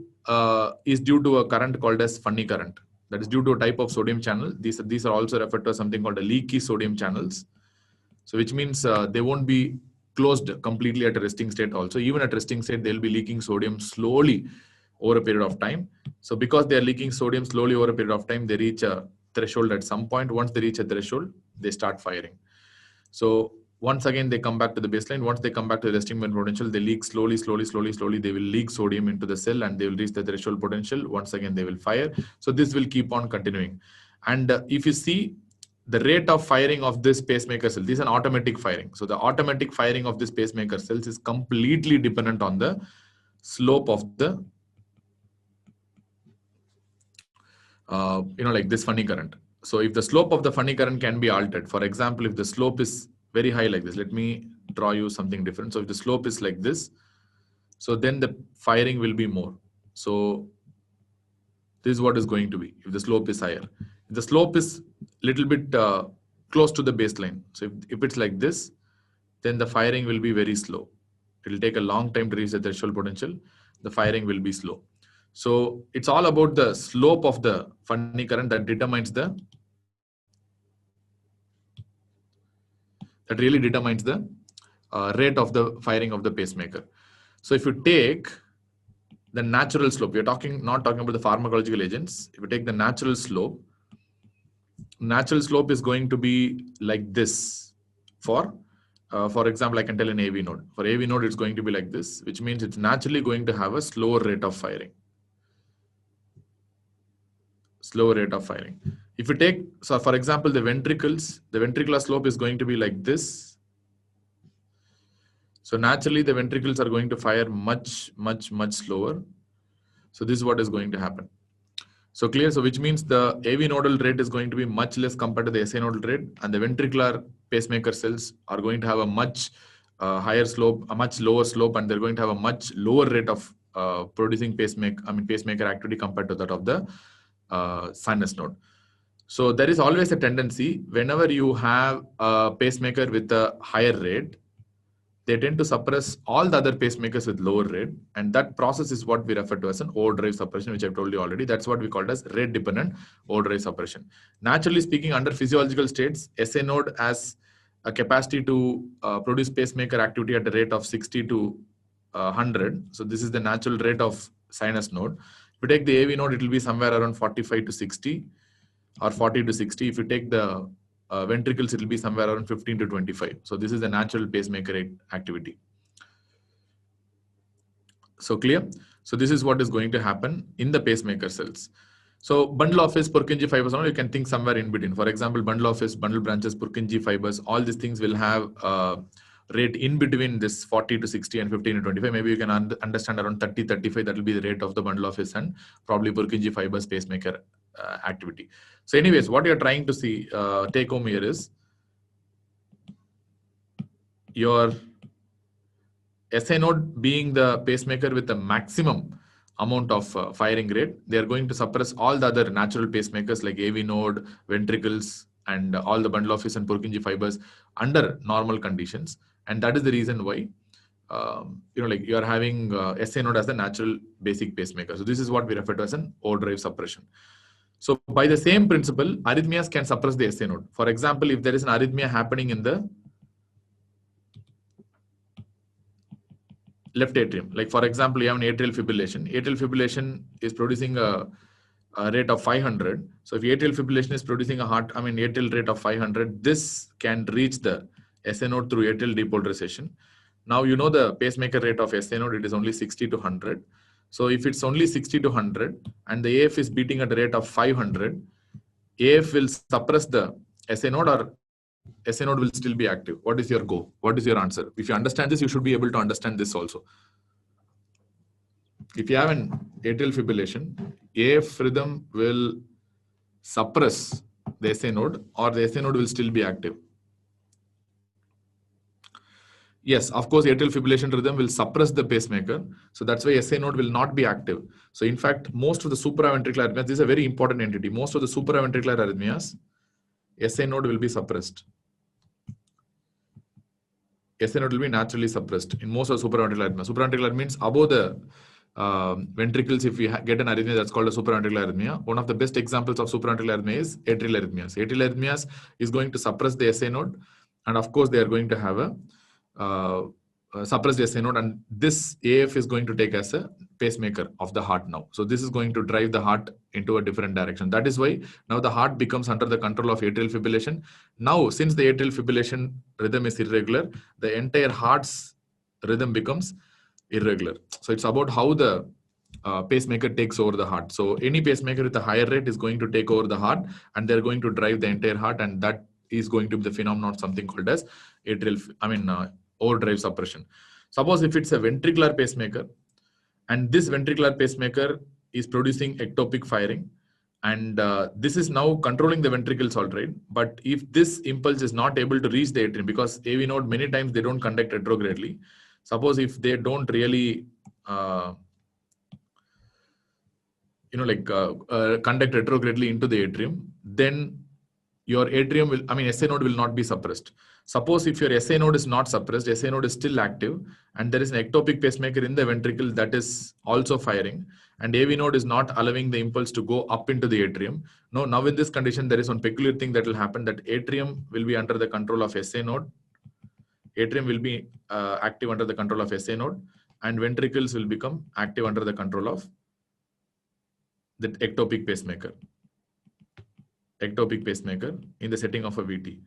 is due to a current called as funny current. That is due to a type of sodium channel. These are also referred to as something called a leaky sodium channels. So which means they won't be closed completely at a resting state also. Even at resting state, they'll be leaking sodium slowly over a period of time. So because they are leaking sodium slowly over a period of time, they reach a threshold at some point. Once they reach a threshold, they start firing. So once again, they come back to the baseline. Once they come back to the resting membrane potential, they leak slowly. They will leak sodium into the cell and they will reach the threshold potential. Once again, they will fire. So this will keep on continuing. And if you see the rate of firing of this pacemaker cell, this is an automatic firing. So the automatic firing of this pacemaker cells is completely dependent on the slope of the like this funny current. So if the slope of the funny current can be altered, for example, if the slope is very high like this, let me draw you something different. So if the slope is like this, so then the firing will be more. So this is what is going to be if the slope is higher. If the slope is little bit close to the baseline, so if it's like this, then the firing will be very slow. It will take a long time to reach the threshold potential. The firing will be slow. So it's all about the slope of the funny current that determines the rate of the firing of the pacemaker. So if you take the natural slope, we're not talking about the pharmacological agents. If you take the natural slope is going to be like this. For example, I can tell an AV node. For AV node, it's going to be like this, which means it's naturally going to have a slower rate of firing. If you take, so for example, the ventricular slope is going to be like this. So naturally, the ventricles are going to fire much slower. So this is what is going to happen. So clear. So which means the AV nodal rate is going to be much less compared to the SA nodal rate, and the ventricular pacemaker cells are going to have a much higher slope, a much lower slope, and they're going to have a much lower rate of producing pacemaker activity compared to that of the sinus node. So there is always a tendency whenever you have a pacemaker with a higher rate, they tend to suppress all the other pacemakers with lower rate. And that process is what we refer to as an overdrive suppression, which I've told you already. That's what we call as rate dependent overdrive suppression. Naturally speaking, under physiological states, SA node has a capacity to produce pacemaker activity at a rate of 60 to 100. So this is the natural rate of sinus node. If you take the AV node, it will be somewhere around 45 to 60 or 40 to 60. If you take the ventricles, it will be somewhere around 15 to 25. So this is the natural pacemaker activity. So clear? So this is what is going to happen in the pacemaker cells. So bundle of his Purkinje fibers, you can think somewhere in between. For example, bundle of his, bundle branches, Purkinje fibers, all these things will have rate in between this 40 to 60 and 15 to 25. Maybe you can understand around 30, 35. That will be the rate of the bundle of his and probably Purkinje fibers pacemaker activity. So anyways, what you're trying to see, take home here is your SA node being the pacemaker with the maximum amount of firing rate. They are going to suppress all the other natural pacemakers like AV node, ventricles, and all the bundle of his and Purkinje fibers under normal conditions. And that is the reason why you are having SA node as the natural basic pacemaker. So this is what we refer to as an overdrive suppression. So by the same principle, arrhythmias can suppress the SA node. For example, if there is an arrhythmia happening in the left atrium, like for example, you have an atrial fibrillation. Atrial fibrillation is producing a rate of 500. So if atrial fibrillation is producing a atrial rate of 500, this can reach the SA node through atrial depolarization. Now you know the pacemaker rate of SA node, it is only 60 to 100. So if it's only 60 to 100 and the AF is beating at the rate of 500, AF will suppress the SA node or SA node will still be active. What is your go? What is your answer? If you understand this, you should be able to understand this also. If you have an atrial fibrillation, AF rhythm will suppress the SA node or the SA node will still be active. Yes, of course, atrial fibrillation rhythm will suppress the pacemaker. So that's why SA node will not be active. So in fact, most of the supraventricular arrhythmias, this is a very important entity. Most of the supraventricular arrhythmias, SA node will be suppressed. SA node will be naturally suppressed in most of the supraventricular arrhythmia. Supraventricular means above the ventricles. If we get an arrhythmia, that's called a supraventricular arrhythmia. One of the best examples of supraventricular arrhythmia is atrial arrhythmias. Atrial arrhythmias is going to suppress the SA node, and of course, they are going to have a suppressed SA node, and this AF is going to take as a pacemaker of the heart now. So this is going to drive the heart into a different direction. That is why now the heart becomes under the control of atrial fibrillation. Now, since the atrial fibrillation rhythm is irregular, the entire heart's rhythm becomes irregular. So it's about how the pacemaker takes over the heart. So any pacemaker with a higher rate is going to take over the heart, and they're going to drive the entire heart, and that is going to be the phenomenon of something called as overdrive suppression. Suppose if it's a ventricular pacemaker, and this ventricular pacemaker is producing ectopic firing, and this is now controlling the ventricles, all right. But if this impulse is not able to reach the atrium, because AV node many times they don't conduct retrogradely. Suppose if they don't really conduct retrogradely into the atrium, then your atrium will, SA node will not be suppressed. Suppose if your SA node is not suppressed, SA node is still active, and there is an ectopic pacemaker in the ventricle that is also firing, and AV node is not allowing the impulse to go up into the atrium. No, now in this condition, there is one peculiar thing that will happen, that atrium will be under the control of SA node. Atrium will be active under the control of SA node, and ventricles will become active under the control of the ectopic pacemaker. Ectopic pacemaker in the setting of a VT.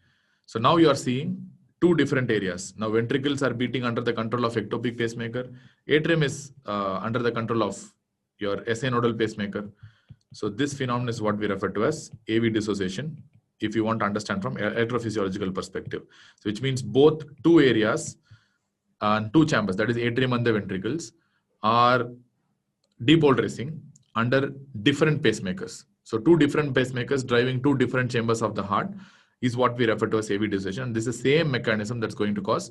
So now you are seeing two different areas. Now ventricles are beating under the control of ectopic pacemaker. Atrium is under the control of your SA nodal pacemaker. So this phenomenon is what we refer to as AV dissociation, if you want to understand from electrophysiological perspective. So which means both two areas and two chambers, that is atrium and the ventricles, are depolarizing under different pacemakers. So two different pacemakers driving two different chambers of the heart is what we refer to as AV dissociation. And this is the same mechanism that's going to cause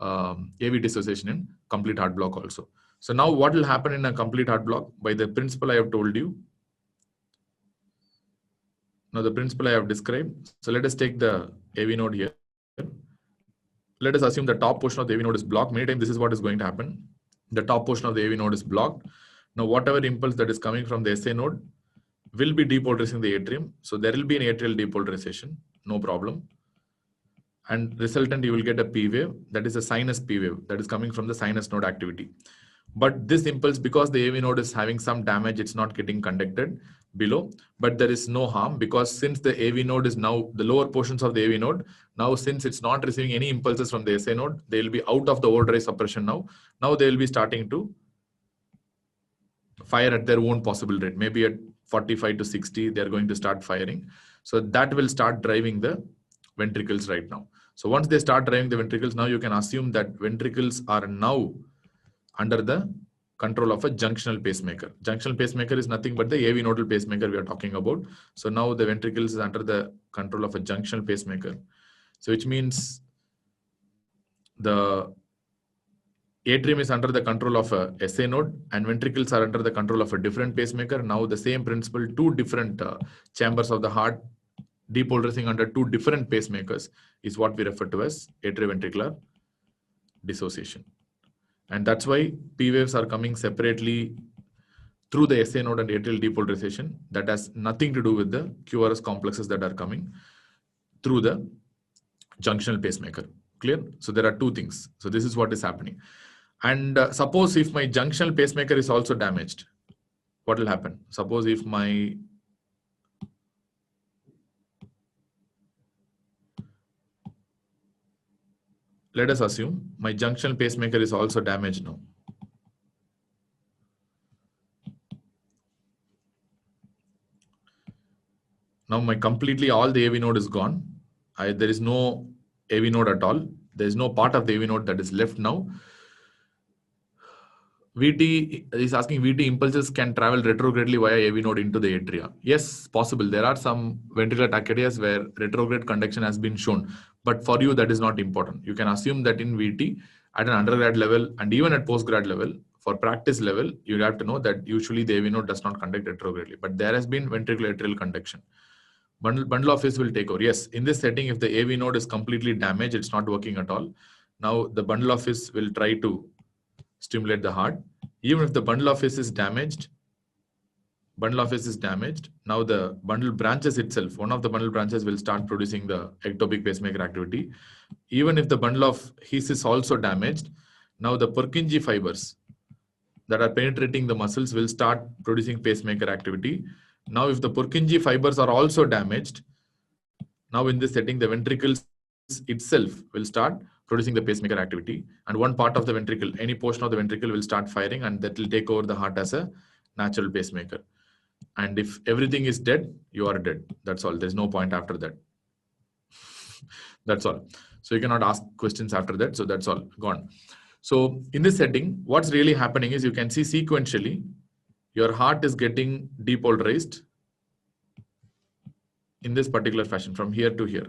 AV dissociation in complete heart block also. So now what will happen in a complete heart block? By the principle I have told you. Now the principle I have described. So let us take the AV node here. Let us assume the top portion of the AV node is blocked. Many times this is what is going to happen. The top portion of the AV node is blocked. Now whatever impulse that is coming from the SA node will be depolarizing the atrium. So there will be an atrial depolarization, no problem. And resultant, you will get a P wave, that is a sinus P wave that is coming from the sinus node activity. But this impulse, because the AV node is having some damage, it's not getting conducted below. But there is no harm, because since the AV node is now, the lower portions of the AV node, now since it's not receiving any impulses from the SA node, they will be out of the overdrive suppression now. Now they will be starting to fire at their own possible rate. Maybe at 45 to 60, they're going to start firing. So that will start driving the ventricles right now. So once they start driving the ventricles, now you can assume that ventricles are now under the control of a junctional pacemaker. Junctional pacemaker is nothing but the AV nodal pacemaker we are talking about. So now the ventricles is under the control of a junctional pacemaker. So which means the atrium is under the control of a SA node and ventricles are under the control of a different pacemaker. Now the same principle, two different chambers of the heart depolarizing under two different pacemakers is what we refer to as atrioventricular dissociation. And that's why P waves are coming separately through the SA node and atrial depolarization. That has nothing to do with the QRS complexes that are coming through the junctional pacemaker. Clear? So there are two things. So this is what is happening. And suppose if my junctional pacemaker is also damaged, what will happen? Suppose if my let us assume my junctional pacemaker is also damaged now. Now my completely all the AV node is gone. There is no AV node at all. There is no part of the AV node that is left now. VT is asking, VT impulses can travel retrogradely via AV node into the atria. Yes, possible. There are some ventricular tachycardias where retrograde conduction has been shown. But for you, that is not important. You can assume that in VT, at an undergrad level and even at postgrad level, for practice level, you have to know that usually the AV node does not conduct retrogradely. But there has been ventricular atrial conduction. Bundle of His will take over. Yes, in this setting, if the AV node is completely damaged, it's not working at all. Now the bundle of His will try to stimulate the heart. Even if the bundle of His is damaged, now the bundle branches itself, one of the bundle branches will start producing the ectopic pacemaker activity. Even if the bundle of His is also damaged, now the Purkinje fibers that are penetrating the muscles will start producing pacemaker activity. Now if the Purkinje fibers are also damaged, now in this setting, the ventricles itself will start producing the pacemaker activity, and one part of the ventricle, any portion of the ventricle will start firing, and that will take over the heart as a natural pacemaker. And if everything is dead, you are dead. That's all. There's no point after that. That's all. So you cannot ask questions after that. So that's all gone. So in this setting, what's really happening is you can see sequentially, your heart is getting depolarized in this particular fashion from here to here.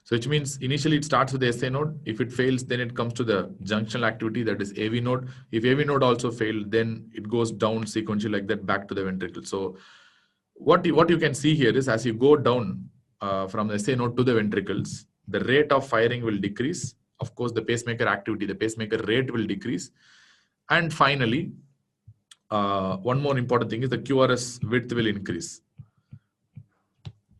So which means initially it starts with the SA node. If it fails, then it comes to the junctional activity, that is AV node. If AV node also failed, then it goes down sequentially like that back to the ventricle. So what you can see here is as you go down from the SA node to the ventricles, the rate of firing will decrease. Of course, the pacemaker activity, the pacemaker rate will decrease. And finally, one more important thing is the QRS width will increase.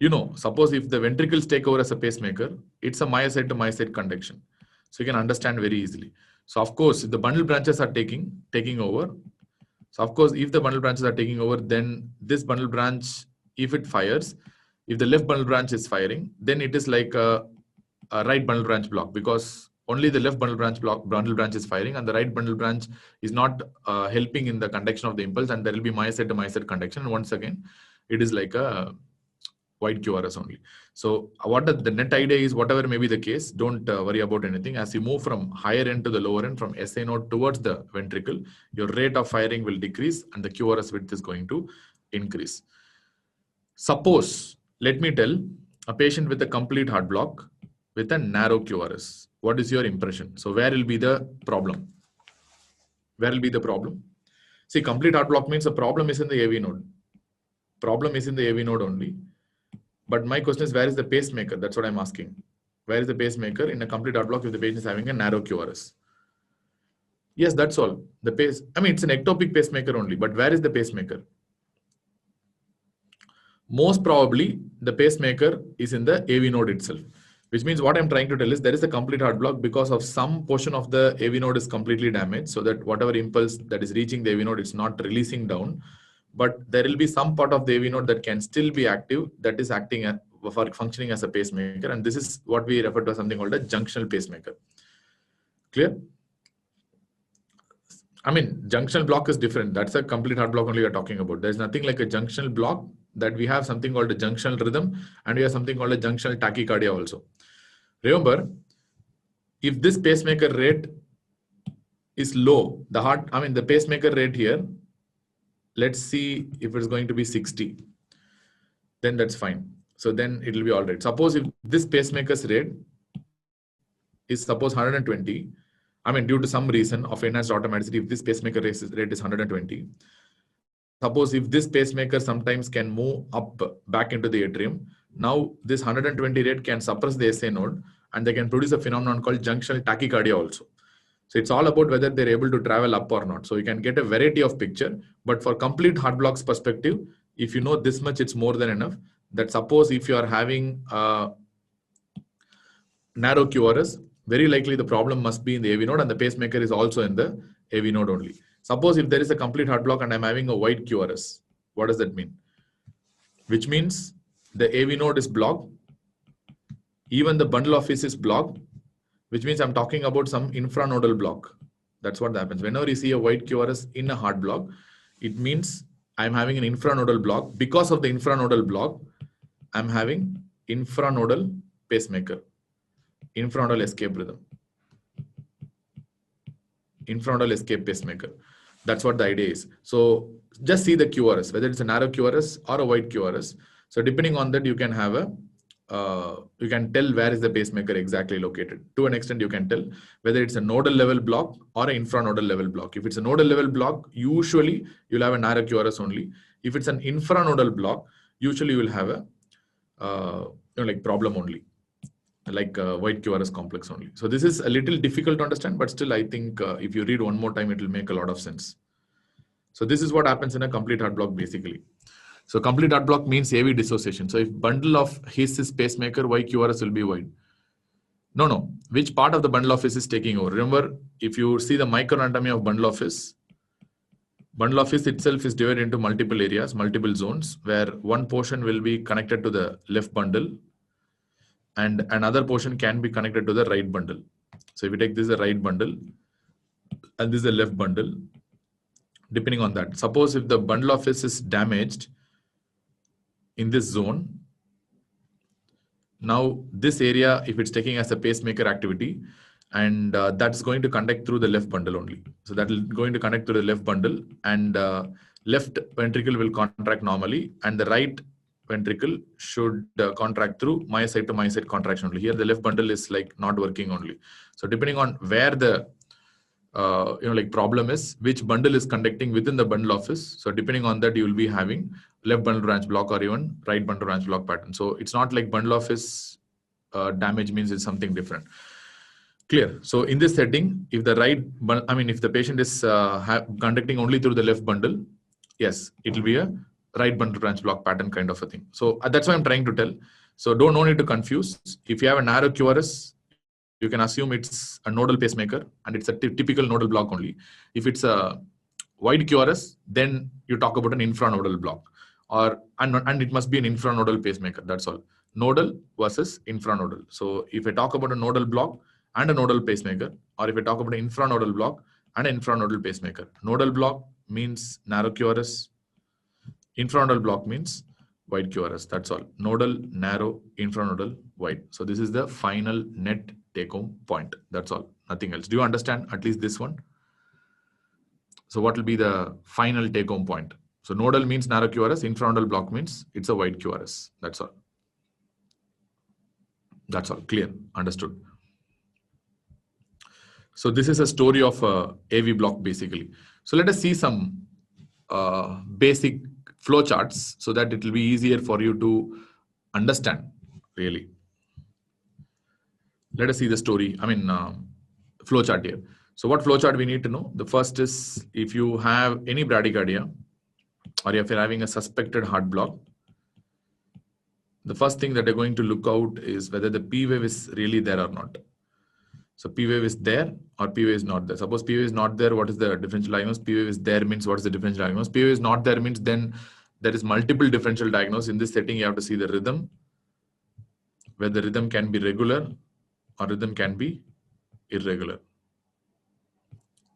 You know, suppose if the ventricles take over as a pacemaker, it's a myocyte to myocyte conduction. So you can understand very easily. So of course, if the bundle branches are taking over. So of course, if the bundle branches are taking over, then this bundle branch, if it fires, if the left bundle branch is firing, then it is like a right bundle branch block, because only the left bundle branch is firing and the right bundle branch is not helping in the conduction of the impulse, and there will be myocyte to myocyte conduction. And once again, it is like a white QRS only. So what the net idea is, whatever may be the case, don't worry about anything. As you move from higher end to the lower end, from SA node towards the ventricle, your rate of firing will decrease and the QRS width is going to increase. Suppose, let me tell, a patient with a complete heart block with a narrow QRS. What is your impression? So where will be the problem? Where will be the problem? See, complete heart block means the problem is in the AV node. Problem is in the AV node only. But my question is, where is the pacemaker? That's what I'm asking. Where is the pacemaker in a complete heart block if the patient is having a narrow QRS? Yes, that's all. It's an ectopic pacemaker only, but where is the pacemaker? Most probably, the pacemaker is in the AV node itself, Which means what I'm trying to tell is there is a complete heart block because of some portion of the AV node is completely damaged, so that whatever impulse that is reaching the AV node, it's not releasing down. But there will be some part of the AV node that can still be active, that is acting for functioning as a pacemaker, and this is what we refer to as something called a junctional pacemaker. Clear? I mean, junctional block is different. That's a complete heart block only we are talking about. There's nothing like a junctional block, that we have something called a junctional rhythm, and we have something called a junctional tachycardia also. Remember, if this pacemaker rate is low, the pacemaker rate here, let's see if it's going to be 60, then that's fine. So then it will be all right. Suppose if this pacemaker's rate is suppose 120, due to some reason of enhanced automaticity, if this pacemaker rate is 120, suppose if this pacemaker sometimes can move up back into the atrium, now this 120 rate can suppress the SA node, and they can produce a phenomenon called junctional tachycardia also. So it's all about whether they're able to travel up or not. So you can get a variety of picture, but for complete heart blocks perspective, if you know this much, it's more than enough. That suppose if you are having narrow QRS, very likely the problem must be in the AV node, and the pacemaker is also in the AV node only. Suppose if there is a complete heart block and I'm having a wide QRS, what does that mean? Which means the AV node is blocked, even the bundle of his is blocked, which means I'm talking about some infranodal block. That's what happens. Whenever you see a wide QRS in a heart block, it means I'm having an infranodal block. Because of the infranodal block, I'm having infranodal pacemaker, infranodal escape rhythm, infranodal escape pacemaker. That's what the idea is. So just see the QRS, whether it's a narrow QRS or a wide QRS. So depending on that, you can have you can tell where is the pacemaker exactly located. To an extent, you can tell whether it's a nodal level block or an infranodal level block. If it's a nodal level block, usually you'll have a narrow QRS only. If it's an infranodal block, usually you will have a problem only, like wide QRS complex only. So this is a little difficult to understand, but still I think if you read one more time, it will make a lot of sense. So this is what happens in a complete heart block basically. So complete heart block means AV dissociation. So if bundle of his is pacemaker, why QRS will be wide? No. Which part of the bundle of his is taking over? Remember, if you see the microanatomy of bundle of his itself is divided into multiple areas, multiple zones, where one portion will be connected to the left bundle and another portion can be connected to the right bundle. So if you take this is the right bundle and this is the left bundle, depending on that. Suppose if the bundle of his is damaged in this zone, now this area, if it's taking as a pacemaker activity, and that's going to conduct through the left bundle only. So that is going to connect to the left bundle, and left ventricle will contract normally, and the right ventricle should contract through myocyte to myocyte contraction only. Here the left bundle is like not working only. So depending on where the problem is, which bundle is conducting within the bundle office. So depending on that, you will be having left bundle branch block or even right bundle branch block pattern. So it's not like bundle office damage means it's something different. Clear? So in this setting, if the if the patient is conducting only through the left bundle, yes, it will be a right bundle branch block pattern kind of a thing. So that's what I'm trying to tell. So no need to confuse. If you have a narrow QRS, you can assume it's a nodal pacemaker and it's a typical nodal block only. If it's a wide QRS, then you talk about an infranodal block, and it must be an infranodal pacemaker. That's all. Nodal versus infranodal. So if I talk about a nodal block and a nodal pacemaker, or if I talk about an infranodal block and an infranodal pacemaker, nodal block means narrow QRS, infranodal block means wide QRS. That's all. Nodal, narrow, infranodal, wide. So this is the final net take-home point. That's all. Nothing else. Do you understand at least this one? So what will be the final take-home point? So nodal means narrow QRS. Infranodal block means it's a wide QRS. That's all. That's all. Clear. Understood. So this is a story of AV block basically. So let us see some basic flow charts so that it will be easier for you to understand really. Let us see the story. Flow chart here. So what flow chart we need to know? The first is if you have any bradycardia or if you're having a suspected heart block, the first thing that they're going to look out is whether the P wave is really there or not. So P wave is there or P wave is not there. Suppose P wave is not there, what is the differential diagnosis? P wave is there means what is the differential diagnosis? P wave is not there means then there is multiple differential diagnosis. In this setting, you have to see the rhythm, where the rhythm can be regular or rhythm can be irregular.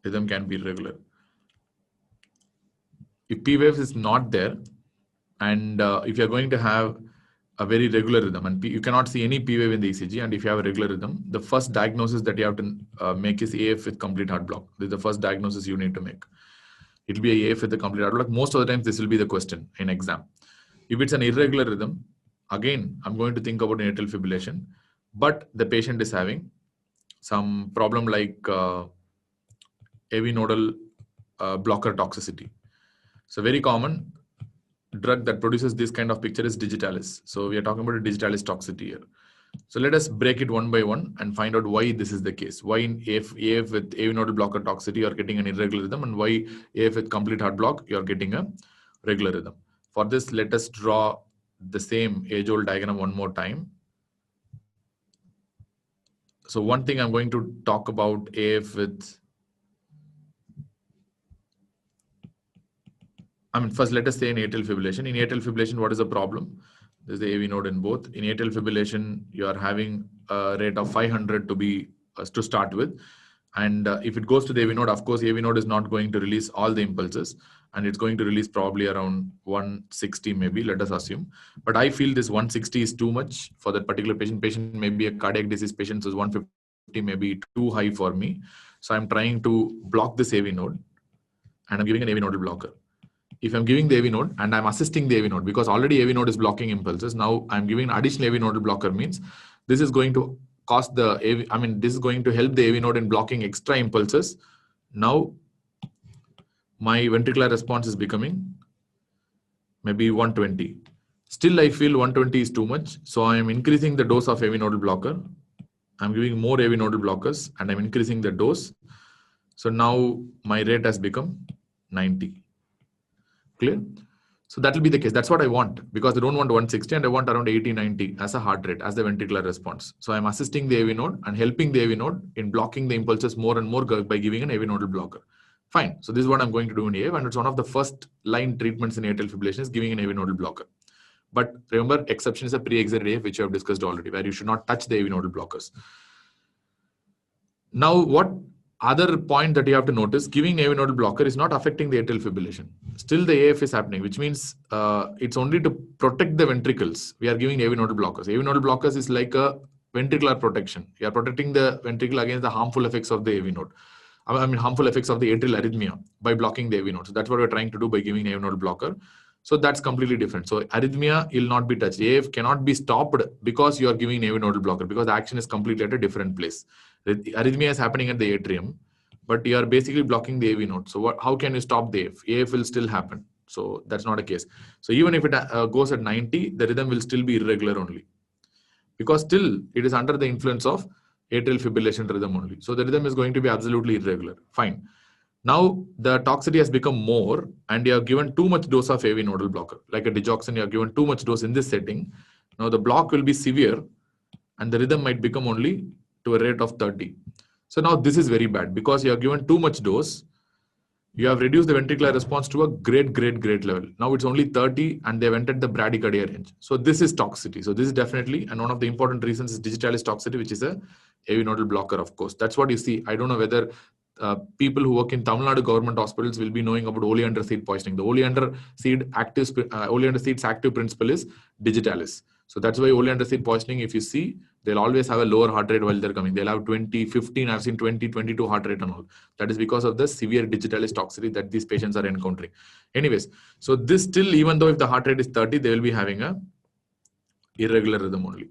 Rhythm can be irregular. If P wave is not there, and if you're going to have a very regular rhythm, and you cannot see any P wave in the ECG, and if you have a regular rhythm, the first diagnosis that you have to make is AF with complete heart block. This is the first diagnosis you need to make. It will be a AF with the complete heart block. Most of the times, this will be the question in exam. If it's an irregular rhythm, again, I'm going to think about an atrial fibrillation, but the patient is having some problem like AV nodal blocker toxicity. So very common drug that produces this kind of picture is digitalis. So we are talking about a digitalis toxicity here. So let us break it one by one and find out why this is the case. Why in AF with AV nodal blocker toxicity you are getting an irregular rhythm, and why AF with complete heart block you are getting a regular rhythm. For this, let us draw the same age-old diagram one more time. So one thing I'm going to talk about AF with, first let us say in atrial fibrillation. In atrial fibrillation, what is the problem? There's the AV node in both. In atrial fibrillation, you are having a rate of 500 to start with. And if it goes to the AV node, of course, AV node is not going to release all the impulses, and it's going to release probably around 160 maybe, let us assume. But I feel this 160 is too much for that particular patient. Patient may be a cardiac disease patient, so 150 may be too high for me. So I'm trying to block this AV node, and I'm giving an AV nodal blocker. If I'm giving the AV node and I'm assisting the AV node, because already AV node is blocking impulses, now I'm giving an additional AV nodal blocker, means this is going to cause the AV, this is going to help the AV node in blocking extra impulses. Now my ventricular response is becoming maybe 120. Still, I feel 120 is too much. So I am increasing the dose of AV nodal blocker. I'm giving more AV nodal blockers and I'm increasing the dose. So now my rate has become 90. Clear? So that will be the case. That's what I want, because I don't want 160 and I want around 80, 90 as a heart rate, as the ventricular response. So I'm assisting the AV node and helping the AV node in blocking the impulses more and more by giving an AV nodal blocker. Fine. So this is what I'm going to do in AF, and it's one of the first line treatments in atrial fibrillation is giving an AV nodal blocker. But remember, exception is a pre-exerted AF, which you have discussed already, where you should not touch the AV nodal blockers. Now, what other point that you have to notice, giving AV nodal blocker is not affecting the atrial fibrillation. Still the AF is happening, which means it's only to protect the ventricles. We are giving AV nodal blockers. AV nodal blockers is like a ventricular protection. You are protecting the ventricle against the harmful effects of the AV node. Harmful effects of the atrial arrhythmia by blocking the AV node. So that's what we're trying to do by giving AV nodal blocker. So that's completely different. So arrhythmia will not be touched. AF cannot be stopped because you are giving AV nodal blocker, because the action is completely at a different place. Arrhythmia is happening at the atrium, but you are basically blocking the AV node. So how can you stop the AF? AF will still happen. So that's not a case. So even if it goes at 90, the rhythm will still be irregular only, because still it is under the influence of atrial fibrillation rhythm only. So the rhythm is going to be absolutely irregular. Fine. Now the toxicity has become more and you have given too much dose of AV nodal blocker. Like a digoxin, you have given too much dose in this setting. Now the block will be severe and the rhythm might become only to a rate of 30. So now this is very bad, because you have given too much dose. You have reduced the ventricular response to a great level. Now it's only 30 and they've entered the bradycardia range. So this is toxicity. So this is definitely, and one of the important reasons is digitalis toxicity, which is a AV nodal blocker, of course. That's what you see. I don't know whether people who work in Tamil Nadu government hospitals will be knowing about oleander seed poisoning. The oleander seed's active principle is digitalis. So that's why oleander seed poisoning, if you see, they'll always have a lower heart rate while they're coming. They'll have 20, 15, I've seen 20, 22 heart rate and all. That is because of the severe digitalis toxicity that these patients are encountering. Anyways, so this still, even though if the heart rate is 30, they will be having a irregular rhythm only.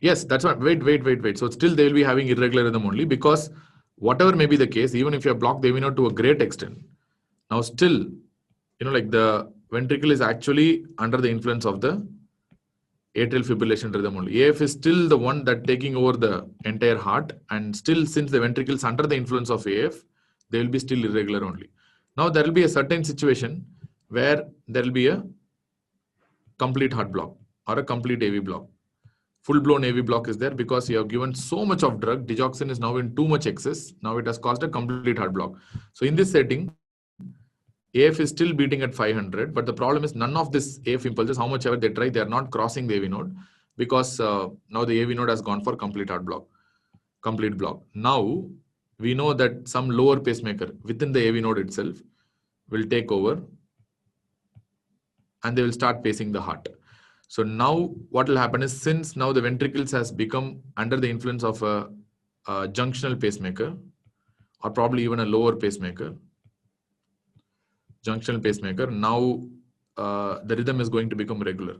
Yes, that's what. Wait. So still they will be having irregular rhythm only, because whatever may be the case, even if you have blocked the AV node to a great extent, now still, like the ventricle is actually under the influence of the atrial fibrillation rhythm only. AF is still the one that taking over the entire heart, and still since the ventricle is under the influence of AF, they will be still irregular only. Now there will be a certain situation where there will be a complete heart block or a complete AV block. Full-blown AV block is there because you have given so much of drug. Digoxin is now in too much excess. Now it has caused a complete heart block. So in this setting, AF is still beating at 500, but the problem is none of this AF impulses, how much ever they try, they are not crossing the AV node because now the AV node has gone for complete heart block, complete block. Now we know that some lower pacemaker within the AV node itself will take over and they will start pacing the heart. So now what will happen is, since now the ventricles has become under the influence of a junctional pacemaker or probably even a lower pacemaker, junctional pacemaker, now the rhythm is going to become regular.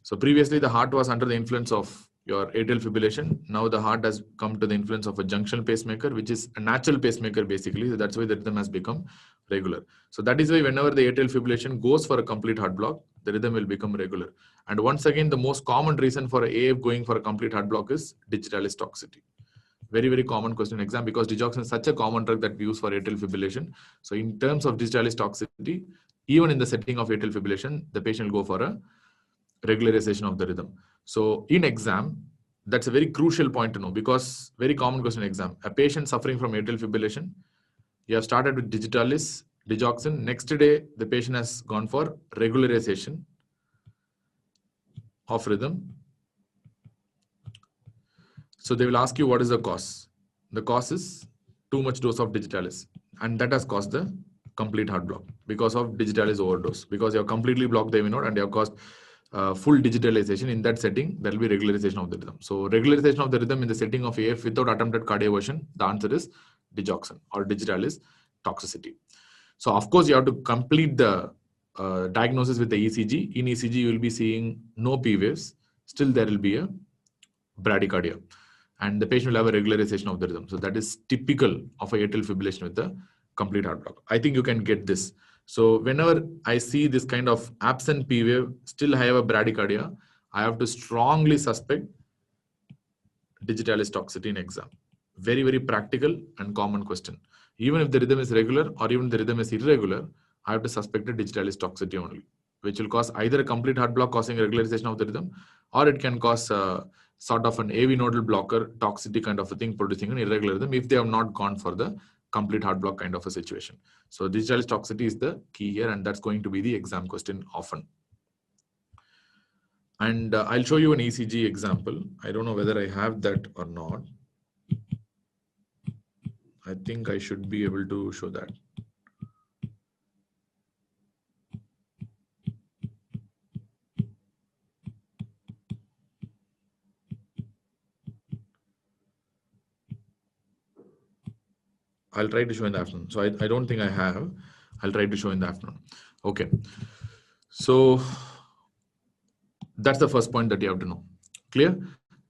So previously the heart was under the influence of your atrial fibrillation. Now the heart has come to the influence of a junctional pacemaker, which is a natural pacemaker basically. So that's why the rhythm has become regular. So that is why whenever the atrial fibrillation goes for a complete heart block, the rhythm will become regular. And once again, the most common reason for AF going for a complete heart block is digitalis toxicity. Very, very common question in exam because digoxin is such a common drug that we use for atrial fibrillation. So in terms of digitalis toxicity, even in the setting of atrial fibrillation, the patient will go for a regularization of the rhythm. So in exam, that's a very crucial point to know because very common question in exam. A patient suffering from atrial fibrillation, you have started with digitalis, digoxin. Next day, the patient has gone for regularization of rhythm. So they will ask you what is the cause. The cause is too much dose of digitalis, and that has caused the complete heart block because of digitalis overdose. Because you have completely blocked the AV node and you have caused full digitalization. In that setting, there will be regularization of the rhythm. So regularization of the rhythm in the setting of AF without attempted cardioversion, the answer is digoxin or digitalis toxicity. So of course, you have to complete the diagnosis with the ECG. In ECG, you will be seeing no P waves. Still, there will be a bradycardia. And the patient will have a regularization of the rhythm. So that is typical of a atrial fibrillation with the complete heart block. I think you can get this. So whenever I see this kind of absent P wave, still I have a bradycardia, I have to strongly suspect digitalis toxicity in exam. Very, very practical and common question. Even if the rhythm is regular or even the rhythm is irregular, I have to suspect a digitalis toxicity only, which will cause either a complete heart block causing regularization of the rhythm, or it can cause sort of an AV nodal blocker toxicity kind of a thing producing an irregular rhythm if they have not gone for the complete heart block kind of a situation. So digitalis toxicity is the key here, and that's going to be the exam question often. And I'll show you an ECG example. I don't know whether I have that or not. I think I should be able to show that. I'll try to show in the afternoon. So I don't think I have. I'll try to show in the afternoon. Okay. So that's the first point that you have to know. Clear?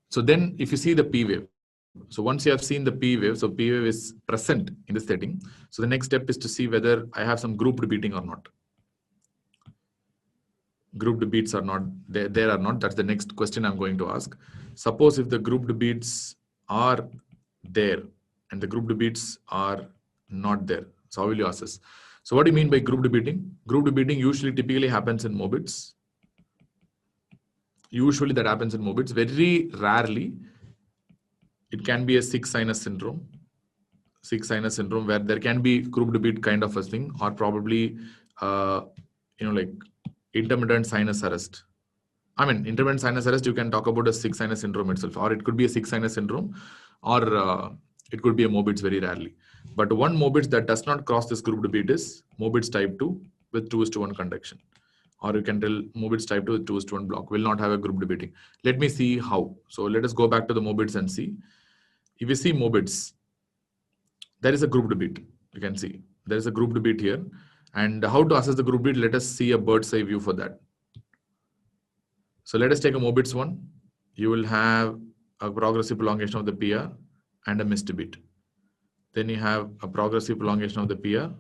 So then if you see the P wave, so once you have seen the P wave, so P wave is present in the setting. So the next step is to see whether I have some grouped beating or not. Grouped beats are not there or not. That's the next question I'm going to ask. Suppose if the grouped beats are there and the grouped beats are not there. So how will you assess? So what do you mean by grouped beating? Grouped beating usually typically happens in morbits. Usually that happens in morbits. Very rarely it can be a sick sinus syndrome. Sick sinus syndrome where there can be grouped beat kind of a thing, or probably like intermittent sinus arrest. I mean, intermittent sinus arrest, you can talk about a sick sinus syndrome itself, or it could be a sick sinus syndrome, or it could be a morbits very rarely. But one morbits that does not cross this grouped beat is morbits type 2 with 2:1 conduction. Or you can tell morbits type 2 with 2:1 block will not have a grouped beating. Let me see how. So let us go back to the morbits and see. If you see morbits, there is a grouped beat. You can see there is a grouped beat here. And how to assess the grouped beat? Let us see a bird's eye view for that. So let us take a morbits one. You will have a progressive prolongation of the PR and a missed beat. Then you have a progressive prolongation of the PR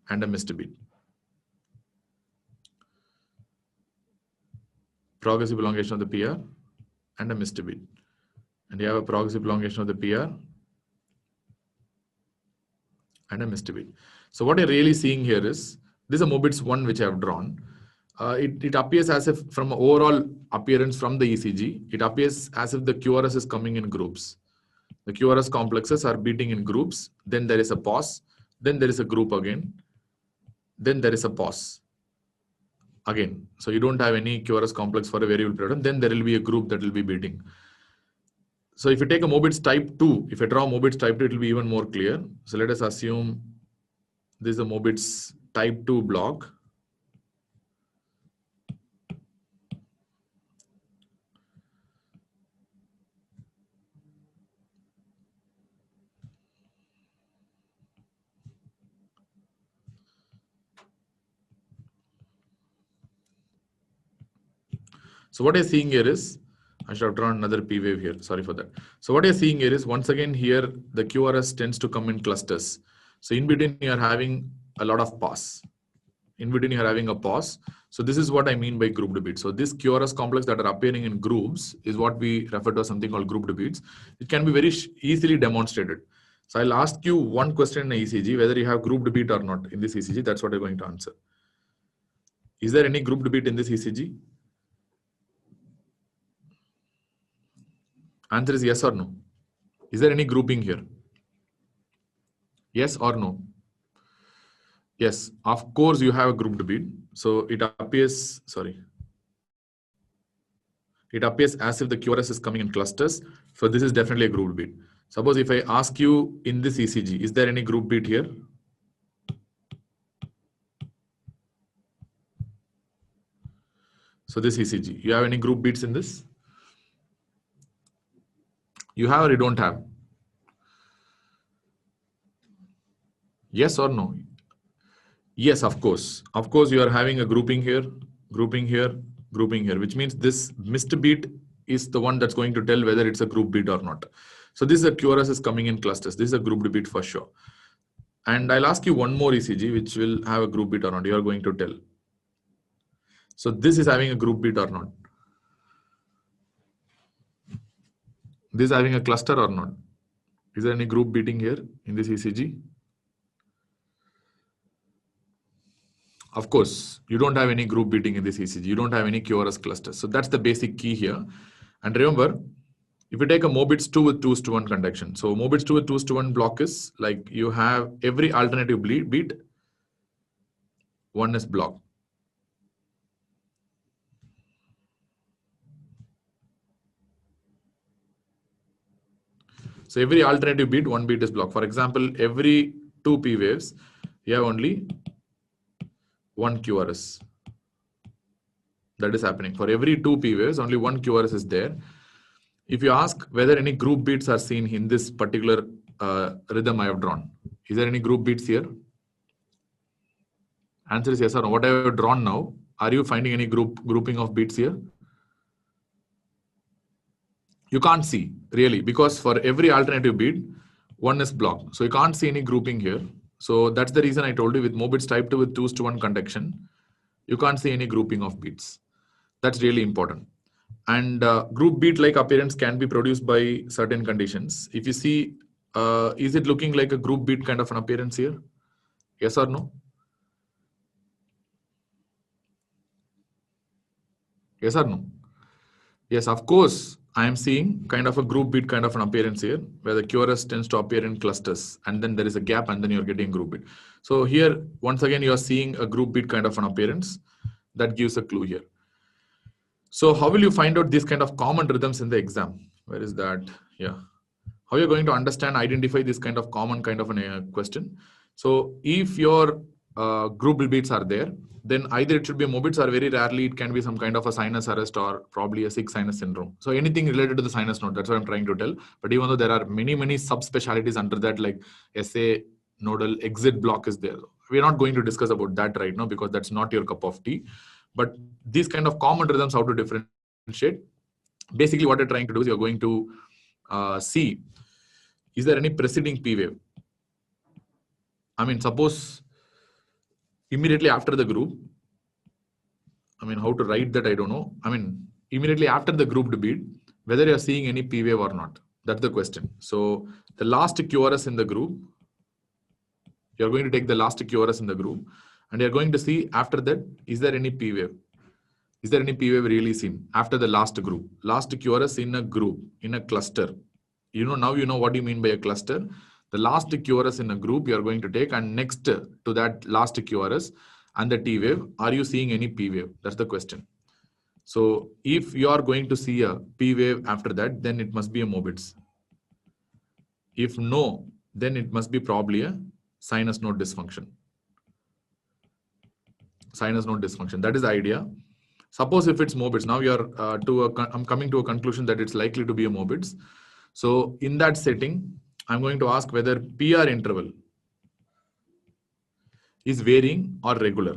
and a missed beat. Progressive prolongation of the PR and a missed beat. And you have a progressive prolongation of the PR and a missed beat. So what you're really seeing here is, this is a morbits one which I have drawn. it appears as if from overall appearance from the ECG, it appears as if the QRS is coming in groups. The QRS complexes are beating in groups. Then there is a pause. Then there is a group again. Then there is a pause again. So you don't have any QRS complex for a variable period. And then there will be a group that will be beating. So if you take a MBBS type 2, if I draw MBBS type 2, it will be even more clear. So let us assume this is a MBBS type 2 block. So what you're seeing here is, I should have drawn another P wave here. Sorry for that. So what you're seeing here is, once again here, the QRS tends to come in clusters. So in between you're having a lot of pause. In between you're having a pause. So this is what I mean by grouped beats. So this QRS complex that are appearing in groups is what we refer to as something called grouped beats. It can be very easily demonstrated. So I'll ask you one question in ECG, whether you have grouped beat or not in this ECG. That's what I'm going to answer. Is there any grouped beat in this ECG? Answer is yes or no. Is there any grouping here? Yes or no? Yes, of course you have a grouped beat. So it appears, it appears as if the QRS is coming in clusters. So this is definitely a grouped beat. Suppose if I ask you in this ECG, is there any group beat here? So this ECG, you have any group beats in this? You have or you don't have? Yes or no? Yes, of course. Of course, you are having a grouping here, grouping here, grouping here, which means this missed beat is the one that's going to tell whether it's a group beat or not. So this is a QRS is coming in clusters. This is a grouped beat for sure. And I'll ask you one more ECG, which will have a group beat or not. You are going to tell. So this is having a group beat or not? This is having a cluster or not? Is there any group beating here in this ECG? Of course, you don't have any group beating in this ECG. You don't have any QRS clusters. So that's the basic key here. And remember, if you take a MBBS 2 with 2:1 conduction, so MBBS 2 with 2:1 block is like you have every alternative beat, one is block. So every alternative beat, one beat is block. For example, every 2 P waves, you have only one QRS. That is happening. For every 2 P waves, only one QRS is there. If you ask whether any group beats are seen in this particular rhythm I have drawn, is there any group beats here? Answer is yes or no. What I have drawn now, are you finding any grouping of beats here? You can't see really, because for every alternative beat, one is blocked. So you can't see any grouping here. So that's the reason I told you with MBBS type 2 with 2:1 conduction, you can't see any grouping of beats. That's really important. And group beat like appearance can be produced by certain conditions. If you see, is it looking like a group beat kind of an appearance here? Yes or no? Yes or no? Yes, of course. I am seeing kind of a group beat kind of an appearance here, where the QRS tends to appear in clusters, and then there is a gap, and then you're getting group beat. So here, once again, you're seeing a group beat kind of an appearance. That gives a clue here. So how will you find out these kind of common rhythms in the exam? Where is that? Yeah. How you're going to understand, identify this kind of common kind of a question. So if your group beats are there, then either it should be a MBBS or very rarely it can be some kind of a sinus arrest or probably a sick sinus syndrome. So anything related to the sinus node, that's what I'm trying to tell. But even though there are many subspecialties under that, like SA nodal exit block is there. We're not going to discuss about that right now because that's not your cup of tea. But these kind of common rhythms, how to differentiate. Basically what you're trying to do is you're going to see, is there any preceding P wave? I mean, suppose immediately after the group, I mean, how to write that, I don't know. I mean, immediately after the grouped beat, whether you're seeing any P wave or not. That's the question. So the last QRS in the group, you're going to take the last QRS in the group, and you're going to see after that, is there any P wave? Is there any P wave really seen after the last group? Last QRS in a group, in a cluster. Now you know what you mean by a cluster. The last QRS in a group you are going to take, and next to that last QRS and the T wave, are you seeing any P wave? That's the question. So if you are going to see a P wave after that, then it must be a MBBS. If no, then it must be probably a sinus node dysfunction. Sinus node dysfunction. That is the idea. Suppose if it's MBBS, now you are I'm coming to a conclusion that it's likely to be a MBBS. So in that setting, I'm going to ask whether PR interval is varying or regular.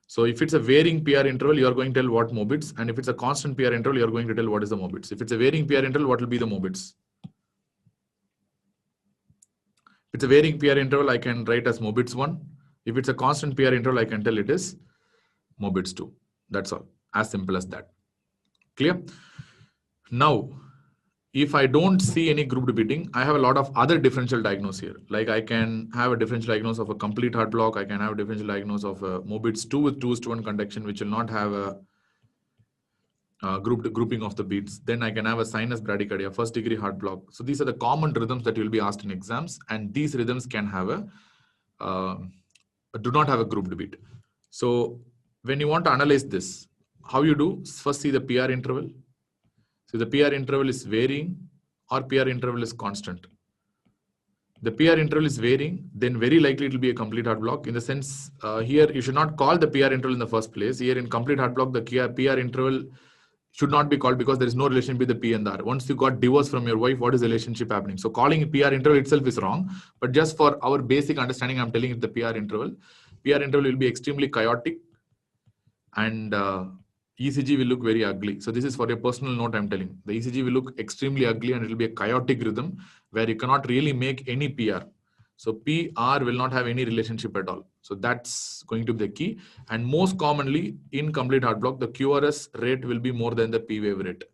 So if it's a varying PR interval, you are going to tell what MBBS, and if it's a constant PR interval, you are going to tell what is the MBBS. If it's a varying PR interval, what will be the MBBS? If it's a varying PR interval, I can write as MBBS 1. If it's a constant PR interval, I can tell it is MBBS 2. That's all. As simple as that. Clear? Now, if I don't see any grouped beating, I have a lot of other differential diagnoses here. Like I can have a differential diagnosis of a complete heart block. I can have a differential diagnosis of a MBBS 2 with 2:1 conduction, which will not have a grouping of the beats. Then I can have a sinus bradycardia, first degree heart block. So these are the common rhythms that you'll be asked in exams, and these rhythms can have do not have a grouped beat. So when you want to analyze this, how you do? First see the PR interval. So the PR interval is varying or PR interval is constant. The PR interval is varying, then very likely it will be a complete heart block. In the sense, here you should not call the PR interval in the first place. Here in complete heart block, the PR interval should not be called because there is no relationship with the P and the R. Once you got divorced from your wife, what is the relationship happening? So calling PR interval itself is wrong. But just for our basic understanding, I'm telling it the PR interval. PR interval will be extremely chaotic, and ECG will look very ugly. So this is for your personal note I'm telling. The ECG will look extremely ugly and it will be a chaotic rhythm where you cannot really make any PR. So PR will not have any relationship at all. So that's going to be the key. And most commonly in complete heart block, the QRS rate will be more than the P wave rate.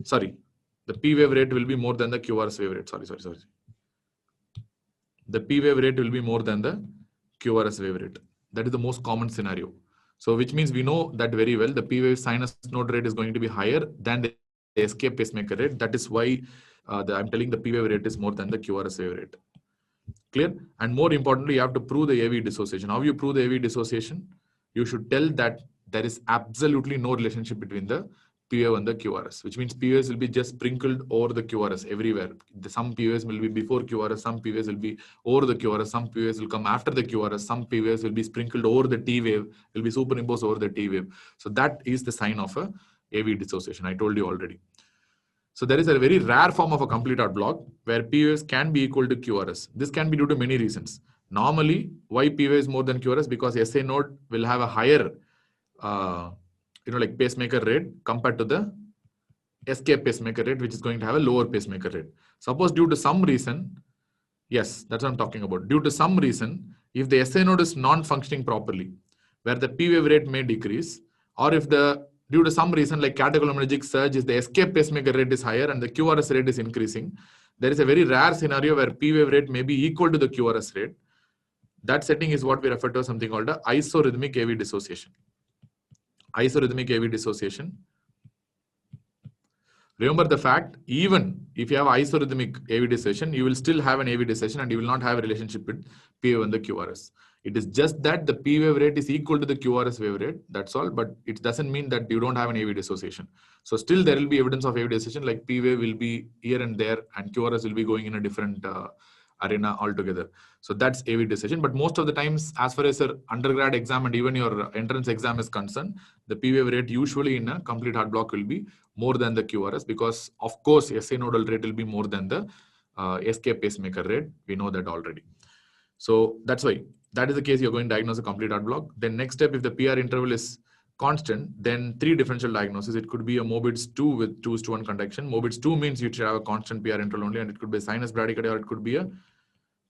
Sorry, the P wave rate will be more than the QRS wave rate. Sorry. The P wave rate will be more than the QRS wave rate. That is the most common scenario. So which means we know that very well. The P wave sinus node rate is going to be higher than the escape pacemaker rate. That is why I'm telling the P wave rate is more than the QRS wave rate. Clear? And more importantly, you have to prove the AV dissociation. How you prove the AV dissociation? You should tell that there is absolutely no relationship between the P wave and the QRS, which means P waves will be just sprinkled over the QRS everywhere. Some P waves will be before QRS, some P waves will be over the QRS, some P waves will come after the QRS, some P waves will be sprinkled over the T wave, will be superimposed over the T wave. So that is the sign of a AV dissociation. I told you already. So there is a very rare form of a complete heart block where P waves can be equal to QRS. This can be due to many reasons. Normally, why P wave is more than QRS? Because SA node will have a higher like pacemaker rate compared to the escape pacemaker rate, which is going to have a lower pacemaker rate. Suppose due to some reason, yes, that's what I'm talking about. Due to some reason, if the SA node is non-functioning properly, where the P wave rate may decrease, or if due to some reason like catecholaminergic surge, is the escape pacemaker rate is higher and the QRS rate is increasing, there is a very rare scenario where P wave rate may be equal to the QRS rate. That setting is what we refer to as something called a isorhythmic AV dissociation. Isorhythmic AV dissociation. Remember the fact, even if you have isorhythmic AV dissociation, you will still have an AV dissociation and you will not have a relationship with P wave and the QRS. It is just that the P wave rate is equal to the QRS wave rate. That's all. But it doesn't mean that you don't have an AV dissociation. So still there will be evidence of AV dissociation, like P wave will be here and there and QRS will be going in a different arena altogether. So that's AV dissociation. But most of the times, as far as your undergrad exam and even your entrance exam is concerned, the P wave rate usually in a complete heart block will be more than the QRS, because of course SA nodal rate will be more than the escape pacemaker rate. We know that already. So that's why that is the case. You're going to diagnose a complete heart block. Then next step, if the PR interval is constant, then three differential diagnoses. It could be a MBBS 2 with 2:1 conduction. MBBS 2 means you should have a constant PR interval only, and it could be sinus bradycardia or it could be a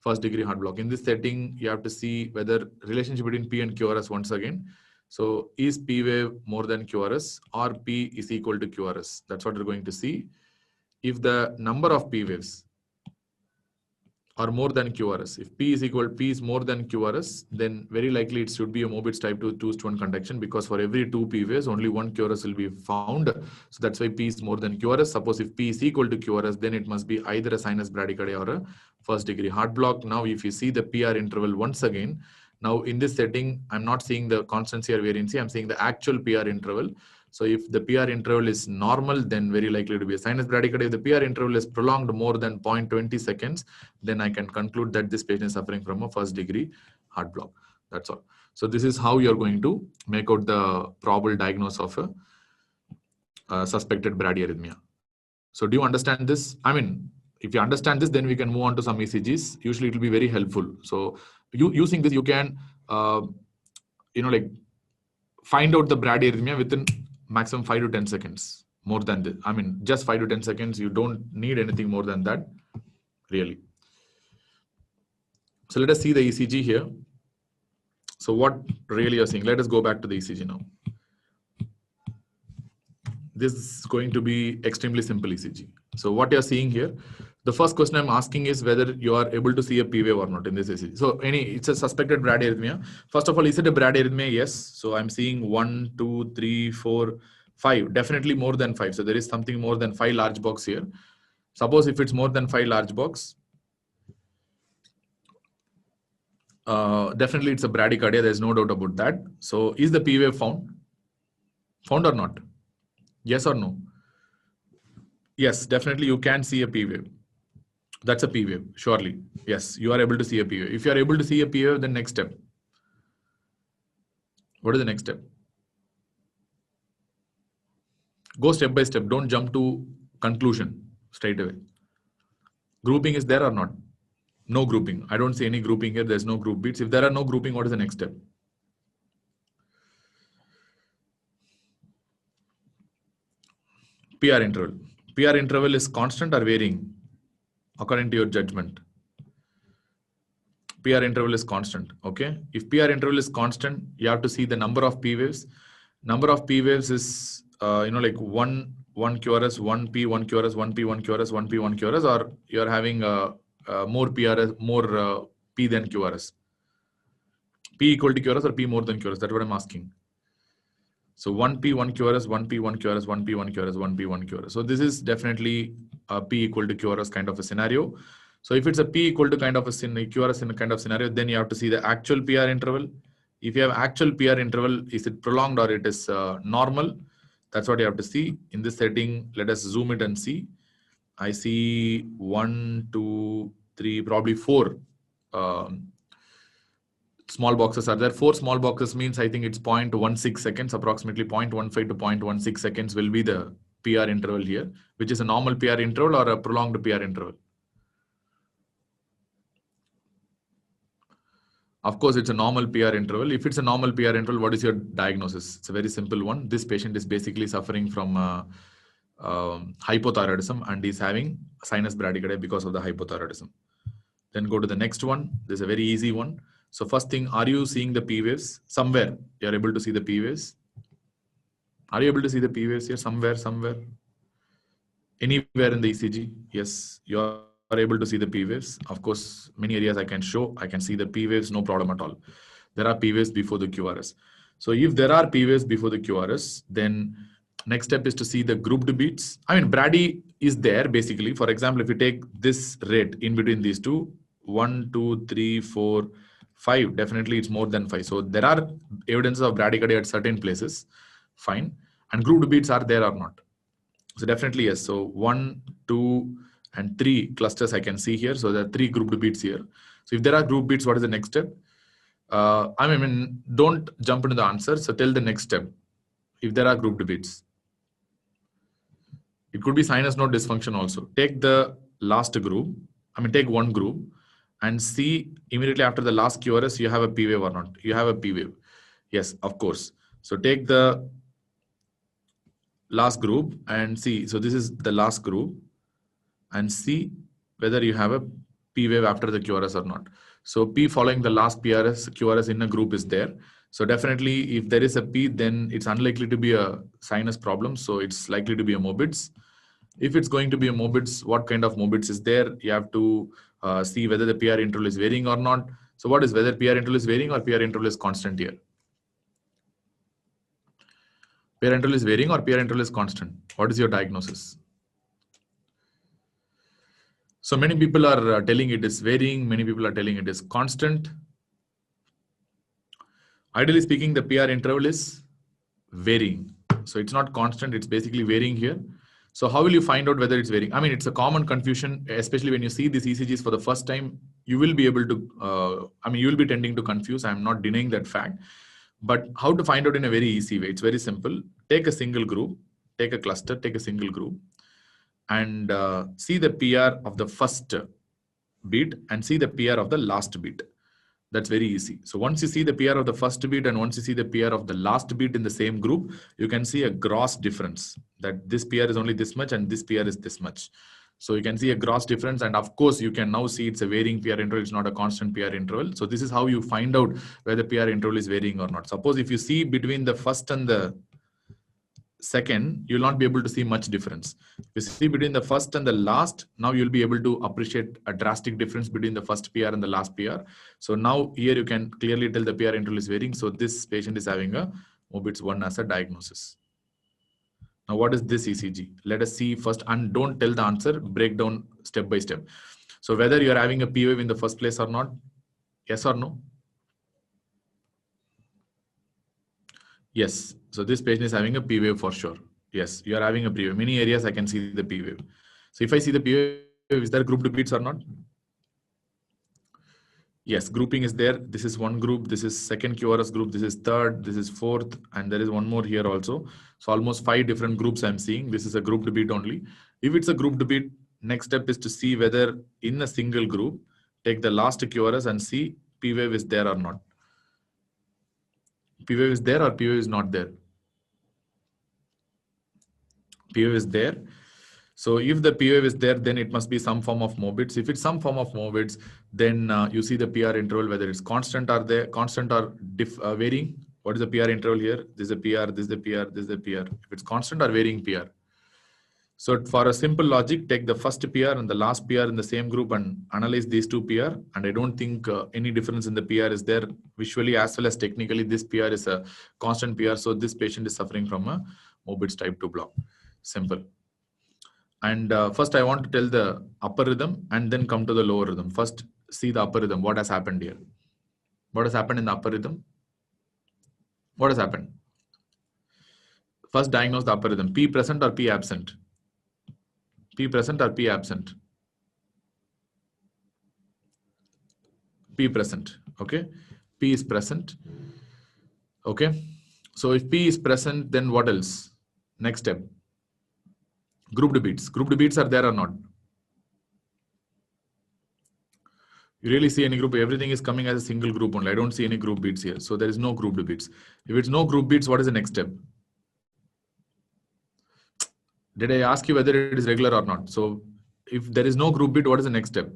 first degree heart block. In this setting, you have to see whether relationship between P and QRS once again. So is P wave more than QRS or P is equal to QRS? That's what we're going to see. If the number of P waves or more than QRS. If P is more than QRS, then very likely it should be a MBBS type 2 two-stent conduction, because for every 2 P waves, only 1 QRS will be found. So that's why P is more than QRS. Suppose if P is equal to QRS, then it must be either a sinus bradycardia or a first degree heart block. Now, if you see the PR interval once again, now in this setting, I'm not seeing the constancy or variancy, I'm seeing the actual PR interval. So if the PR interval is normal, then very likely to be a sinus bradycardia. If the PR interval is prolonged more than 0.20 seconds, then I can conclude that this patient is suffering from a first degree heart block. That's all. So this is how you're going to make out the probable diagnosis of a suspected bradyarrhythmia. So do you understand this? I mean, if you understand this, then we can move on to some ECGs. Usually it will be very helpful. So using this, you can, find out the bradyarrhythmia within maximum 5 to 10 seconds. More than this, I mean, just 5 to 10 seconds. You don't need anything more than that, really. So let us see the ECG here. So what really you're seeing? Let us go back to the ECG now. This is going to be extremely simple ECG. So what you're seeing here, the first question I'm asking is whether you are able to see a P wave or not in this ECG. So it's a suspected bradyarrhythmia. First of all, is it a bradyarrhythmia? Yes. So I'm seeing 1, 2, 3, 4, 5, definitely more than 5. So there is something more than 5 large box here. Suppose if it's more than 5 large box, definitely it's a bradycardia. There's no doubt about that. So is the P wave found? Found or not? Yes or no? Yes, definitely you can see a P wave. That's a P wave, surely. Yes, you are able to see a P wave. If you are able to see a P wave, then next step. What is the next step? Go step by step. Don't jump to conclusion straight away. Grouping is there or not? No grouping. I don't see any grouping here. There's no group beats. If there are no grouping, what is the next step? PR interval. PR interval is constant or varying according to your judgment? PR interval is constant. Okay. If PR interval is constant, you have to see the number of P waves. Number of P waves is like 1 QRS, 1 P, 1 QRS, 1 P, 1 QRS, 1 P, 1 QRS, or you're having more PRS, more P than QRS. P equal to QRS or P more than QRS? That's what I'm asking. So 1 P, 1 QRS, 1 P, 1 QRS, 1 P, 1 QRS, 1 P, 1 QRS. So this is definitely a P equal to QRS kind of a scenario. So if it's a P equal to kind of a QRS in a kind of scenario, then you have to see the actual PR interval. If you have actual PR interval, is it prolonged or it is normal? That's what you have to see. In this setting, let us zoom it and see. I see 1, 2, 3, probably 4 small boxes are there. 4 small boxes means I think it's 0.16 seconds, approximately 0.15 to 0.16 seconds will be the PR interval here, which is a normal PR interval or a prolonged PR interval. Of course, it's a normal PR interval. If it's a normal PR interval, what is your diagnosis? It's a very simple one. This patient is basically suffering from hypothyroidism and is having sinus bradycardia because of the hypothyroidism. Then go to the next one. This is a very easy one. So first thing, are you seeing the P waves? Somewhere you're able to see the P waves. Are you able to see the P waves here? Somewhere? Anywhere in the ECG? Yes, you are able to see the P waves. Of course, many areas I can show. I can see the P waves, no problem at all. There are P waves before the QRS. So if there are P waves before the QRS, then next step is to see the grouped beats. I mean, Brady is there basically. For example, if you take this rate in between these two, 1, 2, 3, 4, 5, definitely it's more than 5. So there are evidences of bradycardia at certain places. Fine. And grouped beats are there or not? So definitely yes. So 1, 2, and 3 clusters I can see here. So there are 3 grouped beats here. So if there are group beats, what is the next step? I mean, don't jump into the answer. So tell the next step. If there are grouped beats, it could be sinus node dysfunction also. Take the last group. I mean, take one group and see immediately after the last QRS, you have a P wave or not. You have a P wave. Yes, of course. So take the last group and see. So this is the last group and see whether you have a P wave after the QRS or not. So P following the last QRS in a group is there. So definitely if there is a P, then it's unlikely to be a sinus problem. So it's likely to be a MBBS. If it's going to be a mobits, what kind of mobits is there? You have to see whether the PR interval is varying or not. So what is whether PR interval is varying or PR interval is constant here? PR interval is varying or PR interval is constant? What is your diagnosis? So many people are telling it is varying. Many people are telling it is constant. Ideally speaking, the PR interval is varying. So it's not constant. It's basically varying here. So how will you find out whether it's varying? I mean, it's a common confusion, especially when you see these ECGs for the first time. You will be able to, you will be tending to confuse. I'm not denying that fact. But how to find out in a very easy way? It's very simple. Take a single group, take a cluster, take a single group, and see the PR of the first beat and see the PR of the last beat. That's very easy. So once you see the PR of the first beat and once you see the PR of the last beat in the same group, you can see a gross difference that this PR is only this much and this PR is this much. So you can see a gross difference, and of course you can now see it's a varying PR interval. It's not a constant PR interval. So this is how you find out whether PR interval is varying or not. Suppose if you see between the first and the second, you'll not be able to see much difference. If you see between the first and the last, now you'll be able to appreciate a drastic difference between the first PR and the last PR. So now here you can clearly tell the PR interval is varying. So this patient is having a mobits 1 as a diagnosis. Now what is this ECG? Let us see first, and don't tell the answer, break down step by step. So whether you're having a P wave in the first place or not, yes or no? Yes. So this patient is having a P wave for sure. Yes, you are having a P wave. Many areas I can see the P wave. So if I see the P wave, is there grouped beats or not? Yes, grouping is there. This is one group. This is second QRS group. This is third. This is fourth. And there is one more here also. So almost 5 different groups I'm seeing. This is a grouped beat only. If it's a grouped beat, next step is to see whether in a single group, take the last QRS and see P wave is there or not. P wave is there or P wave is not there? P wave is there. So if the P wave is there, then it must be some form of mobits. If it's some form of mobits, then you see the PR interval, whether it's constant or varying. What is the PR interval here? This is a PR, this is the PR, this is the PR. If it's constant or varying PR. So for a simple logic, take the first PR and the last PR in the same group and analyze these two PR. And I don't think any difference in the PR is there visually as well as technically. This PR is a constant PR. So this patient is suffering from a mobits type 2 block. Simple. And first I want to tell the upper rhythm and then come to the lower rhythm. First, see the upper rhythm. What has happened here? What has happened in the upper rhythm? What has happened? First, diagnose the upper rhythm. P present or P absent? P present or P absent? P present. Okay. P is present. Okay. So if P is present, then what else? Next step. Grouped beats. Grouped beats are there or not? You really see any group? Everything is coming as a single group only. I don't see any group beats here. So there is no grouped beats. If it's no group beats, what is the next step? Did I ask you whether it is regular or not? So if there is no group beat, what is the next step?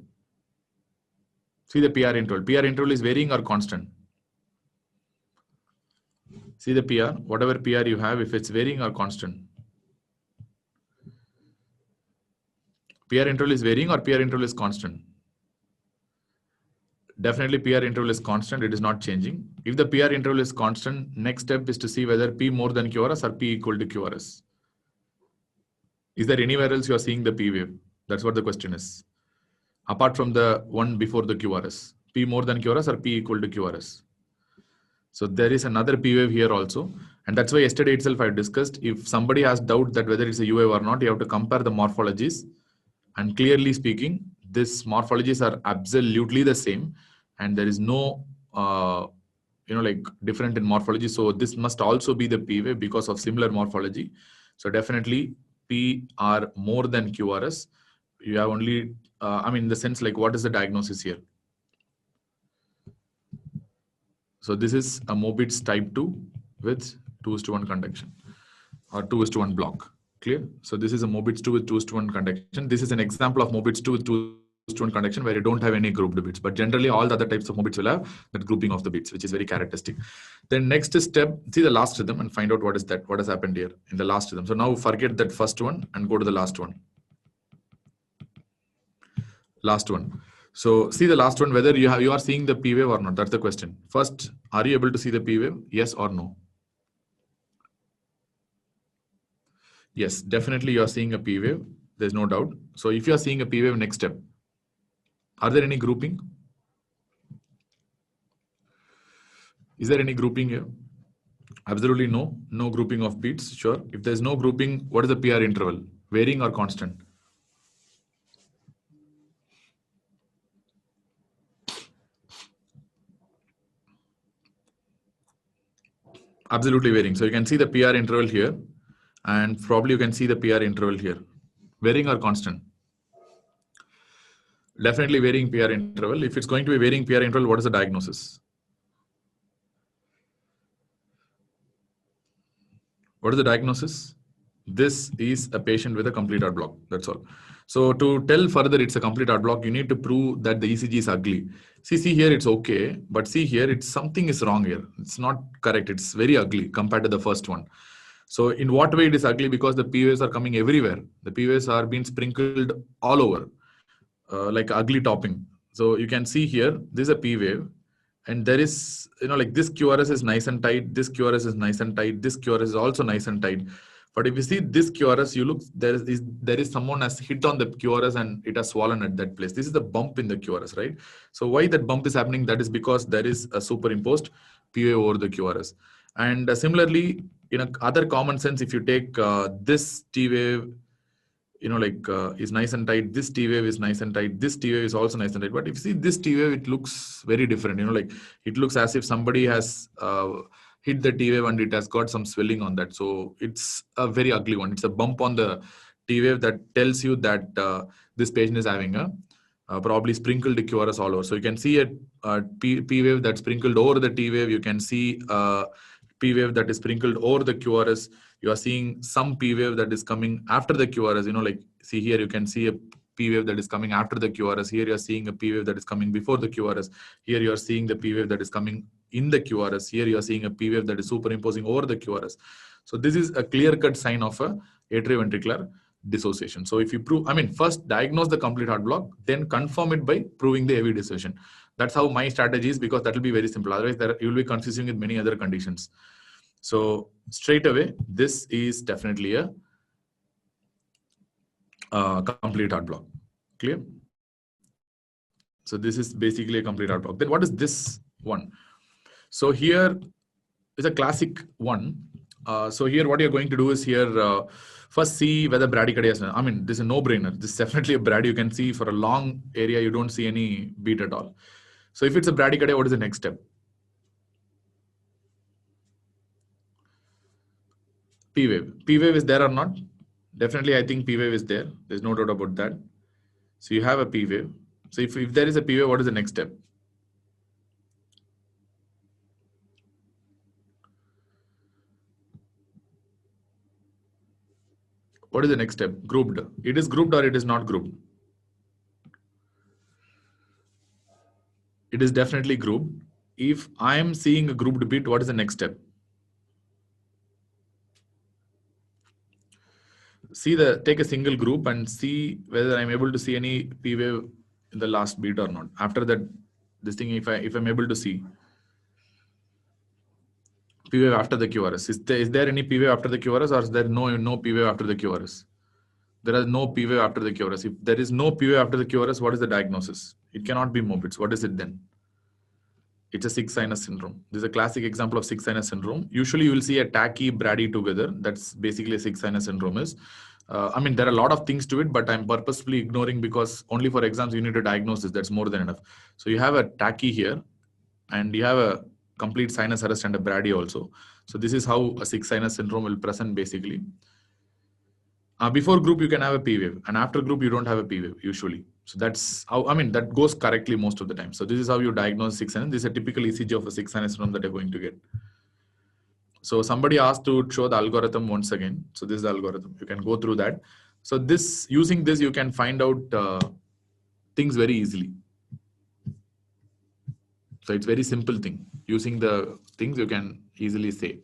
See the PR interval. PR interval is varying or constant? See the PR. Whatever PR you have, if it's varying or constant? PR interval is varying or PR interval is constant? Definitely PR interval is constant. It is not changing. If the PR interval is constant, next step is to see whether P more than QRS or P equal to QRS. Is there anywhere else you are seeing the P wave? That's what the question is. Apart from the one before the QRS. P more than QRS or P equal to QRS. So there is another P wave here also. And that's why yesterday itself I discussed, if somebody has doubt that whether it's a U wave or not, you have to compare the morphologies. And clearly speaking, these morphologies are absolutely the same. And there is no, different in morphology. So this must also be the P wave because of similar morphology. So definitely P are more than QRS. You have only, in the sense like what is the diagnosis here? So this is a mobits type 2 with 2:1 conduction or 2:1 block. Clear? So this is a mobits 2 with 2:1 conduction. This is an example of mobits 2 with 2:1 conduction where you don't have any grouped bits. But generally all the other types of mobits will have that grouping of the bits, which is very characteristic. Then next step, see the last rhythm and find out what is that, what has happened here in the last rhythm. So now forget that first one and go to the last one. Last one. So see the last one, whether you are seeing the P wave or not. That's the question. First, are you able to see the P wave? Yes or no? Yes, definitely you are seeing a P wave. There's no doubt. So if you are seeing a P wave, next step. Are there any grouping? Is there any grouping here? Absolutely no. No grouping of beats. Sure. If there's no grouping, what is the PR interval? Varying or constant? Absolutely varying. So you can see the PR interval here, and probably you can see the PR interval here. Varying or constant? Definitely varying PR interval. If it's going to be varying PR interval, what is the diagnosis? What is the diagnosis? This is a patient with a complete heart block. That's all. So to tell further it's a complete heart block, you need to prove that the ECG is ugly. See here it's okay, but see here it's something is wrong here. It's not correct. It's very ugly compared to the first one. So in what way it is ugly? Because the P waves are coming everywhere. The P waves are being sprinkled all over, like ugly topping. So you can see here, this is a P wave. And there is, like this QRS is nice and tight. This QRS is nice and tight. This QRS is also nice and tight. But if you see this QRS, you look, there is someone has hit on the QRS and it has swollen at that place. This is the bump in the QRS, right? So why that bump is happening? That is because there is a superimposed P wave over the QRS. And similarly, in other common sense, if you take this T wave, is nice and tight. This T wave is nice and tight. This T wave is also nice and tight. But if you see this T wave, it looks very different. It looks as if somebody has hit the T wave and it has got some swelling on that. So it's a very ugly one. It's a bump on the T wave that tells you that this patient is having a probably sprinkled QRS all over. So you can see a P wave that's sprinkled over the T wave. You can see a P wave that is sprinkled over the QRS. You are seeing some P wave that is coming after the QRS. See here, you can see a P wave that is coming after the QRS. Here you are seeing a P wave that is coming before the QRS. Here you are seeing the P wave that is coming in the QRS. Here you are seeing a P wave that is superimposing over the QRS. So this is a clear-cut sign of a atrioventricular dissociation. So if you prove, first diagnose the complete heart block, then confirm it by proving the AV dissociation. That's how my strategy is, because that will be very simple. Otherwise, you will be confusing with many other conditions. So straight away, this is definitely a complete heart block. Clear? So this is basically a complete heart block. Then what is this one? So here is a classic one. So here what you're going to do is here, first see whether bradycardia is, this is a no-brainer. This is definitely a brady. You can see for a long area, you don't see any beat at all. So if it's a bradycardia, what is the next step? P wave. P wave is there or not? Definitely, I think P wave is there. There's no doubt about that. So you have a P wave. So if there is a P wave, what is the next step? What is the next step? Grouped. It is grouped or it is not grouped? It is definitely grouped. If I am seeing a grouped beat, what is the next step? Take a single group and see whether I'm able to see any P wave in the last beat or not. After that, this thing, if I'm able to see P wave after the QRS, is there any P wave after the QRS, or is there no P wave after the QRS? There is no P wave after the QRS. If there is no P wave after the QRS, what is the diagnosis? It cannot be Mobitz. What is it then? It's a six sinus syndrome. This is a classic example of six sinus syndrome. Usually you will see a tachy brady together. That's basically a six sinus syndrome is. There are a lot of things to it, but I'm purposefully ignoring because only for exams you need to diagnose this. That's more than enough. So you have a tachy here and you have a complete sinus arrest and a brady also. So this is how a six sinus syndrome will present basically. Before group, you can have a P wave, and after group, you don't have a P wave usually. So that's how, that goes correctly most of the time. So this is how you diagnose six sinus. This is a typical ECG of a six sinus syndrome that you're going to get. So somebody asked to show the algorithm once again. So this is the algorithm. You can go through that. So using this, you can find out things very easily. So it's very simple thing. Using the things you can easily say.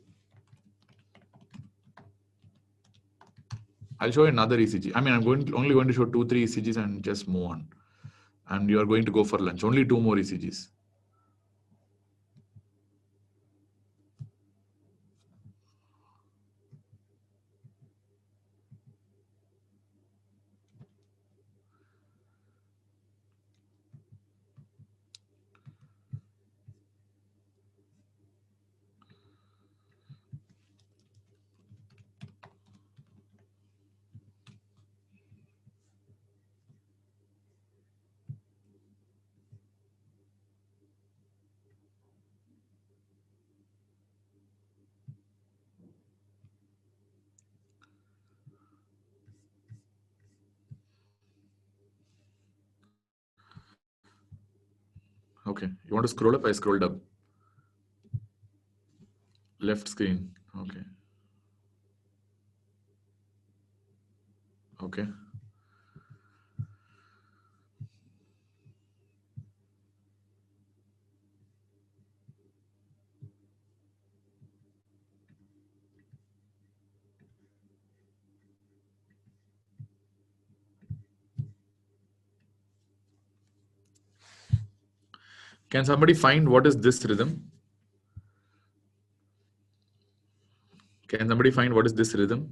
I'll show you another ECG. I'm only going to show 2-3 ECGs and just move on. and you are going to go for lunch. Only 2 more ECGs. Okay, you want to scroll up? I scrolled up. Left screen. Okay. Okay. Can somebody find what is this rhythm? Can somebody find what is this rhythm?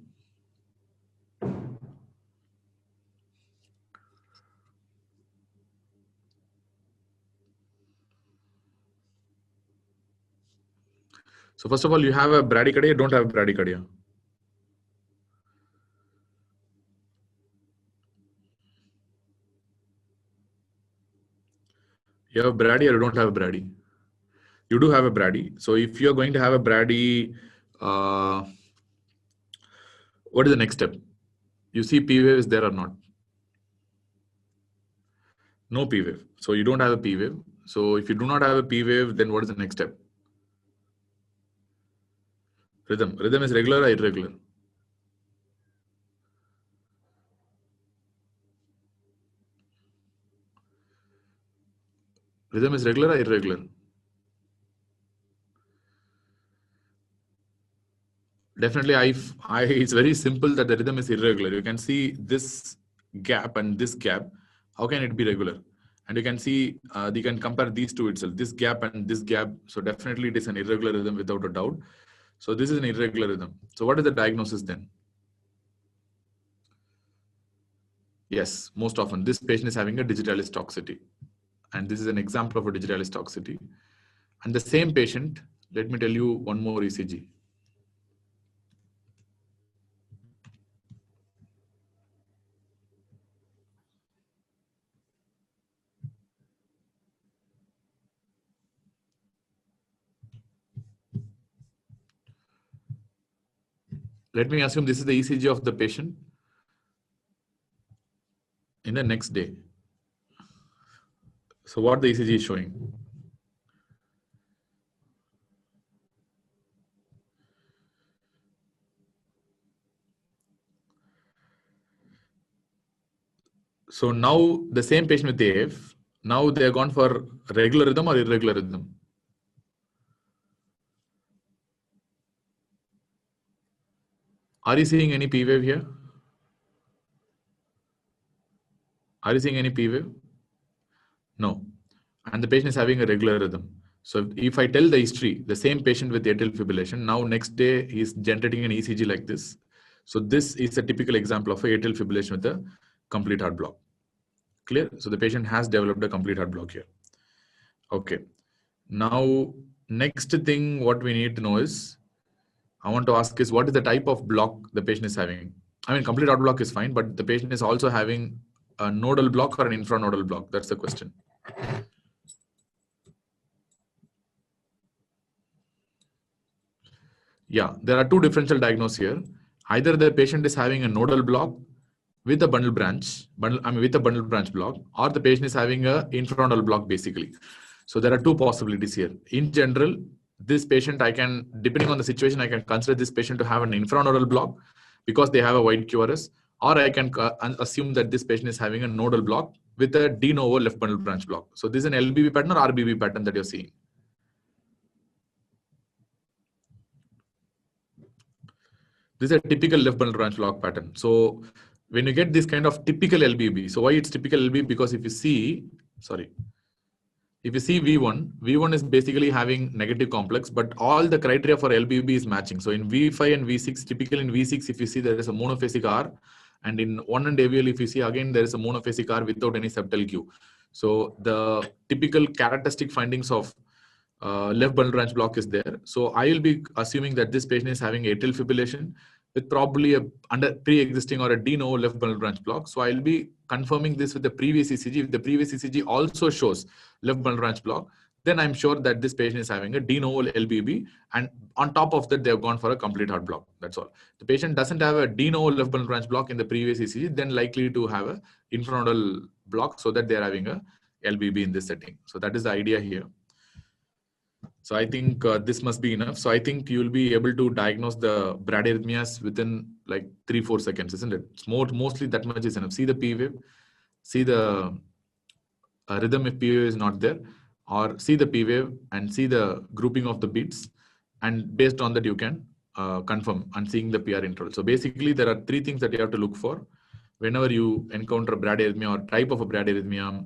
So first of all, you have a bradycardia, you don't have a bradycardia. You have a brady or you don't have a brady? You do have a brady. So if you're going to have a brady, what is the next step? You see P wave is there or not? No P wave. So you don't have a P wave. So if you do not have a P wave, then what is the next step? Rhythm. Rhythm is regular or irregular? Rhythm is regular or irregular? Definitely, it's very simple that the rhythm is irregular. You can see this gap and this gap. How can it be regular? And you can see, you can compare these two itself, this gap and this gap. So definitely it is an irregular rhythm without a doubt. So this is an irregular rhythm. So what is the diagnosis then? Yes, most often this patient is having a digitalis toxicity. And this is an example of a digitalis toxicity. And the same patient, let me tell you one more ECG. Let me assume this is the ECG of the patient in the next day. So what the ECG is showing? So now the same patient with AF, now they are gone for regular rhythm or irregular rhythm? Are you seeing any P wave here? Are you seeing any P wave? No. And the patient is having a regular rhythm. So if I tell the history, the same patient with atrial fibrillation, now next day he is generating an ECG like this. So this is a typical example of atrial fibrillation with a complete heart block. Clear? So the patient has developed a complete heart block here. Okay. Now, next thing what we need to know is, I want to ask is what is the type of block the patient is having? I mean, complete heart block is fine, but the patient is also having a nodal block or an infranodal block. That's the question. Yeah, there are two differential diagnoses here. Either the patient is having a nodal block with a bundle branch, with a bundle branch block, or the patient is having a infranodal block basically. So there are two possibilities here. In general, this patient, I can, depending on the situation, I can consider this patient to have an infranodal block because they have a wide QRS, or I can assume that this patient is having a nodal block with a de novo left bundle branch block. So this is an LBB pattern or RBB pattern that you're seeing. This is a typical left bundle branch block pattern. So when you get this kind of typical LBB, so why it's typical LBB? Because if you see, sorry. If you see V1 is basically having negative complex, but all the criteria for LBB is matching. So in V5 and V6, typically in V6, if you see there is a monophasic R, and in 1 and AVL, if you see again, there is a monophasic R without any septal Q. So the typical characteristic findings of left bundle branch block is there. So I will be assuming that this patient is having atrial fibrillation with probably a under pre-existing or a de novo left bundle branch block. So I'll be confirming this with the previous ECG. If the previous ECG also shows left bundle branch block, then I'm sure that this patient is having a de novo LBB, and on top of that, they've gone for a complete heart block. That's all. The patient doesn't have a de novo left bundle branch block in the previous ECG, then likely to have a infranodal block, so that they're having a LBB in this setting. So that is the idea here. So I think this must be enough. So I think you'll be able to diagnose the bradyarrhythmias within like 3-4 seconds, isn't it? It's mostly that much is enough. See the P wave, see the rhythm if P wave is not there, or see the P wave and see the grouping of the beats, and based on that you can confirm and seeing the PR interval. So basically there are 3 things that you have to look for whenever you encounter bradyarrhythmia or type of a bradyarrhythmia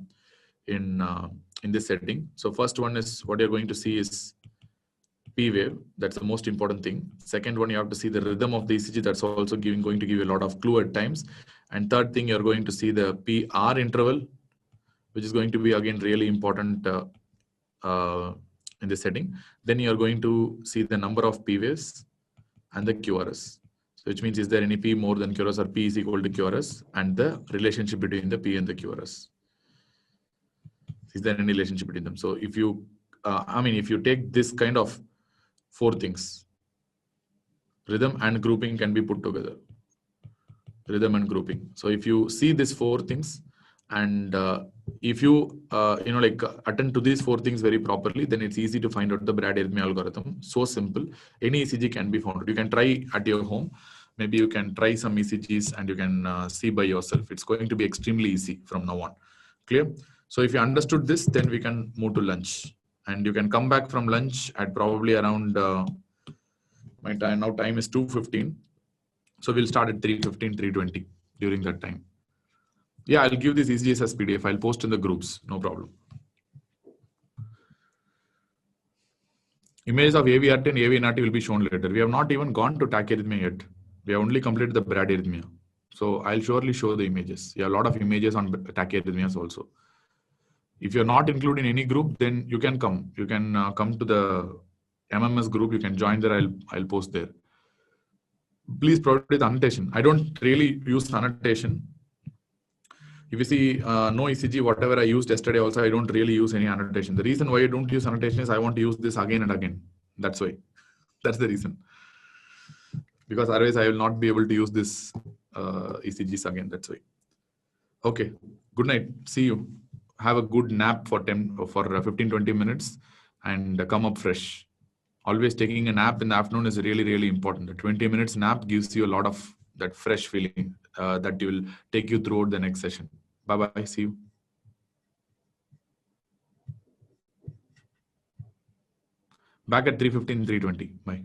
in this setting. So first one is what you're going to see is P wave. That's the most important thing. Second one, you have to see the rhythm of the ECG. That's also going to give you a lot of clue at times. And third thing, you're going to see the PR interval, which is going to be again really important in this setting. Then you're going to see the number of P waves and the QRS. So which means is there any P more than QRS or P is equal to QRS, and the relationship between the P and the QRS. Is there any relationship between them? So if you, if you take this kind of 4 things, rhythm and grouping can be put together. Rhythm and grouping. So if you see these 4 things, and if you attend to these 4 things very properly, then it's easy to find out the bradyarrhythmia algorithm. So simple. Any ECG can be found. You can try at your home. Maybe you can try some ECGs and you can see by yourself. It's going to be extremely easy from now on. Clear? So if you understood this, then we can move to lunch, and you can come back from lunch at probably around my time now. Time is 2:15, so we'll start at 3:15, 3:20 during that time. Yeah, I'll give this ECGs as PDF. I'll post in the groups, no problem. Images of AVRT and AVNRT will be shown later. We have not even gone to tachyarrhythmia yet. We have only completed the bradyarrhythmia. So I'll surely show the images. Yeah, a lot of images on tachyarrhythmias also. If you're not included in any group, then you can come. You can come to the MMS group. You can join there. I'll post there. Please provide with annotation. I don't really use annotation. If you see no ECG, whatever I used yesterday also, I don't really use any annotation. The reason why I don't use annotation is I want to use this again and again. That's why. That's the reason. Because otherwise I will not be able to use this ECGs again. That's why. Okay. Good night. See you. Have a good nap for 15-20 minutes and come up fresh. Always taking a nap in the afternoon is really, really important. The 20 minutes nap gives you a lot of that fresh feeling that will take you throughout the next session. Bye-bye. See you. Back at 3:15, 3:20. Bye.